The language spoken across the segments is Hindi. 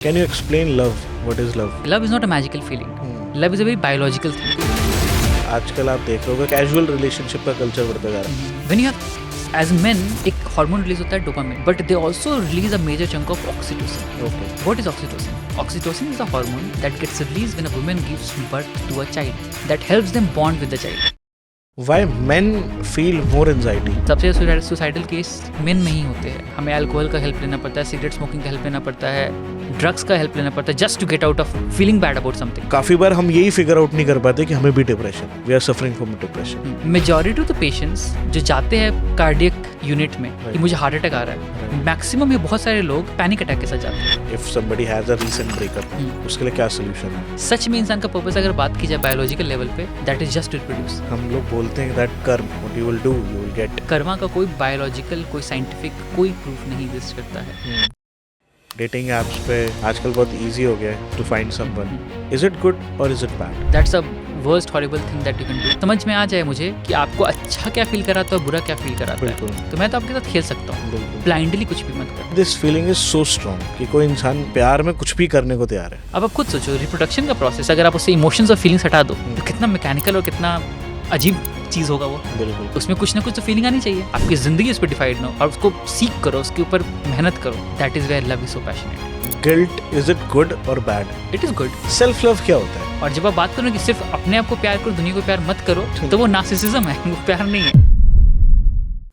Can you explain love? What is love? Love is not a magical feeling. Love is a very biological thing. आजकल आप देख रहे हो कैजुअल रिलेशनशिप का कल्चर बढ़ता जा रहा है. When you have, as men, एक हार्मोन रिलीज होता है dopamine, but they also release a major chunk of oxytocin. Okay. What is oxytocin? Oxytocin is a hormone that gets released when a woman gives birth to a child. That helps them bond with the child. Why men feel more anxiety? सबसे सुसाइडल केस मेन में ही होते हैं. हमें अल्कोहल का हेल्प लेना पड़ता है, सिगरेट स्मोकिंग का हेल्प लेना पड़ता है, ड्रग्स का हेल्प लेना पड़ता है, just to get out of feeling bad about something. काफी बार हम यही फिगर आउट नहीं कर पाते कि हमें भी depression. We are suffering from depression. Majority of the patients जो जाते हैं कार्डियक यूनिट में कि मुझे हार्ट अटैक आ रहा है, मैक्सिमम ये बहुत सारे लोग पैनिक अटैक के साथ जाते हैं. If somebody has a recent breakup, उसके लिए क्या सोल्यूशन है? सच में इंसान का पर्पस अगर बात की जाए बायोलॉजिकल लेवल पे, that is just to reproduce. हम लोग बोलते हैं दैट कर्म, what you will do you will get. कर्मा का कोई बायोलॉजिकल, कोई साइंटिफिक कोई प्रूफ नहीं एग्जिस्ट करता है. डेटिंग एप्स पे आजकल बहुत इजी हो गया है to find someone. Is it good और is it bad? That's a worst horrible thing that you can do. समझ में आ जाए मुझे कि आपको अच्छा क्या फील कराता है, बुरा क्या फील कराता बिल्कुल. है, तो मैं तो आपके साथ खेल सकता हूँ. बिल्कुल. ब्लाइंडली कुछ भी मत कर. This feeling is so strong कि कोई इंसान प्यार में कुछ भी करने को तैयार है. अब आप खुद सोचो, रिप्रोडक्शन का प्रोसेस अगर आप उससे इमोशंस और फीलिंग्स हटा दो तो कितना मैकेनिकल और कितना अजीब चीज होगा वो. बिल्कुल. उसमें कुछ ना कुछ तो फीलिंग आनी चाहिए. आपकी जिंदगी उस पर डिफाइड ना हो और उसको सीख करो, उसके ऊपर मेहनत करो. That is where love is so passionate. Guilt, is it good और bad? It is good. Self love क्या होता है? और जब आप बात करो कि सिर्फ अपने आप को प्यार करो, दुनिया को प्यार मत करो, तो वो नार्सिसिज्म है, वो प्यार नहीं है.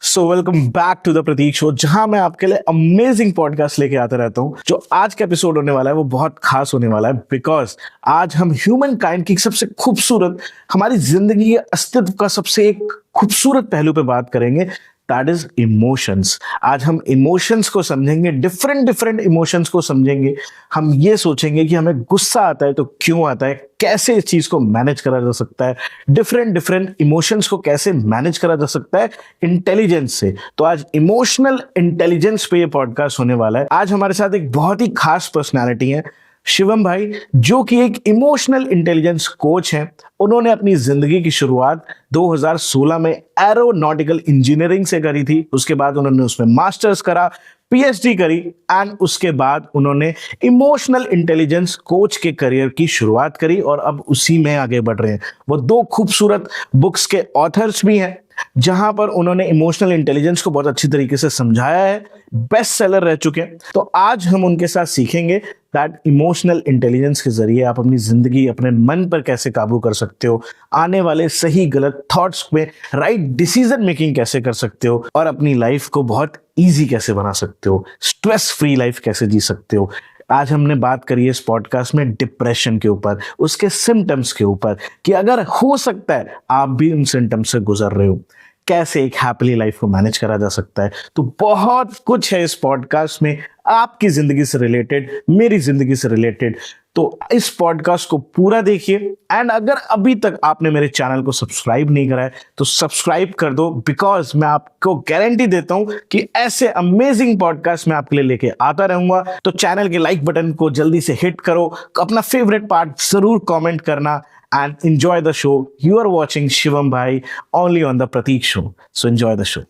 So welcome back to the Prateek show, जहां मैं आपके लिए अमेजिंग पॉडकास्ट लेके आता रहता हूं. जो आज का एपिसोड होने वाला है वो बहुत खास होने वाला है, बिकॉज आज हम ह्यूमन काइंड की सबसे खूबसूरत, हमारी जिंदगी के अस्तित्व का सबसे एक खूबसूरत पहलू पे बात करेंगे. That is emotions. आज हम इमोशंस को समझेंगे, डिफरेंट इमोशंस को समझेंगे. हम ये सोचेंगे कि हमें गुस्सा आता है तो क्यों आता है, कैसे इस चीज को मैनेज करा जा सकता है, डिफरेंट इमोशंस को कैसे मैनेज करा जा सकता है इंटेलिजेंस से. तो आज इमोशनल इंटेलिजेंस पे ये पॉडकास्ट होने वाला है. आज हमारे साथ एक बहुत ही खास पर्सनैलिटी है, शिवम भाई, जो कि एक इमोशनल इंटेलिजेंस कोच हैं. उन्होंने अपनी जिंदगी की शुरुआत 2016 में एरोनॉटिकल इंजीनियरिंग से करी थी. उसके बाद उन्होंने उसमें मास्टर्स करा, पीएचडी करी, एंड उसके बाद उन्होंने इमोशनल इंटेलिजेंस कोच के करियर की शुरुआत करी और अब उसी में आगे बढ़ रहे हैं. वो 2 खूबसूरत बुक्स के ऑथर्स भी हैं, जहां पर उन्होंने इमोशनल इंटेलिजेंस को बहुत अच्छी तरीके से समझाया है. बेस्ट सेलर रह चुके हैं. तो आज हम उनके साथ सीखेंगे दैट इमोशनल इंटेलिजेंस के जरिए आप अपनी जिंदगी, अपने मन पर कैसे काबू कर सकते हो, आने वाले सही गलत थॉट्स में राइट डिसीजन मेकिंग कैसे कर सकते हो, और अपनी लाइफ को बहुत ईजी कैसे बना सकते हो, स्ट्रेस फ्री लाइफ कैसे जी सकते हो. आज हमने बात करी है इस पॉडकास्ट में डिप्रेशन के ऊपर, उसके सिम्टम्स के ऊपर, कि अगर हो सकता है आप भी उन सिम्टम्स से गुजर रहे हो, कैसे एक हैप्पी लाइफ को मैनेज करा जा सकता है. तो बहुत कुछ है इस पॉडकास्ट में, आपकी जिंदगी से रिलेटेड, मेरी जिंदगी से रिलेटेड. तो इस पॉडकास्ट को पूरा देखिए. एंड अगर अभी तक आपने मेरे चैनल को सब्सक्राइब नहीं करा है तो सब्सक्राइब कर दो, बिकॉज मैं आपको गारंटी देता हूं कि ऐसे अमेजिंग पॉडकास्ट मैं आपके लिए लेके आता रहूंगा. तो चैनल के लाइक बटन को जल्दी से हिट करो, अपना फेवरेट पार्ट जरूर कॉमेंट करना, and enjoy the show. You are watching Shivam Bhai only on the Pratik Show. So enjoy the show.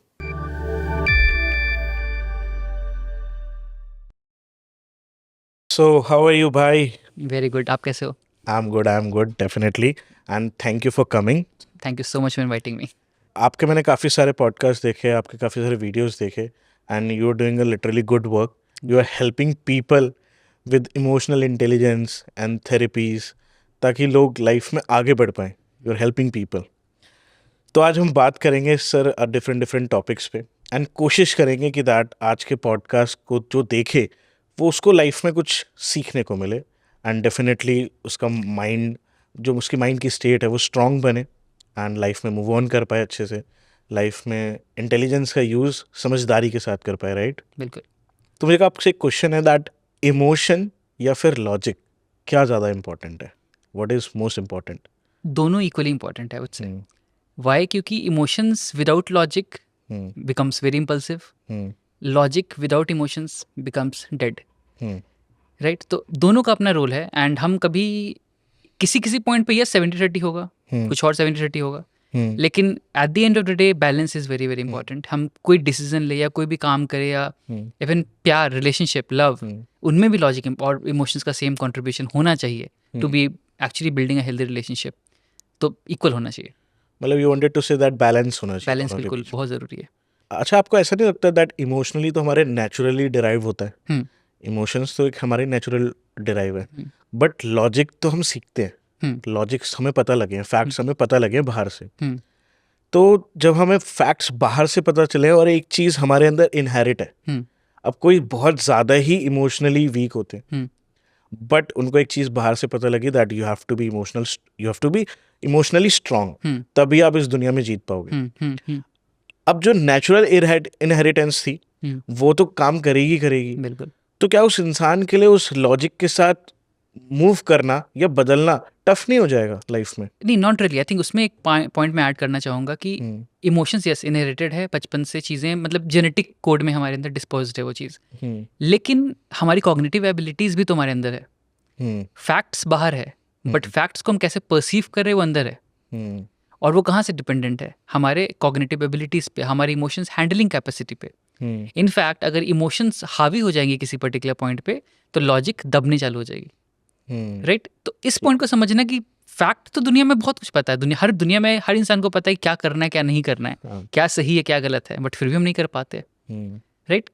So how are you, Bhai? Very good. आप कैसे हो? I'm good, definitely. And thank you for coming. Thank you so much for inviting me. आपके मैंने काफ़ी सारे पॉडकास्ट देखे, आपके काफ़ी सारे वीडियोस देखे, and you are doing a literally good work. You are helping people with emotional intelligence and therapies, ताकि लोग लाइफ में आगे बढ़ पाएँ. You are helping people. तो आज हम बात करेंगे सर डिफरेंट टॉपिक्स पे, एंड कोशिश करेंगे कि दैट आज के पॉडकास्ट को जो देखे वो उसको लाइफ में कुछ सीखने को मिले, एंड डेफिनेटली उसका माइंड, जो उसकी माइंड की स्टेट है वो स्ट्रॉन्ग बने, एंड लाइफ में मूव ऑन कर पाए अच्छे से, लाइफ में इंटेलिजेंस का यूज़ समझदारी के साथ कर पाए. राइट? बिल्कुल. तो मुझे आपसे एक क्वेश्चन है दैट इमोशन या फिर लॉजिक, क्या ज़्यादा इम्पोर्टेंट है? What is most important? दोनों इक्वली इंपॉर्टेंट है मुझसे. वाई? क्योंकि emotions without logic becomes very impulsive, logic without emotions becomes dead. Right? तो दोनों का अपना रोल है. एंड हम कभी किसी पॉइंट पे ये 70-30 होगा, कुछ और 70-30 होगा, लेकिन at the end of the day balance is very very important. हम कोई डिसीजन ले या कोई भी काम करे या इवन प्यार, रिलेशनशिप, लव, उनमें भी लॉजिक और इमोशंस का सेम कंट्रीब्यूशन होना चाहिए to be actually building a healthy relationship. तो इक्वल होना चाहिए. मतलब you wanted to say that balance होना चाहिए. बैलेंस बिल्कुल बहुत ज़रूरी है. अच्छा, आपको ऐसा नहीं लगता दैट इमोशनली तो हमारे नेचुरली डिराइव होता है, हम्म, इमोशंस तो एक हमारे नेचुरल डिराइव है, हम्म, बट लॉजिक तो हम सीखते हैं. हम्म, लॉजिक्स हमें पता लगे हैं, फैक्ट्स हमें पता लगे हैं बाहर से. हम्म, तो जब हमें फैक्ट्स बाहर से पता चले और एक चीज़ हमारे अंदर इनहेरिट है, हम्म, अब कोई बहुत ज़्यादा ही इमोशनली वीक होते हैं, हम्म, बट उनको एक चीज़ बाहर से पता लगी that you have to be emotionally strong, hmm, तभी आप इस दुनिया में जीत पाओगे. हम्म, हम्म, हम्म, अब जो नेचुरल इनहेरिटेंस थी हम्म, वो तो काम करेगी करेगी. बिल्कुल. तो क्या उस इंसान के लिए उस लॉजिक के साथ मूव करना या बदलना टफ नहीं हो जाएगा लाइफ में? नहीं, नॉट रियली. आई थिंक उसमें एक पॉइंट मैं ऐड करना चाहूँगा कि हम्म, इमोशंस यस इनहेरिटेड है बचपन से, चीज़ें मतलब जेनेटिक कोड में हमारे अंदर डिस्पोज्ड है वो चीज़. हम्म, लेकिन हमारी कॉग्निटिव एबिलिटीज़ भी तो हमारे अंदर है. हम्म, फैक्ट्स बाहर है, बट फैक्ट्स को हम कैसे परसीव कर रहे हैं वो अंदर है. हम्म, और वो कहाँ से डिपेंडेंट है? हमारे कॉग्निटिव एबिलिटीज़ पे, हमारे इमोशंस हैंडलिंग कैपेसिटी पे. हम्म, इनफैक्ट अगर इमोशंस हावी हो जाएंगे किसी पर्टिकुलर पॉइंट पे तो लॉजिक दबने चालू हो जाएगी. हम्म, राइट. तो इस पॉइंट को समझना कि फैक्ट तो दुनिया में बहुत कुछ पता है. दुनिया में हर इंसान को पता है क्या करना है क्या नहीं करना है, हाँ, क्या सही है क्या गलत है, बट फिर भी हम नहीं कर पाते. हम्म, राइट.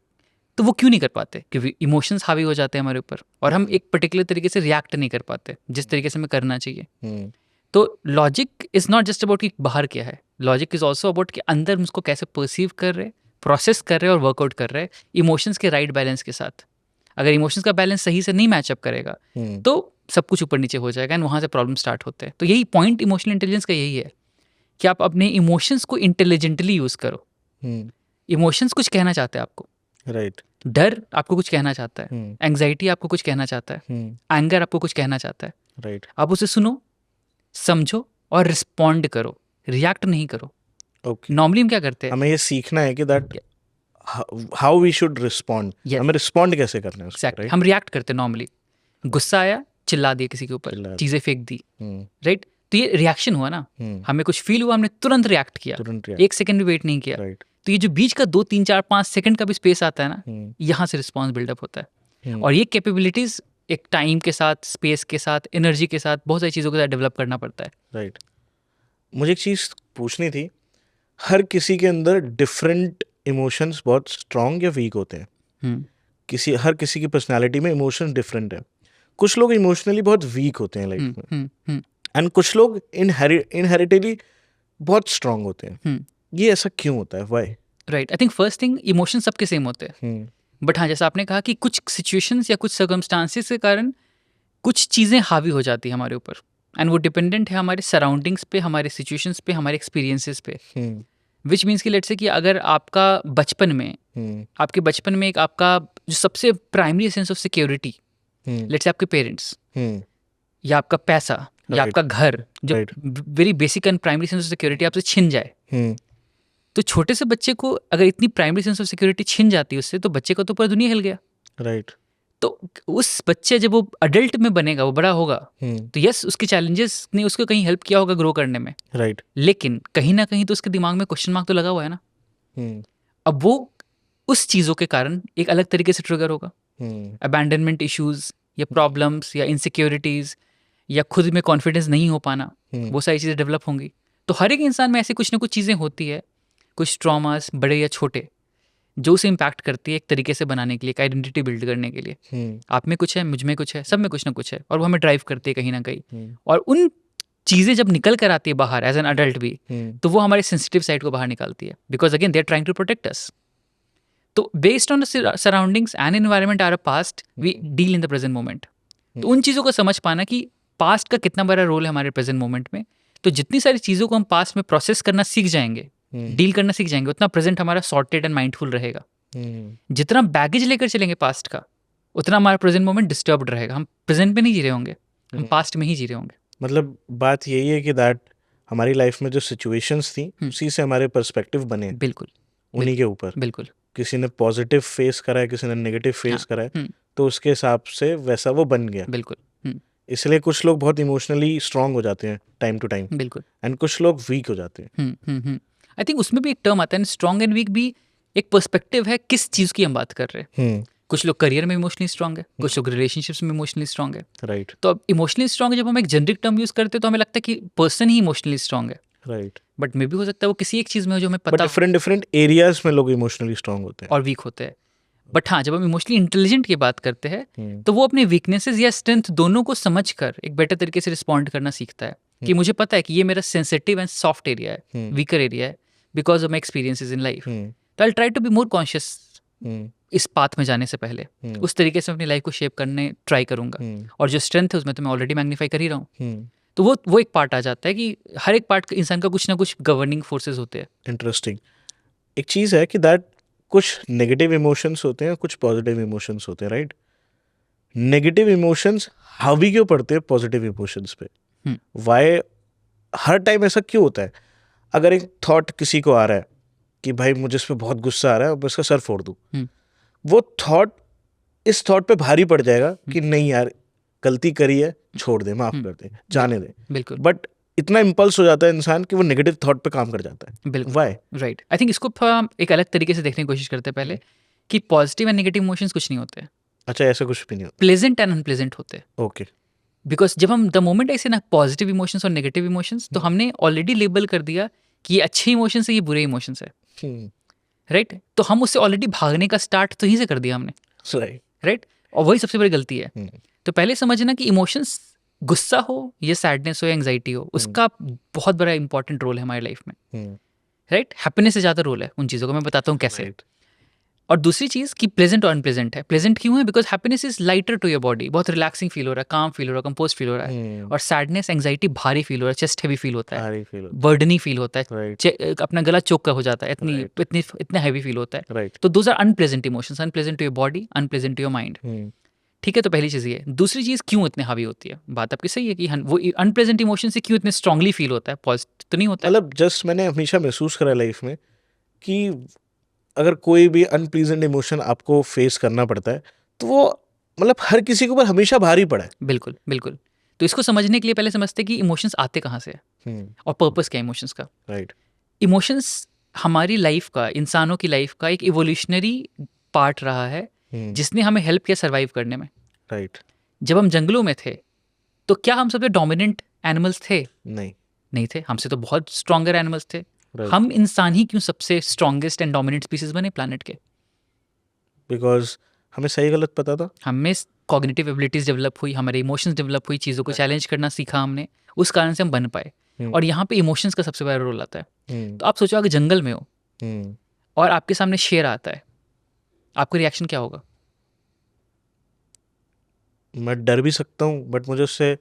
तो वो क्यों नहीं कर पाते? क्योंकि इमोशंस हावी हो जाते हैं हमारे ऊपर और हम एक पर्टिकुलर तरीके से रिएक्ट नहीं कर पाते जिस तरीके से हमें करना चाहिए. हम्म, तो logic is not just about कि बाहर क्या है, लॉजिक इज ऑल्सो अबाउट कि अंदर हम उसको कैसे परसीव कर रहे, प्रोसेस कर रहे और वर्कआउट कर रहे इमोशंस के राइट बैलेंस के साथ. अगर इमोशंस का बैलेंस सही से नहीं मैचअप करेगा हम्म, तो सब कुछ ऊपर नीचे हो जाएगा एंड वहाँ से प्रॉब्लम स्टार्ट होते हैं. तो यही पॉइंट इमोशनल इंटेलिजेंस का यही है कि आप अपने इमोशंस को इंटेलिजेंटली यूज़ करो. हम्म, इमोशंस कुछ कहना चाहते हैं आपको. राइट, डर आपको कुछ कहना चाहता है, हम्म, एंग्जाइटी आपको कुछ कहना चाहता है, हम्म, एंगर आपको कुछ कहना चाहता है. राइट, आप उसे सुनो, समझो और रिस्पॉन्ड करो, रिएक्ट नहीं करो. ओके. नॉर्मली हम क्या करते हैं? हमें ये सीखना है कि that how we should respond, Yes. हमें रिस्पॉन्ड कैसे करना है उसको, एग्जैक्ट. राइट? हम रिएक्ट करते हैं नॉर्मली. गुस्सा आया, चिल्ला दिया किसी के ऊपर, चिल्ला दिया. चीज़ें फेंक दी. हम्म, राइट. तो ये रिएक्शन हुआ ना. हम्म, हमें कुछ फील हुआ, हमने तुरंत रिएक्ट किया, तुरंत एक सेकंड भी वेट नहीं किया. राइट. तो ये जो बीच का 2 3 4 5 सेकंड का भी स्पेस आता है ना, हम्म, यहाँ से रिस्पॉन्स बिल्डअप होता है. हम्म, और ये कैपेबिलिटीज एक टाइम के साथ, स्पेस के साथ, एनर्जी के साथ, बहुत सारी चीज़ों के साथ डेवलप करना पड़ता है. राइट. मुझे एक चीज़ पूछनी थी. हर किसी के अंदर डिफरेंट इमोशंस बहुत स्ट्रांग या वीक होते हैं. हम्म, हर किसी की पर्सनालिटी में इमोशंस डिफरेंट है. कुछ लोग इमोशनली बहुत वीक होते हैं लाइफ हम्म, में, हम्म, हम्म, एंड कुछ लोग इनहेरिटली बहुत स्ट्रांग होते हैं. हम्म. ये ऐसा क्यों होता है? Why? Right. I think first thing, emotion सबके सेम होते हैं. हम्म, बट हाँ, जैसा आपने कहा कि कुछ सिचुएशंस या कुछ सर्कमस्टांसिस के कारण कुछ चीज़ें हावी हो जाती हैं हमारे ऊपर एंड वो डिपेंडेंट है हमारे सराउंडिंग्स पे, हमारे सिचुएशंस पे, हमारे एक्सपीरियंसेस पे. हम्म, विच मीन्स कि लेट्स से कि अगर आपका बचपन में, हम्म, आपके बचपन में एक आपका जो सबसे primary sense of security, hmm, let's say आपके पेरेंट्स हम्म, या आपका पैसा या Right. आपका घर, जो Right. Very basic and primary sense of security आपसे छिन जाए, हम्म, तो छोटे से बच्चे को अगर इतनी प्राइमरी सेंस ऑफ सिक्योरिटी छिन जाती है उससे, तो बच्चे को तो पूरा दुनिया हिल गया. राइट. तो उस बच्चे जब वो अडल्ट में बनेगा, वो बड़ा होगा, हम्म, तो यस उसके चैलेंजेस ने उसको कहीं हेल्प किया होगा ग्रो करने में, राइट. लेकिन कहीं ना कहीं तो उसके दिमाग में क्वेश्चन मार्क तो लगा हुआ है ना. हम्म, अब वो उस चीज़ों के कारण एक अलग तरीके से ट्रिगर होगा. हम्म, अबैंडनमेंट इश्यूज या प्रॉब्लम्स या इनसिक्योरिटीज़ या खुद में कॉन्फिडेंस नहीं हो पाना, हम्म, वो सारी चीज़ें डेवलप होंगी. तो हर एक इंसान में ऐसे कुछ ना कुछ चीज़ें होती है, कुछ ट्रॉमास बड़े या छोटे, जो उसे इम्पैक्ट करती है एक तरीके से बनाने के लिए, एक आइडेंटिटी बिल्ड करने के लिए. हम्म, आप में कुछ है, मुझ में कुछ है, सब में कुछ ना कुछ है, और वो हमें ड्राइव करती है कहीं ना कहीं. हम्म, और उन चीज़ें जब निकल कर आती है बाहर एज एन अडल्ट भी, हम्म, तो वो हमारे सेंसिटिव साइड को बाहर निकालती है, because again they are trying to protect us. तो based on the surroundings and environment or a past, we deal in the present moment. तो उन चीज़ों को समझ पाना कि पास्ट का कितना बड़ा रोल है हमारे प्रेजेंट मोमेंट में. तो जितनी सारी चीज़ों को हम पास्ट में प्रोसेस करना सीख जाएंगे, हम्म, डील करना सीख जाएंगे, उतना प्रेजेंट हमारा सॉर्टेड एंड माइंडफुल रहेगा. हम्म, जितना बैगेज लेकर चलेंगे पास्ट का, उतना हमारा प्रेजेंट मोमेंट डिस्टर्ब्ड रहेगा. हम प्रेजेंट में नहीं जी रहे होंगे, हम पास्ट में ही जी रहे होंगे. मतलब बात यही है कि दैट हमारी लाइफ में जो सिचुएशंस थी उसी से हमारे पर्सपेक्टिव बने, बिल्कुल उन्हीं के ऊपर. बिल्कुल. किसी ने पॉजिटिव फेस करा है, किसी ने नेगेटिव फेस हाँ, करा है, तो उसके हिसाब से वैसा वो बन गया. बिल्कुल. इसलिए कुछ लोग बहुत इमोशनली स्ट्रांग हो जाते हैं टाइम टू टाइम, बिल्कुल। एंड कुछ लोग वीक हो जाते हैं। आई थिंक उसमें भी एक टर्म आता है, स्ट्रॉन्ग एंड वीक भी एक पर्सपेक्टिव है किस चीज़ की हम बात कर रहे हैं। कुछ लोग करियर में इमोशनली स्ट्रांग है, कुछ लोग रिलेशनशिप्स में इमोशनली स्ट्रांग है। राइट तो अब इमोशनली स्ट्रांग जब हम एक जेनरिक टर्म यूज करते हैं तो हमें लगता है कि पर्सन ही इमोशनली स्ट्रांग है, राइट। बट मे भी हो सकता है वो किसी एक चीज़ में हो जो हमें बट पता हो डिफरेंट डिफरेंट एरियाज में लोग इमोशनली स्ट्रांग होते हैं। और वीक होते हैं। बट हाँ, जब हम इमोशनली इंटेलिजेंट की बात करते हैं हम्म, तो वो अपने वीकनेसेस या स्ट्रेंथ दोनों को समझकर एक बेटर तरीके से रिस्पॉन्ड करना सीखता है कि मुझे पता है कि ये मेरा सेंसिटिव एंड सॉफ्ट एरिया है, वीकर एरिया है, because of my experiences in life. तो I try to be more conscious इस पाथ में जाने से पहले, उस तरीके से अपनी लाइफ को शेप करने ट्राई करूंगा। और जो स्ट्रेंथ है उसमें तो मैं ऑलरेडी मैग्नीफाई कर ही रहा हूँ। तो वो एक पार्ट आ जाता है कि हर एक पार्ट इंसान का कुछ ना कुछ गवर्निंग फोर्सेस होते हैं। इंटरेस्टिंग। एक चीज़ है कि दैट कुछ नेगेटिव इमोशंस होते हैं, कुछ पॉजिटिव इमोशंस होते हैं, राइट? नेगेटिव इमोशंस हावी क्यों पड़ते हैं पॉजिटिव इमोशंस पे? वाई हर टाइम ऐसा क्यों होता है? अगर एक थॉट किसी को आ रहा है कि भाई मुझे इस पे बहुत गुस्सा आ रहा है और मैं इसका सर फोड़ दूं, वो थॉट इस थॉट पे भारी पड़ जाएगा कि नहीं यार, गलती करी है, छोड़ दे, माफ कर दे, जाने दे। बिल्कुल। बट इतना इम्पल्स हो जाता है इंसान कि वो नेगेटिव थॉट पे काम कर जाता है। बिल्कुल। वाई? राइट। आई थिंक इसको थोड़ा हम एक अलग तरीके से देखने की कोशिश करते हैं पहले, कि पॉजिटिव एंड नेगेटिव इमोशंस कुछ नहीं होते, अच्छा, ऐसा कुछ भी नहीं होता। प्लेजेंट एंड अनप्लेजेंट होते हैं। ओके। बिकॉज जब हम द मोमेंट ऐसे ना पॉजिटिव इमोशंस और नेगेटिव इमोशंस, तो हमने ऑलरेडी लेबल कर दिया कि ये अच्छे इमोशंस है, ये बुरे इमोशंस है, राइट? तो हम उससे ऑलरेडी भागने का स्टार्ट तो यहीं से कर दिया हमने, राइट। राइट? और वही सबसे बड़ी गलती है। तो पहले समझना कि इमोशंस, गुस्सा हो या सैडनेस हो या एंग्जाइटी हो, उसका बहुत बड़ा इंपॉर्टेंट रोल है हमारी लाइफ में, राइट? हैप्पीनेस से ज़्यादा रोल है उन चीज़ों का, मैं बताता हूँ कैसे। और दूसरी चीज़ कि प्लेजेंट और अनप्लेजेंट है। प्लेजेंट क्यों है? Because happiness is lighter to your body, बहुत रिलैक्सिंग फील हो रहा है, काम फील हो रहा है, कंपोज फील हो रहा है। और सैडनेस, एंग्जाइटी भारी फील हो रहा है, चेस्ट हैवी फील होता है, बर्डनी फील होता है, Right. अपना गला चोक का हो जाता है, इतना हैवी फील होता है। राइट। तो those are unpleasant emotions, unpleasant to your body, unpleasant to your mind. ठीक है, तो पहली चीज़ ये है। दूसरी चीज़, क्यों इतने हावी होती है? बात आपकी सही है कि वो अनप्लेजेंट इमोशन से क्यों इतने स्ट्रांगली फील होता है, पॉजिटिव तो नहीं होता है। मतलब जस्ट मैंने हमेशा महसूस करा लाइफ में कि अगर कोई भी अनप्लीजेंट इमोशन आपको फेस करना पड़ता है तो वो मतलब हर किसी के ऊपर हमेशा भारी पड़ा है। बिल्कुल बिल्कुल। तो इसको समझने के लिए पहले समझते हैं कि इमोशंस आते कहाँ से है और पर्पस क्या है इमोशंस का। राइट। इमोशंस हमारी लाइफ का, इंसानों की लाइफ का एक इवोल्यूशनरी पार्ट रहा है जिसने हमें हेल्प किया सर्वाइव करने में। राइट। जब हम जंगलों में थे तो क्या हम सबसे डोमिनेंट एनिमल्स थे? नहीं थे, हमसे तो बहुत स्ट्रॉन्गर एनिमल्स थे। हम इंसान ही क्यों सबसे स्ट्रॉन्गेस्ट एंड डोमिनेंट स्पीसीज बने प्लैनेट के? बिकॉज हमें सही गलत पता था। हमें कॉग्निटिव एबिलिटीज डेवलप हुई, हमारे इमोशंस डेवलप हुई, चीज़ों को चैलेंज करना सीखा हमने, उस कारण से हम बन पाए। और यहाँ पे इमोशंस का सबसे बड़ा रोल आता है। तो आप सोचो अगर जंगल में हो और आपके सामने शेर आता है, आपका रिएक्शन क्या होगा? मैं डर भी सकता हूँ बट मुझे उससे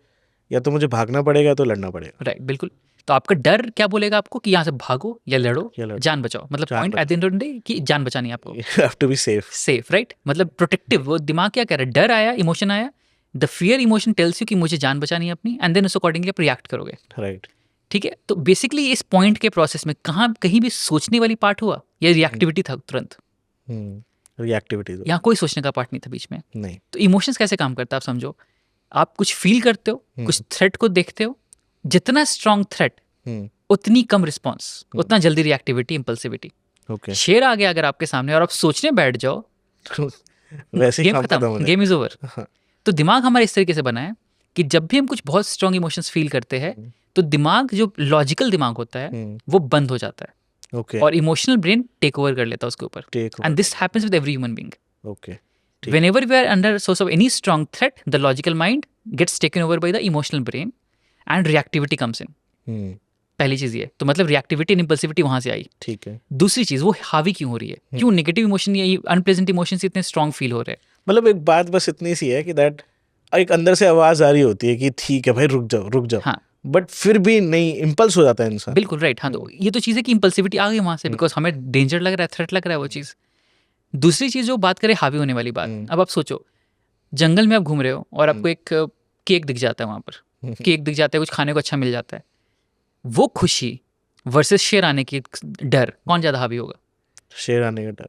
या तो मुझे भागना पड़ेगा या तो लड़ना पड़ेगा। राइट, बिल्कुल। तो आपका डर क्या बोलेगा आपको कि यहाँ से भागो या लड़ो, जान बचाओ। मतलब point at the end of the day कि जान बचानी है आपको। You have to be safe. Safe, right? मतलब प्रोटेक्टिव। वो दिमाग क्या कह रहा है? डर आया, इमोशन आया, the fear emotion tells you कि मुझे जान बचानी है अपनी, एंड देन उस अकॉर्डिंगली आप रिएक्ट करोगे। राइट। ठीक है, तो बेसिकली इस पॉइंट के प्रोसेस में कहीं भी सोचने वाली पार्ट हुआ या रिएक्टिविटी था तुरंत? रिएक्टिविटी यहाँ कोई सोचने का पार्ट नहीं था बीच में। नहीं। तो इमोशंस कैसे काम करता है आप समझो। आप कुछ फील करते हो, कुछ थ्रेट को देखते हो, जितना स्ट्रॉन्ग थ्रेट उतनी कम रिस्पॉन्स, उतना जल्दी रिएक्टिविटी, इम्पल्सिविटी। ओके। शेर आ गया अगर आपके सामने और आप सोचने बैठ जाओ, वैसे ही गेम खत्म, गेम इज ओवर। तो दिमाग हमारे इस तरीके से बना है कि जब भी हम कुछ बहुत स्ट्रॉन्ग इमोशंस फील करते हैं तो दिमाग, जो लॉजिकल दिमाग होता है, वो बंद हो जाता है। ओके। और इमोशनल ब्रेन टेक ओवर कर लेता है उसके ऊपर। And this happens with every human being. Okay. Whenever we are under source of any strong threat, the logical mind gets taken over by the emotional brain and reactivity comes in. पहली चीज ये। तो मतलब रिएक्टिविटी एंड इम्पल्सिविटी वहां से आई। ठीक है। दूसरी चीज, वो हावी क्यों हो रही है? क्यों नेगेटिव इमोशन या अनप्लेजेंट इमोशन इतने स्ट्रॉन्ग फील हो रहे हैं? मतलब एक बात बस इतनी सी है कि दैट एक अंदर से आवाज आ रही होती है कि ठीक है भाई रुक जाओ रुक जाओ। हाँ, बट फिर भी नहीं, इम्पल्स हो जाता है इंसान। बिल्कुल राइट। हाँ, तो ये तो चीज़ है कि इम्पल्सिविटी आ गई वहां से, बिकॉज हमें डेंजर लग रहा है, थ्रेट लग रहा है वो चीज़। दूसरी चीज़ जो बात करें हावी होने वाली बात, अब आप सोचो जंगल में आप घूम रहे हो और आपको एक केक दिख जाता है वहाँ पर, केक दिख जाता है, कुछ खाने को अच्छा मिल जाता है, वो खुशी वर्सेस शेर आने की डर, कौन ज़्यादा हावी होगा? शेर आने का डर।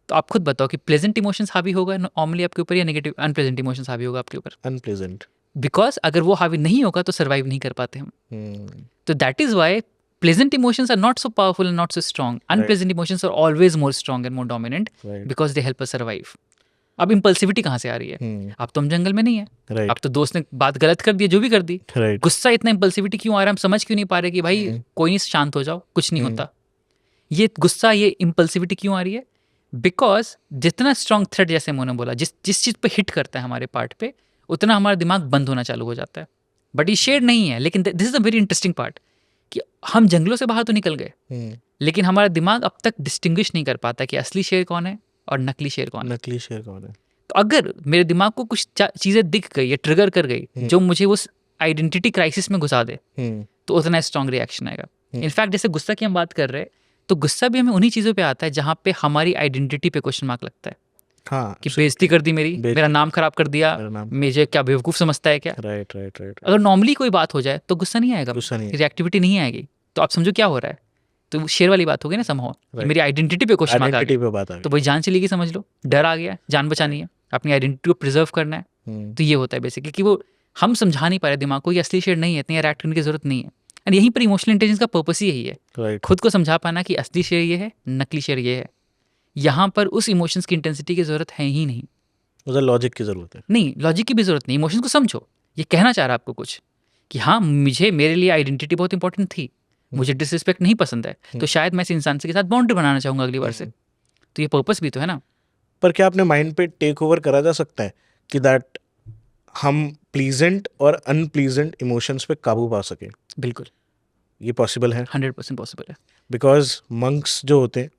तो आप खुद बताओ कि प्लेजेंट इमोशंस हावी होगा नॉर्मली आपके ऊपर या नेगेटिव अनप्लेजेंट इमोशंस हावी होगा आपके ऊपर? अनप्लेजेंट। बिकॉज अगर वो हावी नहीं होगा तो सर्वाइव नहीं कर पाते हम. तो that is why pleasant emotions are not so powerful and not so strong. Unpleasant emotions are always more strong and more dominant because they help us survive. अब impulsivity कहाँ से आ रही है? अब तो हम जंगल में नहीं है. अब तो दोस्त ने बात गलत कर दी, जो भी कर दी. गुस्सा इतना impulsivity क्यों आ रहा है? हम समझ क्यों नहीं पा रहे कि भाई कोई नहीं, शांत हो जाओ, कुछ नहीं होता. ये गुस्सा, ये impulsivity क्यों आ रही है? बिकॉज जितना स्ट्रॉन्ग थ्रेट, जैसे मैंने बोला, जिस चीज़ पे हिट करता है हमारे पार्ट पे, उतना हमारा दिमाग बंद होना चालू हो जाता है. बट ये शेड नहीं है. लेकिन this is a very interesting part कि हम जंगलों से बाहर तो निकल गए, लेकिन हमारा दिमाग अब तक डिस्टिंग्विश नहीं कर पाता कि असली शेर कौन है और नकली शेर कौन है. तो अगर मेरे दिमाग को कुछ चीज़ें दिख गई या ट्रिगर कर गई जो मुझे उस आइडेंटिटी क्राइसिस में घुसा दे, तो उतना स्ट्रॉन्ग रिएक्शन आएगा. इनफैक्ट जैसे गुस्सा की हम बात कर रहे हैं, तो गुस्सा भी हमें उन्हीं चीज़ों पे आता है जहाँ पे हमारी आइडेंटिटी पे क्वेश्चन मार्क लगता है. हाँ, कि बेइज्जती कर दी मेरा नाम खराब कर दिया, मुझे क्या बेवकूफ़ समझता है क्या. राइट. अगर नॉर्मली कोई बात हो जाए तो गुस्सा नहीं आएगा, रिएक्टिविटी नहीं आएगी. तो आप समझो क्या हो रहा है. तो शेर वाली बात होगी ना, समहाउ मेरी आइडेंटिटी पे क्वेश्चन मार्क आ गया, तो भाई जान चली गई, समझ लो, डर आ गया, जान बचानी है, अपनी आइडेंटिटी को प्रिजर्व करना है. तो ये होता है बेसिकली कि वो हम समझा नहीं पा रहे दिमाग को ये असली शेर नहीं है, इतनी रिएक्ट करने की जरूरत नहीं है. एंड यहीं पर इमोशनल इंटेलिजेंस का पर्पस ही यही है, खुद को समझा पाना कि असली शेर ये है, नकली शेर ये है. यहाँ पर उस इमोशंस की इंटेंसिटी की जरूरत है ही नहीं, उधर लॉजिक की जरूरत है. नहीं, लॉजिक की भी जरूरत नहीं. इमोशंस को समझो. ये कहना चाह रहा है आपको कुछ कि हाँ, मेरे लिए आइडेंटिटी बहुत इंपॉर्टेंट थी, मुझे डिसरिस्पेक्ट नहीं पसंद है, तो शायद मैं इस इंसान के साथ बाउंड्री बनाना चाहूँगा अगली बार से. तो ये पर्पस भी तो है ना. पर क्या अपने माइंड पे टेक ओवर करा जा सकता है कि दैट हम प्लीजेंट और अनप्लीजेंट इमोशंस पे काबू पा सके? बिल्कुल, ये पॉसिबल है. 100% पॉसिबल है. बिकॉज मंक्स जो होते हैं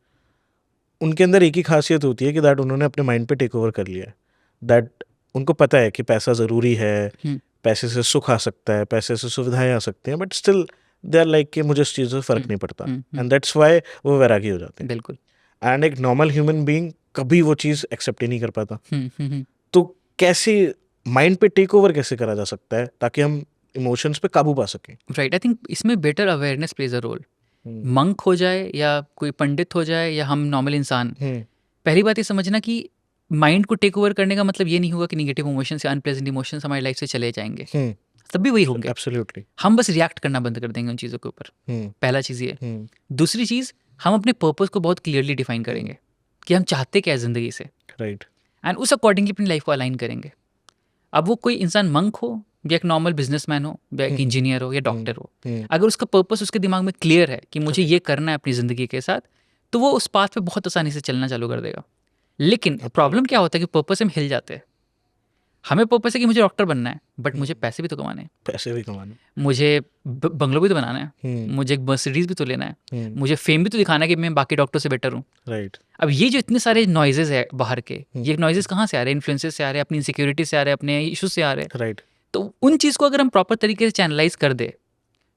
उनके अंदर एक ही खासियत होती है कि दैट उन्होंने अपने माइंड पे टेक ओवर कर लिया है. दैट उनको पता है कि पैसा ज़रूरी है, पैसे से सुख आ सकता है, पैसे से सुविधाएं आ सकती हैं, but still they are like कि मुझे उस चीज़ से फ़र्क नहीं पड़ता. एंड दैट्स वाई वो वैरागी हो जाते हैं. बिल्कुल. एंड एक नॉर्मल ह्यूमन बीइंग कभी वो चीज़ एक्सेप्ट ही नहीं कर पाता. तो कैसे माइंड पे टेक ओवर कैसे करा जा सकता है ताकि हम इमोशंस पे काबू पा सकें? राइट. आई थिंक इसमें better awareness plays a role. Monk हो जाए या कोई पंडित हो जाए या हम नॉर्मल इंसान, पहली बात ये समझना कि माइंड को टेक ओवर करने का मतलब ये नहीं होगा कि नेगेटिव इमोशंस या अनप्लेजेंट इमोशंस हमारी लाइफ से चले जाएंगे. तब भी वही होंगे. एब्सोल्युटली. हम बस रिएक्ट करना बंद कर देंगे उन चीज़ों के ऊपर. पहला चीज़ ये. दूसरी चीज़, हम अपने पर्पस को बहुत क्लियरली डिफाइन करेंगे कि हम चाहते क्या है ज़िंदगी से. राइट. एंड उस अकॉर्डिंगली अपनी लाइफ को अलाइन करेंगे. अब वो कोई इंसान मंक हो या एक नॉर्मल बिजनेसमैन हो या एक इंजीनियर हो या डॉक्टर हो, अगर उसका पर्पस उसके दिमाग में क्लियर है कि मुझे ये करना है अपनी ज़िंदगी के साथ, तो वो उस पाथ पे बहुत आसानी से चलना चालू कर देगा. लेकिन प्रॉब्लम क्या होता है कि पर्पस से हम हिल जाते हैं. हमें पर्पस है कि मुझे डॉक्टर बनना है, बट मुझे पैसे भी तो कमाने हैं, मुझे बंगलो भी तो बनाना है, मुझे एक मर्सिडीज भी तो लेना है, मुझे फेम भी तो दिखाना है कि मैं बाकी डॉक्टर से बेटर हूँ. राइट. अब ये जो इतने सारे नॉइजेज है बाहर के, ये नॉइजेज कहाँ से आ रहे हैं? इन्फ्लुएंसेस से आ रहे हैं, अपनी इनसिक्योरिटी से आ रहे हैं, अपने इशूज से आ रहे हैं. राइट. तो उन चीज़ को अगर हम प्रॉपर तरीके से चैनलाइज कर दे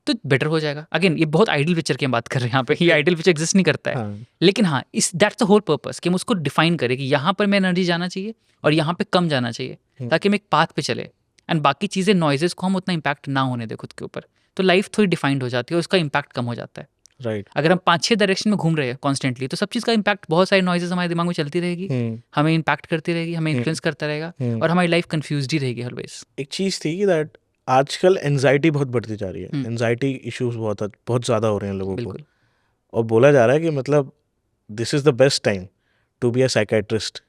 तो बेटर हो जाएगा. अगेन, ये बहुत आइडियल पिक्चर की हम बात कर रहे हैं यहाँ पे. ये आइडियल पिक्चर एग्जिस्ट नहीं करता है. लेकिन हाँ, इस दैट्स द होल पर्पस कि हम उसको डिफाइन करें कि यहाँ पर मैं एनर्जी जाना चाहिए और यहाँ पे कम जाना चाहिए, ताकि हम एक पाथ पे चले. एंड बाकी चीज़ें, नॉइजेस को हम उतना इम्पैक्ट ना होने दें खुद के ऊपर, तो लाइफ थोड़ी डिफाइंड हो जाती है और उसका इम्पैक्ट कम हो जाता है. राइट. अगर हम 5-6 डायरेक्शन में घूम रहे हैं कॉन्स्टेंटली, तो सब चीज़ का इम्पैक्ट, बहुत सारी नॉइजेस हमारे दिमाग में चलती रहेगी, हमें इम्पैक्ट करती रहेगी, हमें इन्फ्लुएंस करता रहेगा और हमारी लाइफ कंफ्यूज्ड ही रहेगी ऑलवेज. एक चीज़ थी कि दैट आजकल एंजाइटी बहुत बढ़ती जा रही है. एंजाइटी इश्यूज बहुत ज़्यादा हो रहे हैं लोगों को, और बोला जा रहा है कि मतलब this is the best time to be a psychiatrist.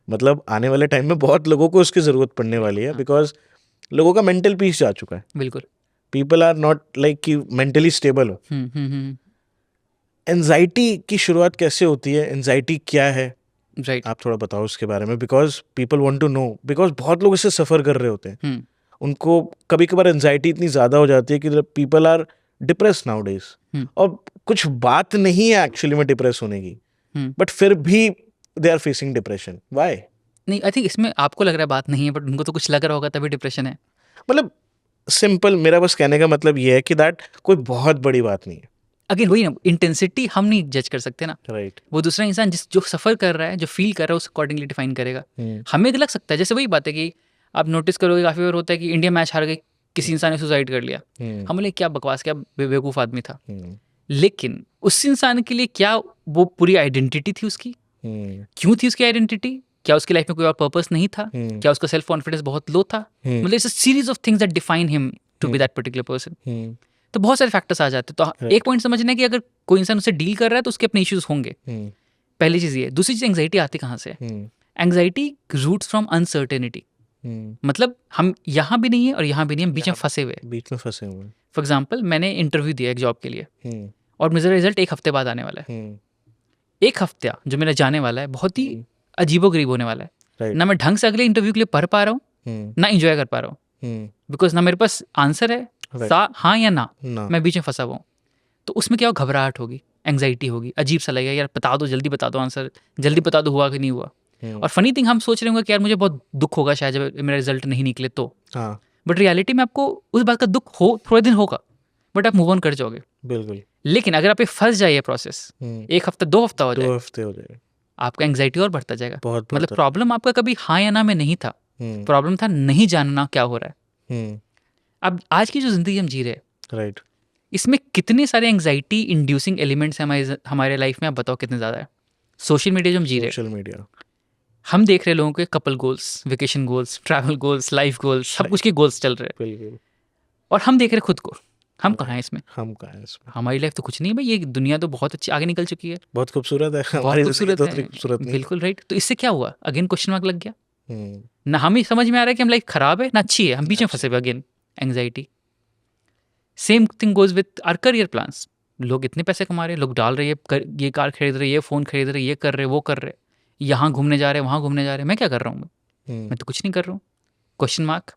मतलब आने वाले टाइम में बहुत लोगों को उसकी ज़रूरत पड़ने वाली है, बिकॉज लोगों का मेंटल पीस जा चुका है. बिल्कुल. पीपल आर नॉट लाइक कि मेंटली स्टेबल हो. एंजाइटी की शुरुआत कैसे होती है? एंजाइटी क्या है? राइट. आप थोड़ा बताओ उसके बारे में, because people want to know. Because बहुत लोग इससे सफ़र कर रहे होते हैं. उनको कभी कभार एंजाइटी इतनी ज़्यादा हो जाती है कि people are depress nowadays. और कुछ बात नहीं है एक्चुअली में डिप्रेस होने की, बट फिर भी they are facing depression. Why? नहीं, आई थिंक इसमें आपको लग रहा है बात नहीं है, बट उनको तो कुछ लग रहा होगा तभी डिप्रेशन है. मतलब सिंपल, मेरा बस कहने का मतलब ये है कि दैट कोई बहुत बड़ी बात नहीं है. अगेन वही ना, इंटेंसिटी हम नहीं जज कर सकते ना. राइट. वो दूसरा इंसान जो सफ़र कर रहा है, जो फील कर रहा है, उस अकॉर्डिंगली डिफाइन करेगा. हमें लग सकता है, जैसे वही बात है कि आप नोटिस करोगे काफ़ी बार होता है कि इंडिया मैच हार गई, किसी इंसान ने सुसाइड कर लिया, हम बोले क्या बकवास, क्या बेवकूफ़ आदमी था. लेकिन उस इंसान के लिए क्या वो पूरी आइडेंटिटी थी उसकी? क्यों थी उसकी आइडेंटिटी? क्या उसकी लाइफ में कोई और पर्पस नहीं था? क्या उसका सेल्फ कॉन्फिडेंस बहुत लो था? मतलब it's a series of things that define him to be that particular person. तो बहुत सारे फैक्टर्स आ जाते हैं। तो एक पॉइंट समझना है कि अगर कोई इंसान उससे डील कर रहा है तो उसके अपने इश्यूज होंगे। पहली चीज ये। दूसरी चीज, एंग्जाइटी आती कहाँ से? Anxiety roots from uncertainty. मतलब हम यहाँ भी नहीं है और यहाँ भी नहीं, हम बीच में फंसे हुए। फॉर एग्जाम्पल, मैंने इंटरव्यू दिया एक जॉब के लिए और मेरा रिजल्ट 1 हफ्ते बाद आने वाला है। 1 हफ्ता जो मेरा जाने वाला है बहुत ही अजीबोगरीब होने वाला है। ना मैं ढंग से अगले इंटरव्यू के लिए पढ़ पा रहा हूँ, ना इंजॉय कर पा रहा हूँ, बिकॉज ना मेरे पास आंसर है, हाँ या ना, मैं बीच में फंसा हुआ हूँ। तो उसमें क्या हो, घबराहट होगी, एंग्जाइटी होगी, अजीब सा लगेगा, यार बता दो, जल्दी बता दो आंसर, जल्दी बता दो हुआ कि नहीं हुआ। और फनी थिंग, हम सोच रहे होंगे कि यार मुझे बहुत दुख होगा शायद जब मेरा रिजल्ट नहीं निकले तो, बट रियलिटी में आपको उस बात का दुख हो थोड़े दिन होगा, बट आप मूव ऑन कर जाओगे। बिल्कुल। लेकिन अगर आप फंस जाए ये प्रोसेस, 1 हफ्ता 2 हफ्ता हो जाए, 2 हफ्ते हो जाए, आपका एंग्जाइटी और बढ़ता जाएगा। बहुत मतलब प्रॉब्लम आपका कभी हाँ या ना में नहीं था, प्रॉब्लम था नहीं जानना क्या हो रहा है। अब आज की जो जिंदगी हम जी रहे हैं, राइट, इसमें कितने सारे एंग्जाइटी इंड्यूसिंग एलिमेंट्स हैं हमारे लाइफ में, आप बताओ कितने ज़्यादा है। सोशल मीडिया जो हम जी रहे हैं, सोशल मीडिया, हम देख रहे हैं लोगों के couple goals, vacation goals, travel goals, life goals, सब कुछ के गोल्स चल रहे हैं, बिल्कुल। और हम देख रहे हैं खुद को, हम कहाँ हैं इसमें? हम कहाँ हैं इसमें? हमारी लाइफ तो कुछ नहीं है भाई, ये दुनिया तो बहुत अच्छी आगे निकल चुकी है, बहुत खूबसूरत है, बहुत हमारी जिंदगी खूबसूरत तो है, इतनी खूबसूरत नहीं। बिल्कुल राइट। तो इससे क्या हुआ? अगेन क्वेश्चन मार्क लग गया। ना हमें समझ में आ रहा है कि हम लाइफ खराब है ना अच्छी है, हम बीच में फंसे हुए, again anxiety. Same thing goes with our career plans. लोग इतने पैसे कमा रहे हैं, लोग डाल रहे हैं, ये कार खरीद रहे, ये फ़ोन खरीद रहे, ये कर रहे, वो कर रहे, यहाँ घूमने जा रहे, वहाँ घूमने जा रहे, मैं क्या कर रहा हूँ? मैं तो कुछ नहीं कर रहा हूँ। Question mark.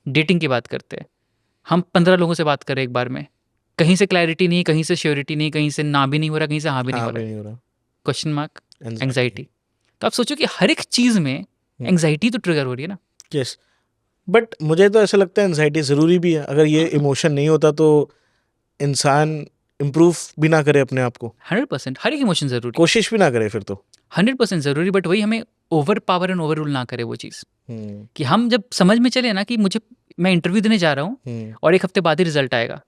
डेटिंग की बात करते हैं, हम 15 लोगों से बात करें एक बार में, कहीं से क्लैरिटी नहीं, कहीं से श्योरिटी नहीं, कहीं से ना भी नहीं हो रहा, कहीं से हाँ भी नहीं हो रहा। Question mark, anxiety. तो आप सोचो कि हर एक चीज़ में एंग्जाइटी तो ट्रिगर हो रही है ना। यस, बट मुझे तो ऐसा लगता है एंजाइटी ज़रूरी भी है। अगर ये इमोशन नहीं होता तो इंसान इम्प्रूव भी ना करे अपने आप को, 100% हर एक इमोशन ज़रूरी, कोशिश भी ना करे फिर तो। 100% ज़रूरी, बट वही हमें over power and over rule ना करे वो चीज़। कि हम जब समझ में चले ना कि मैं इंटरव्यू देने जा रहा हूँ और 1 हफ्ते बाद ही रिजल्ट आएगा,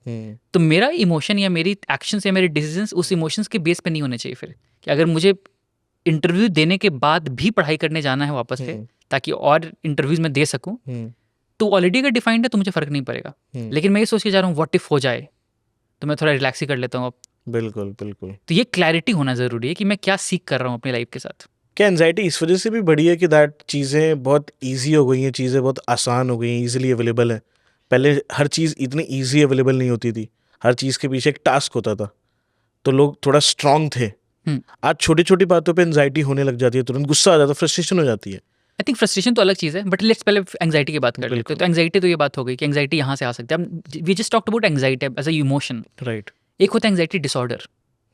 तो मेरा इमोशन या मेरी एक्शंस या मेरे डिसीजंस उस इमोशंस के बेस पे नहीं होने चाहिए। फिर कि अगर मुझे इंटरव्यू देने के बाद भी पढ़ाई करने जाना है वापस से, ताकि और इंटरव्यूज में दे सकूं, तो ऑलरेडी अगर डिफाइंड है तो मुझे फर्क नहीं पड़ेगा। लेकिन मैं ये सोच के जा रहा हूँ व्हाट इफ हो जाए, तो मैं थोड़ा रिलैक्स ही कर लेता हूँ अब। बिल्कुल बिल्कुल। तो ये क्लैरिटी होना ज़रूरी है कि मैं क्या सीख कर रहा हूँ अपनी लाइफ के साथ। क्या एंजाइटी इस वजह से भी बढ़ी है कि दैट चीज़ें बहुत ईजी हो गई हैं, चीज़ें बहुत आसान हो गई हैं, ईजिली अवेलेबल है। पहले हर चीज़ इतनी ईजी अवेलेबल नहीं होती थी, हर चीज़ के पीछे एक टास्क होता था, तो लोग थोड़ा स्ट्रांग थे। आज छोटी छोटी बातों पे एंजाइटी होने लग जाती है, तुरंत गुस्सा आ जाता है, फ्रस्ट्रेशन हो जाती है। आई थिंक फ्रस्ट्रेशन तो अलग चीज़ है, बट लेट्स पहले एंग्जाइटी की बात कर लेते हैं। तो एंग्जाइटी तो ये बात हो गई कि एंग्जाइटी यहाँ से आ सकती है। We just talked about anxiety as a emotion, right. एक होता है anxiety disorder,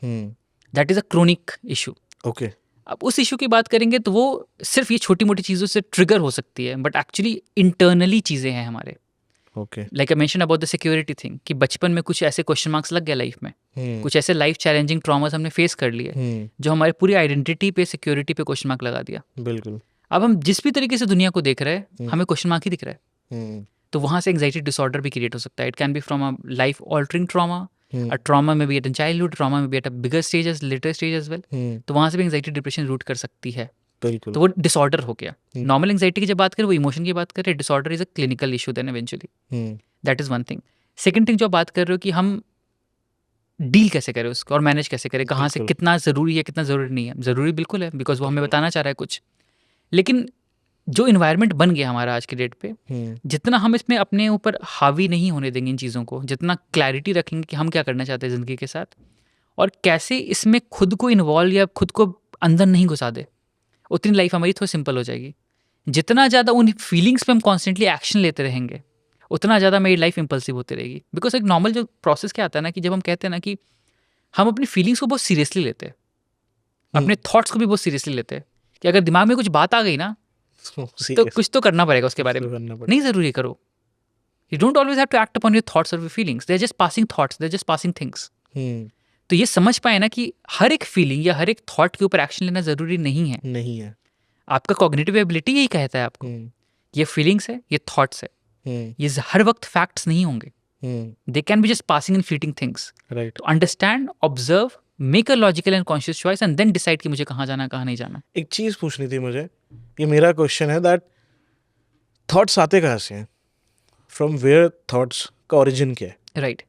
that is a chronic issue. Okay. अब उस इशू की बात करेंगे तो वो सिर्फ ये छोटी मोटी चीज़ों से ट्रिगर हो सकती है, बट एक्चुअली इंटरनली चीज़ें हैं हमारे। Okay. Like I mention about the security thing, कि बचपन में कुछ ऐसे क्वेश्चन मार्क्स लग गए लाइफ में, कुछ ऐसे लाइफ चैलेंजिंग ट्रॉमास हमने फेस कर लिए जो हमारी पूरी आइडेंटिटी पे, सिक्योरिटी पे क्वेश्चन मार्क लगा दिया। बिल्कुल। अब हम जिस भी तरीके से दुनिया को देख रहे हैं, हमें क्वेश्चन मार्क ही दिख रहा है। तो वहाँ से एंग्जाइटी डिसऑर्डर भी क्रिएट हो सकता है। It can be from a life altering trauma, a trauma may be at in childhood, trauma may be at a bigger stage as later stage as well. तो वहाँ से भी एंग्जाइटी डिप्रेशन रूट कर सकती है। बिल्कुल। तो वो डिसऑर्डर हो गया। नॉर्मल एंग्जाइटी की जब बात करें वो इमोशन की बात करें, disorder is a clinical issue then eventually. That is one thing. Second thing जो बात कर रहे हो कि हम डील कैसे करें उसको और मैनेज कैसे करें, कहाँ से कितना ज़रूरी है कितना ज़रूरी नहीं है। ज़रूरी बिल्कुल है, बिकॉज वो हमें बताना चाह रहा है कुछ। लेकिन जो इन्वायरमेंट बन गया हमारा आज की डेट पे, जितना हम इसमें अपने ऊपर हावी नहीं होने देंगे इन चीज़ों को, जितना क्लैरिटी रखेंगे कि हम क्या करना चाहते हैं ज़िंदगी के साथ और कैसे इसमें खुद को इन्वॉल्व या खुद को अंदर नहीं घुसा दे, उतनी लाइफ हमारी थोड़ी सिंपल हो जाएगी। जितना ज़्यादा उन फीलिंग्स पे हम कॉन्स्टेंटली एक्शन लेते रहेंगे, उतना ज़्यादा मेरी लाइफ इम्पल्सिव होती रहेगी। बिकॉज एक नॉर्मल जो प्रोसेस क्या आता है ना, कि जब हम कहते हैं ना कि हम अपनी फीलिंग्स को बहुत सीरियसली लेते हैं, अपने थॉट्स को भी बहुत सीरियसली लेते हैं, कि अगर दिमाग में कुछ बात आ गई ना तो कुछ तो करना पड़ेगा उसके बारे में। नहीं ज़रूरी करो, you don't always have to act upon your thoughts और your feelings, they are just passing thoughts, they are just passing things. तो ये समझ पाए ना कि हर एक फीलिंग या हर एक थॉट के ऊपर एक्शन लेना ज़रूरी नहीं है। नहीं है। आपका कॉग्निटिव एबिलिटी यही कहता है आपको, ये फीलिंग्स है, ये थॉट्स है, ये हर वक्त फैक्ट्स नहीं होंगे, they can be just passing in fleeting things. Right. तो understand, observe make a logical and conscious choice and then decide कि मुझे कहाँ जाना है कहाँ नहीं जाना. एक चीज पूछनी थी मुझे, ये मेरा क्वेश्चन है दैट थॉट्स आते कहाँ से हैं, फ्रॉम वेयर थॉट्स का ओरिजिन क्या है, राइट.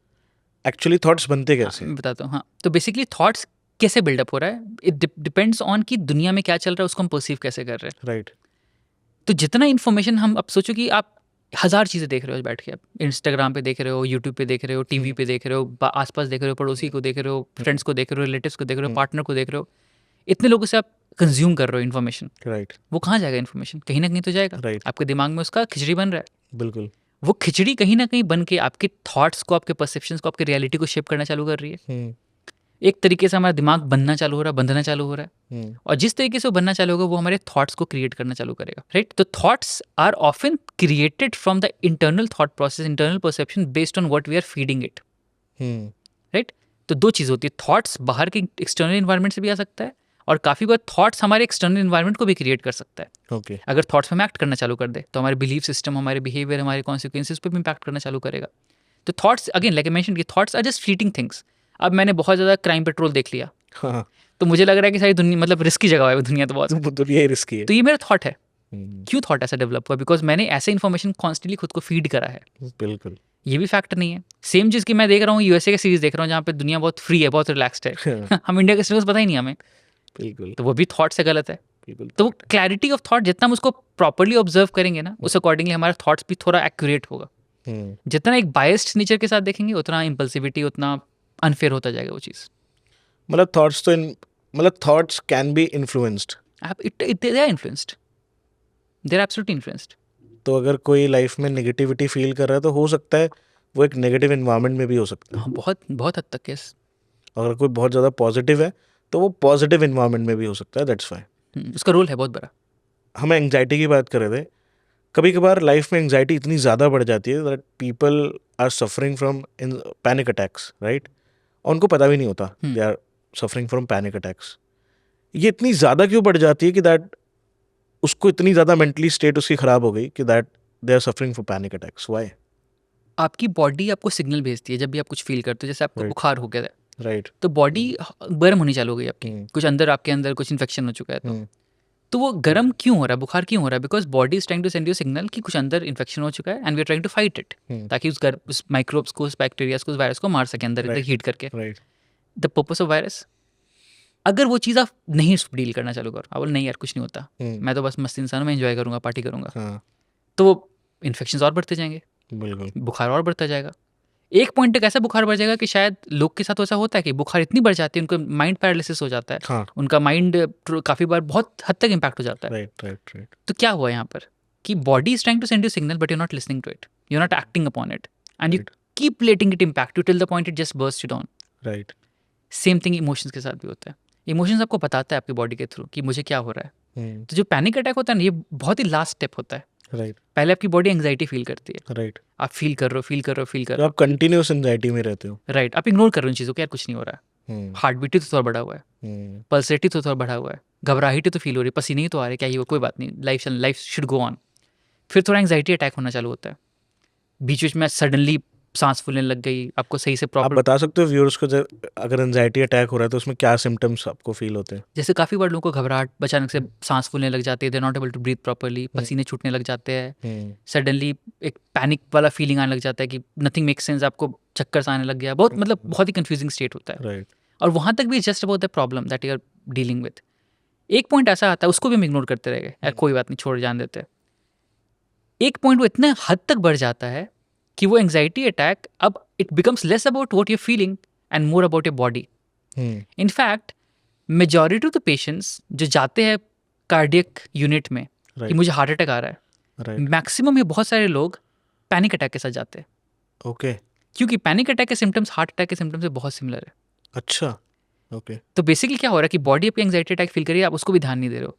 एक्चुअली थॉट्स बनते कैसे हैं? मैं बताता हूँ. हाँ, तो बेसिकली थॉट्स कैसे बिल्डअप हो रहा है, इट डिपेंड्स ऑन कि दुनिया में क्या चल रहा है उसको हम परसीव कैसे कर रहे हैं. राइट. तो जितना इन्फॉर्मेशन हम, अब सोचो कि आप हज़ार चीज़ें देख रहे हो बैठ के, आप इंस्टाग्राम पे देख रहे हो, यूट्यूब पे देख रहे हो, टीवी पे देख रहे हो, आसपास देख रहे हो, पड़ोसी को देख रहे हो, फ्रेंड्स को देख रहे हो, रिलेटिव्स को देख रहे हो, पार्टनर को देख रहे हो. इतने लोगों से आप कंज्यूम कर रहे हो इन्फॉर्मेशन. राइट. वो कहाँ जाएगा इन्फॉर्मेशन? कहीं ना कहीं तो जाएगा. Right. आपके दिमाग में उसका खिचड़ी बन रहा है. बिल्कुल. वो खिचड़ी कहीं ना कहीं बन के आपके थॉट्स को, आपके परसेप्शंस को, आपके रियलिटी को शेप करना चालू कर रही है. एक तरीके से हमारा दिमाग बनना चालू हो रहा है, बंधना चालू हो रहा है. और जिस तरीके से वो बनना चालू होगा वो हमारे थॉट्स को क्रिएट करना चालू करेगा. राइट. तो thoughts are often created from the internal thought process, internal perception based on what we are feeding it. Right. तो दो चीज़ होती है, थॉट्स बाहर के एक्सटर्नल इन्वायरमेंट से भी आ सकता है और काफ़ी बार थॉट्स हमारे एक्सटर्नल इन्वायरमेंट को भी क्रिएट कर सकता है. ओके. अगर थॉट्स में हम एक्ट करना चालू कर दे तो हमारे बिलीफ सिस्टम, हमारे बिहेवियर, हमारे कॉन्सिक्वेंसेस पे भी इम्पैक्ट करना चालू करेगा. तो thoughts again like I mention कि thoughts are just fleeting things. अब मैंने बहुत ज़्यादा क्राइम पेट्रोल देख लिया हाँ. तो मुझे लग रहा है कि सारी दुनिया, मतलब रिस्की जगह है वो दुनिया तो बहुत. तो ये रिस्की है. तो ये मेरा थॉट है. क्यों थॉट ऐसा डेवलप हुआ? बिकॉज मैंने ऐसे इन्फॉर्मेशन कॉन्स्टेंटली खुद को फीड करा है. बिल्कुल. ये भी फैक्टर नहीं है. सेम चीज़ की मैं देख रहा हूँ, यूएसए का सीरीज देख रहा हूँ जहाँ पे दुनिया बहुत फ्री है, बहुत रिलैक्स्ड है. हम इंडिया के सीरीज पता ही नहीं हमें. बिल्कुल. तो वो भी थॉट से गलत है. बिल्कुल. तो वो क्लैरिटी ऑफ थॉट जितना हम उसको प्रॉपरली ऑब्जर्व करेंगे ना, उस अकॉर्डिंगली हमारा थॉट्स भी थोड़ा एक्यूरेट होगा. जितना एक बायस्ड नेचर के साथ देखेंगे उतना इम्पल्सिविटी, उतना अनफेयर होता जाएगा वो चीज़. मतलब थॉट्स तो मतलब thoughts can be influenced. They are influenced, they are absolutely influenced. तो अगर कोई लाइफ में नेगेटिविटी फील कर रहा है तो हो सकता है वो एक नेगेटिव एनवायरनमेंट में भी हो सकता है. हाँ, बहुत बहुत हद तक यस. अगर कोई बहुत ज़्यादा पॉजिटिव है तो वो पॉजिटिव एनवायरनमेंट में भी हो सकता है. That's fine. उसका रोल है बहुत बड़ा. हम एंग्जाइटी की बात कर रहे थे. कभी कभार लाइफ में एंग्जाइटी इतनी ज़्यादा बढ़ जाती है that people are suffering from panic attacks. Right. और उनको पता भी नहीं होता they are suffering from panic attacks. ये इतनी ज़्यादा क्यों बढ़ जाती है कि दैट उसको इतनी ज़्यादा मेंटली स्टेट उसकी ख़राब हो गई कि that they are suffering from panic attacks. Why? आपकी बॉडी आपको सिग्नल भेजती है जब भी आप कुछ फील करते हो. जैसे आपको बुखार हो गया है राइट. तो बॉडी गर्म होनी चालू हो गई आपकी. कुछ अंदर, आपके अंदर कुछ इन्फेक्शन हो चुका है तो वो गर्म क्यों हो रहा है, बुखार क्यों हो रहा है? Because body is trying to send you signal कि कुछ अंदर इन्फेक्शन हो चुका है and we are trying to fight it, ताकि उस माइक्रोब्स को, उस बैक्टीरियाज को, उस वायरस को मार सके अंदर हीट करके. Right. The purpose of virus. अगर वो चीज़ आप नहीं डील करना चालू करो, आप बोले नहीं यार कुछ नहीं होता, मैं तो बस मस्त इंसान हूँ, मैं एंजॉय करूँगा, पार्टी करूँगा, तो वो इन्फेक्शन और बढ़ते जाएंगे, बिल्कुल. बुखार और बढ़ता जाएगा. एक पॉइंट तक ऐसा बुखार बढ़ जाएगा कि शायद लोग के साथ ऐसा होता है कि बुखार इतनी बढ़ जाती है उनको माइंड पैरालिसिस हो जाता है. हाँ. उनका माइंड काफ़ी बार बहुत हद तक इम्पैक्ट हो जाता है. राइट. राइट. राइट. तो क्या हुआ यहाँ पर कि body is trying to send you signal but you not listening to it, you not acting upon it and you keep letting it impact you till the point it just burst you down. Right. Same thing emotions के साथ भी होता है. इमोशंस आपको बताता है आपकी बॉडी के थ्रू कि मुझे क्या हो रहा है. तो जो पैनिक अटैक होता है ना, ये बहुत ही लास्ट स्टेप होता है. राइट. पहले आपकी बॉडी एंग्जाइटी फील करती है. राइट. आप फील कर रहे हो, फील कर रहे हो, फील कर तो रहे आप कंटिन्यूस एंजाइटी में रहते हो. हो. राइट. आप इग्नोर कर रहे हो उन चीज़ों को, यार कुछ नहीं हो रहा है. हार्ट बीट तो थोड़ा बढ़ा हुआ है, पल्सेटी तो थोड़ा बढ़ा हुआ है, घबराहट तो फील हो रही है, पसीने ही तो आ रहे, क्या ही वो, कोई बात नहीं, लाइफ शुड गो ऑन. फिर थोड़ा एंग्जाइटी अटैक होना चालू होता है. बीच बीच में सडनली सांस फूलने लग गई, आपको सही से आप प्रॉपर. बता सकते हो व्यूअर्स को अगर एंजाइटी अटैक हो रहा है तो उसमें क्या सिम्टम्स आपको फील होते हैं? जैसे काफ़ी बार लोगों को घबराहट, अचानक से सांस फूलने लग जाती है, they not able to breathe properly, पसीने छूटने लग जाते हैं, सडनली एक पैनिक वाला फीलिंग आने लग जाता है कि नथिंग मेक सेंस, आपको चक्कर सा आने लग गया, बहुत मतलब बहुत ही कंफ्यूजिंग स्टेट होता है. राइट. और वहाँ तक भी just about the problem that you are dealing with. एक पॉइंट ऐसा आता है, उसको भी हम इग्नोर करते रह गए, यार कोई बात नहीं, छोड़ जान देते हैं. एक पॉइंट वो इतने हद तक बढ़ जाता है कि वो एंग्जाइटी अटैक अब it becomes less about what you feeling and more about your body. In fact majority of the patients जो जाते हैं कार्डियक यूनिट में कि मुझे हार्ट अटैक आ रहा है, राइट. मैक्सिमम ये बहुत सारे लोग पैनिक अटैक के साथ जाते हैं. ओके. क्योंकि पैनिक अटैक के सिम्टम्स हार्ट अटैक के सिम्टम्स से बहुत सिमिलर है. अच्छा. ओके. तो बेसिकली क्या हो रहा है कि बॉडी आपकी एंग्जाइटी अटैक फील करी है, आप उसको भी ध्यान नहीं दे रहे हो,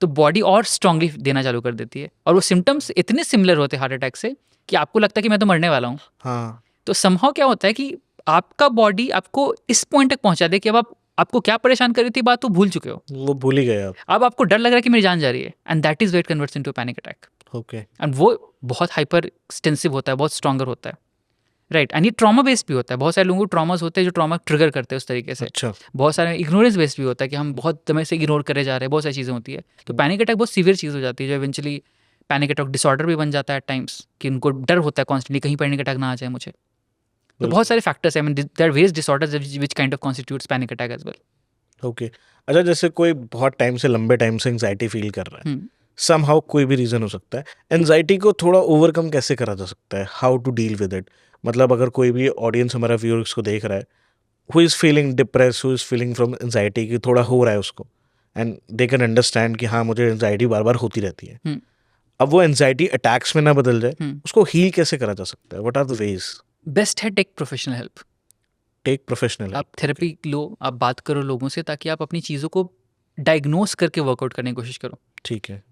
तो बॉडी और स्ट्रांगली देना चालू कर देती है. और वो सिम्टम्स इतने सिमिलर होते हैं हार्ट अटैक से कि आपको लगता है कि मैं तो मरने वाला हूँ. हाँ. तो समहाउ क्या होता है कि आपका बॉडी आपको इस पॉइंट तक पहुंचा दे कि अब आपको क्या परेशान कर रही थी बात, तो भूल चुके हो, वो भूल ही गए आप. अब आपको डर लग रहा है कि मेरी जान जा रही है, and that is wait converts into panic attack. Okay. And वो बहुत हाइपर एक्सटेंसिव होता है, बहुत स्ट्रॉन्गर होता है. राइट, एंड ये ट्रॉमा बेस्ड भी होता है। बहुत सारे लोगों को ट्रॉमास होते हैं जो ट्रॉमा ट्रिगर करते हैं उस तरीके से। अच्छा। बहुत सारे इग्नोरेंस बेस्ड भी होता है कि हम बहुत समय से इग्नोर करे जा रहे हैं, बहुत सारी चीज़ें होती है। तो पैनिक अटैक बहुत सीवियर चीज़ हो जाती है, जो इवेंचुअली पैनिक अटैक डिसऑर्डर भी बन जाता है एट टाइम्स, कि उनको डर होता है कॉन्स्टेंटली कहीं पैनिक अटैक ना आ जाए मुझे। तो बहुत सारे फैक्टर्स हैं, I mean there are various disorders which kind of constitutes panic attack as well. Okay. अच्छा, जैसे कोई बहुत टाइम से, लंबे टाइम से एंजाइटी फील कर रहा है, समहाउ कोई भी रीजन हो सकता है, एंजाइटी को थोड़ा ओवरकम कैसे करा जा सकता है? How to deal with it? मतलब अगर कोई भी ऑडियंस हमारा व्यूअर्स को देख रहा है, who is feeling depress, who is feeling from anxiety, कि थोड़ा हो रहा है उसको, एंड दे कैन अंडरस्टैंड कि हाँ मुझे एंजाइटी बार बार होती रहती है, अब वो एंजाइटी अटैक्स में ना बदल जाए, उसको हील कैसे करा जा सकता है? What are the ways? Best है take professional help. Take professional. आप थेरेपी लो, आप बात करो लोगों से, ताकि आप अपनी चीज़ों को डायग्नोस करके वर्कआउट करने की कोशिश करो। ठीक है।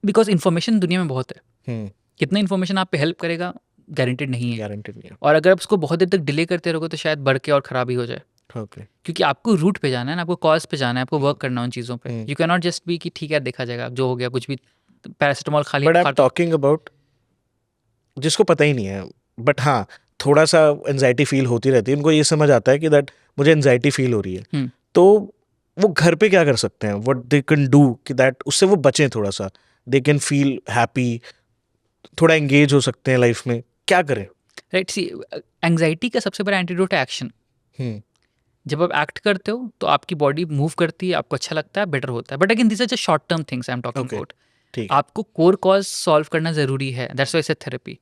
बिकॉज इन्फॉर्मेशन दुनिया में बहुत है, हम्म। कितना इन्फॉर्मेशन आप पे हेल्प करेगा गारंटेड नहीं है। गारंटेड नहीं है। और अगर आप उसको बहुत देर तक डिले करते रहोगे तो शायद बढ़ के और ख़राब ही हो जाए। ओके। क्योंकि आपको रूट पे जाना है ना, आपको कॉज पे जाना है, आपको वर्क करना है उन चीज़ों पे। You can not just be कि ठीक है देखा जाएगा, जो हो गया कुछ भी, पैरासिटामॉल खा बट आई लिया। एम टॉकिंग अबाउट जिसको पता ही नहीं है, बट हाँ थोड़ा सा एंजाइटी फील होती रहती है, उनको ये समझ आता है कि दैट मुझे एंजाइटी फील हो रही है, तो वो घर पे क्या कर सकते हैं? व्हाट दे कैन डू कि दैट उससे वो बचें थोड़ा सा, दे कैन फील हैप्पी, थोड़ा एंगेज हो सकते हैं लाइफ में, क्या करें? राइट, सी एंग्जाइटी का सबसे बड़ा एंटीडोट है एक्शन। जब आप एक्ट करते हो तो आपकी बॉडी मूव करती है, आपको अच्छा लगता है, बेटर होता है। But again this are just short term things I am talking about. आपको कोर कॉज सॉल्व करना जरूरी है, that's why it's therapy.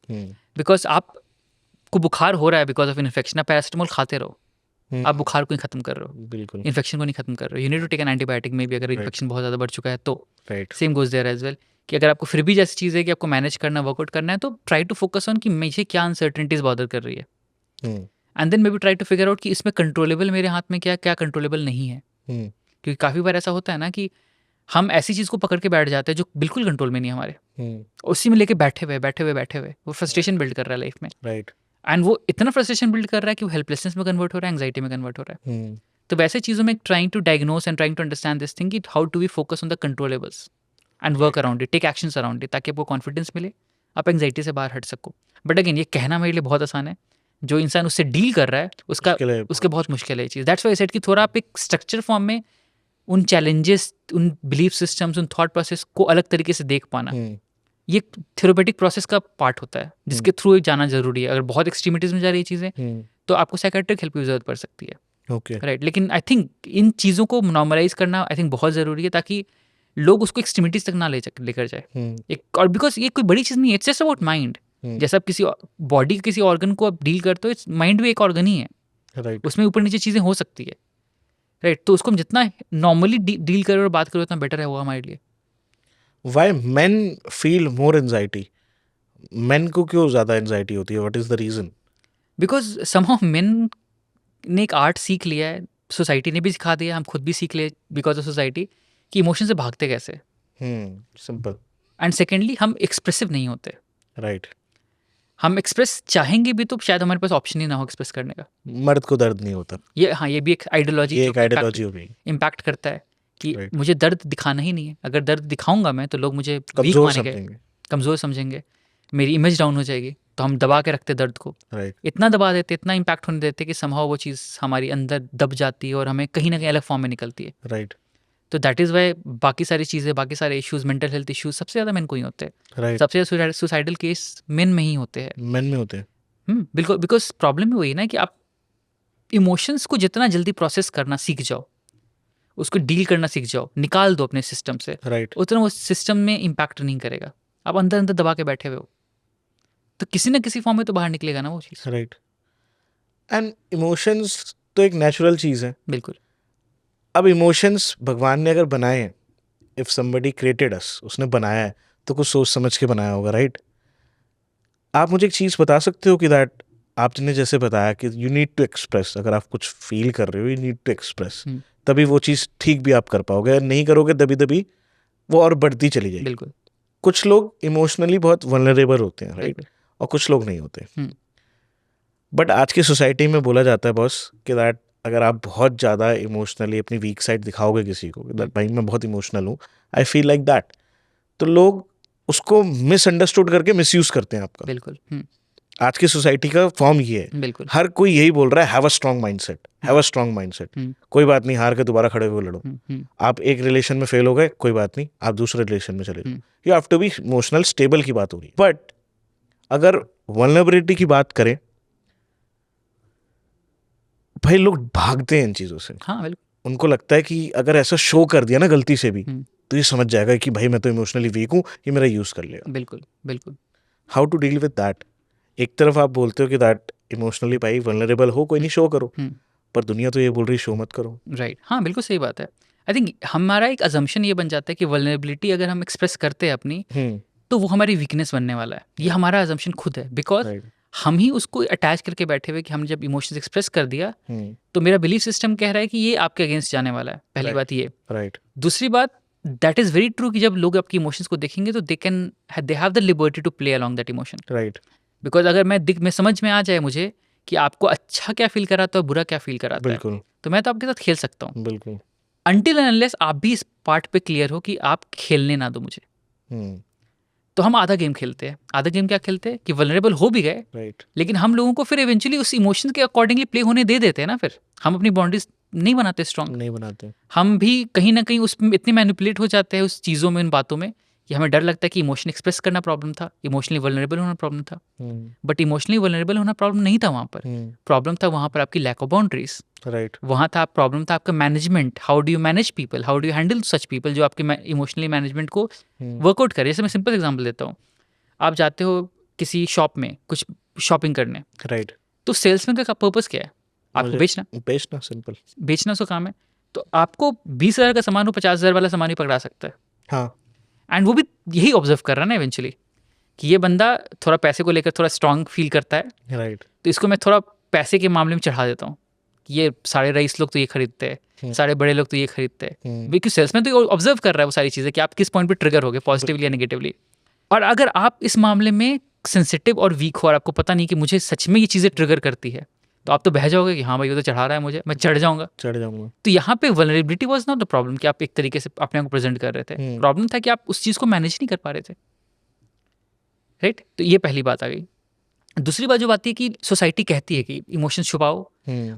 Because आपको बुखार हो रहा है बिकॉज ऑफ इन्फेक्शन, आप पैरासिटामॉल खाते रहो, आप बुखार को नहीं खत्म कर रहे हो, बिल्कुल इन्फेक्शन को नहीं खत्म कर रहे हो। You need to take an antibiotic में भी, अगर इन्फेक्शन बहुत ज़्यादा बढ़ चुका है तो। Same goes there as well, कि अगर आपको फिर भी जैसी चीज़ है कि आपको मैनेज करना, वर्कआउट करना है, तो ट्राई टू फोकस ऑन कि मुझे क्या अनसर्टेनिटीज बॉदर कर रही है, and then may be try to figure out कि इसमें कंट्रोलेबल मेरे हाथ में क्या, क्या कंट्रोलेबल नहीं है। क्योंकि काफ़ी बार ऐसा होता है ना कि हम ऐसी चीज़ को पकड़ के बैठ जाते हैं जो बिल्कुल कंट्रोल में नहीं है हमारे, उसी में लेके बैठे हुए वो फ्रस्ट्रेशन बिल्ड कर रहा है लाइफ में। राइट। एंड वो इतना फ्रस्ट्रेशन बिल्ड कर रहा है कि वो हेल्पलेसनेस में कन्वर्ट हो रहा है, एंग्जाइटी में कन्वर्ट हो रहा है। तो वैसे चीज़ों में trying to diagnose and trying to understand this thing कि how to we focus on the controllables and work around it, take actions around it, ताकि आपको कॉन्फिडेंस मिले, आप एंग्जाइटी से बाहर हट सको। बट अगेन ये कहना मेरे लिए बहुत आसान है, जो इंसान उससे डील कर रहा है उसके बहुत मुश्किल है ये चीज़। दैट्स व्हाई आई सेड कि थोड़ा आप एक स्ट्रक्चर फॉर्म में उन चैलेंजेस, उन बिलीफ सिस्टम्स, उन थॉट प्रोसेस को अलग तरीके से देख पाना, ये थेरेपेटिक प्रोसेस का पार्ट होता है, जिसके थ्रू जाना जरूरी है। अगर बहुत एक्सट्रीमिटीज में जा रही चीज़ें तो आपको साइकेट्रिक हेल्प की जरूरत पड़ सकती है। राइट, लेकिन आई थिंक इन चीज़ों को नॉर्मलाइज करना आई थिंक बहुत ज़रूरी है, ताकि लोग उसको एक्सट्रीमिटीज तक ना लेकर जाए। एक और बिकॉज ये कोई बड़ी चीज़ नहीं है, इट्स जस्ट अबाउट माइंड। जैसे आप किसी बॉडी के किसी ऑर्गन को आप डील करते हो, माइंड भी एक ऑर्गन ही है, राइट। उसमें ऊपर नीचे चीज़ें हो सकती है। राइट, तो उसको हम जितना नॉर्मली डील करें और बात करें उतना बेटर है वो हमारे लिए। Why main feel more anxiety? Main को क्यों ज़्यादा एंजाइटी होती है? What is the reason? Because somehow main ने एक आर्ट सीख लिया है, सोसाइटी ने भी सिखा दिया, हम खुद भी सीख ले बिकॉज ऑफ सोसाइटी, कि इमोशन से भागते कैसे। सिंपल। एंड सेकेंडली हम एक्सप्रेसिव नहीं होते। राइट। हम एक्सप्रेस चाहेंगे भी तो शायद हमारे पास ऑप्शन ही ना हो एक्सप्रेस करने का। मर्द को दर्द नहीं होता, ये हाँ, ये भी एक आइडियोलॉजी, ये एक आइडियोलॉजी हो गई। इम्पैक्ट करता है कि Right. मुझे दर्द दिखाना ही नहीं है। अगर दर्द दिखाऊंगा मैं तो लोग मुझे वीक कमजोर मानेंगे, समझेंगे। कमज़ोर समझेंगे, मेरी इमेज डाउन हो जाएगी, तो हम दबा के रखते दर्द को। राइट। इतना दबा देते, इतना इम्पैक्ट होने देते कि समहाउ वो चीज़ हमारी अंदर दब जाती है और हमें कहीं ना कहीं अलग फॉर्म में निकलती है। राइट। तो दैट इज़ वाई बाकी सारी चीज़ें, बाकी सारे इश्यूज, मेंटल हेल्थ इश्यूज सबसे ज़्यादा मेन को ही होते हैं। राइट। सबसे ज़्यादा सुसाइडल केस मेन में ही होते हैं। मेन में होते हैं। बिल्कुल, बिकॉज प्रॉब्लम वही है ना कि आप इमोशंस को जितना जल्दी प्रोसेस करना सीख जाओ, उसको डील करना सीख जाओ, निकाल दो अपने सिस्टम से, राइट। उतना वो सिस्टम में इम्पैक्ट नहीं करेगा। आप अंदर अंदर दबा के बैठे हुए हो तो किसी ना किसी फॉर्म में तो बाहर निकलेगा ना वो चीज़। राइट। एंड इमोशंस तो एक नेचुरल चीज़ है। बिल्कुल। अब इमोशंस भगवान ने अगर बनाए हैं, इफ समबडी क्रिएटेड अस, उसने बनाया है तो कुछ सोच समझ के बनाया होगा, राइट? आप मुझे एक चीज़ बता सकते हो कि दैट आपने जैसे बताया कि यू नीड टू एक्सप्रेस, अगर आप कुछ फील कर रहे हो यू नीड टू एक्सप्रेस, तभी वो चीज़ ठीक भी आप कर पाओगे। नहीं करोगे तभी तभी वो और बढ़ती चली जाएगी। बिल्कुल। कुछ लोग इमोशनली बहुत वल्नरेबल होते हैं, राइट? और कुछ लोग नहीं होते। बट आज की सोसाइटी में बोला जाता है बॉस कि दैट अगर आप बहुत ज़्यादा इमोशनली अपनी वीक साइड दिखाओगे किसी को, दैट भाई मैं बहुत इमोशनल हूँ, आई फील लाइक दैट, तो लोग उसको मिसअंडरस्टूड करके मिसयूज करते हैं आपका। बिल्कुल। आज की सोसाइटी का फॉर्म ये है, बिल्कुल। हर कोई यही बोल रहा है, have a strong mindset, have a strong mindset. कोई बात नहीं, हार के दोबारा खड़े हुए लड़ो। आप एक रिलेशन में फेल हो गए, कोई बात नहीं, आप दूसरे रिलेशन में चले जाओ। You have to be emotional stable की बात हो रही है। बट अगर वल्नरेबिलिटी की बात करें, भाई लोग भागते हैं इन चीजों से। हाँ बिल्कुल। उनको लगता है कि अगर ऐसा शो कर दिया ना गलती से भी, तो ये समझ जाएगा कि भाई मैं तो इमोशनली वीक हूँ, ये मेरा यूज कर लेगा। बिल्कुल बिल्कुल। How to deal with that? एक तरफ आप बोलते हो कि दैट इमोशनली भाई वल्नरेबल हो, कोई नहीं शो करो, पर दुनिया तो ये बोल रही शो मत करो। राइट, हाँ बिल्कुल सही बात है। आई थिंक हमारा एक अजम्पशन ये बन जाता है कि वल्नरेबिलिटी अगर हम एक्सप्रेस करते हैं अपनी, तो वो हमारी वीकनेस बनने वाला है। ये हमारा अजम्पशन खुद है, बिकॉज हम ही उसको अटैच करके बैठे हुए कि हम जब इमोशंस एक्सप्रेस कर दिया तो मेरा बिलीफ सिस्टम कह रहा है कि ये आपके अगेंस्ट जाने वाला है। पहली बात ये। राइट। दूसरी बात, दैट इज वेरी ट्रू कि जब लोग आपकी इमोशंस को देखेंगे तो they have the liberty to play along that emotion. Right. Because अगर मैं समझ में आ जाए मुझे कि आपको अच्छा क्या फील कराता है और बुरा क्या फील कराता है, बिल्कुल तो मैं तो आपके साथ खेल सकता हूँ। बिल्कुल। अनटिल एंड अनलेस आप भी इस पार्ट पे क्लियर हो कि आप खेलने ना दो मुझे, तो हम आधा गेम खेलते हैं। आधा गेम क्या खेलते हैं कि वल्नरेबल हो भी गए, राइट। लेकिन हम लोगों को फिर इवेंचुअली उस इमोशन के अकॉर्डिंगली प्ले होने दे देते हैं ना। फिर हम अपनी बाउंड्रीज नहीं बनाते स्ट्रांग, नहीं बनाते। हम भी कहीं ना कहीं उसमें इतने मैनिपुलेट हो जाते हैं उस चीज़ों में, उन बातों में, कि हमें डर लगता है कि इमोशन एक्सप्रेस करना प्रॉब्लम था, इमोशनली वल्नरेबल होना प्रॉब्लम था। बट इमोशनली वल्नरेबल होना प्रॉब्लम नहीं था वहाँ पर। प्रॉब्लम था वहाँ पर आपकी लैक ऑफ बाउंड्रीज। राइट। वहाँ था प्रॉब्लम था आपका management. How do you manage people, how do you handle such people जो आपके इमोशनली मैनेजमेंट को वर्कआउट करे। जैसे मैं सिंपल एग्जाम्पल देता हूँ, आप जाते हो किसी शॉप में कुछ शॉपिंग करने, राइट। तो सेल्समैन का पर्पस क्या है? आपको बेचना। बेचना, सिंपल। बेचना उसका काम है। तो आपको 20,000 का सामान हो 50,000 वाला सामान ही पकड़ा सकता है। हाँ। एंड वो भी यही ऑब्जर्व कर रहा है ना इवेंचुअली, कि ये बंदा थोड़ा पैसे को लेकर थोड़ा स्ट्रांग फील करता है, राइट। तो इसको मैं थोड़ा पैसे के मामले में चढ़ा देता हूँ कि ये सारे रईस लोग तो ये खरीदते हैं, सारे बड़े लोग तो ये खरीदते हैं। बिकॉज सेल्समैन तो ऑब्जर्व कर रहा है वो सारी चीज़ें कि आप किस पॉइंट पे ट्रिगर हो गए, पॉजिटिवली या नेगेटिवली। और अगर आप इस मामले में सेंसिटिव और वीक हो और आपको पता नहीं कि मुझे सच में ये चीज़ें ट्रिगर करती है, तो आप तो बह जाओगे कि हाँ भाई वो तो चढ़ा रहा है मुझे, मैं चढ़ जाऊंगा। तो यहाँ पे vulnerability was not the problem कि आप एक तरीके से अपने आप को प्रेजेंट कर रहे थे। प्रॉब्लम था कि आप उस चीज़ को मैनेज नहीं कर पा रहे थे। राइट। तो ये पहली बात आ गई। दूसरी बात जो आती है कि सोसाइटी कहती है कि इमोशंस छुपाओ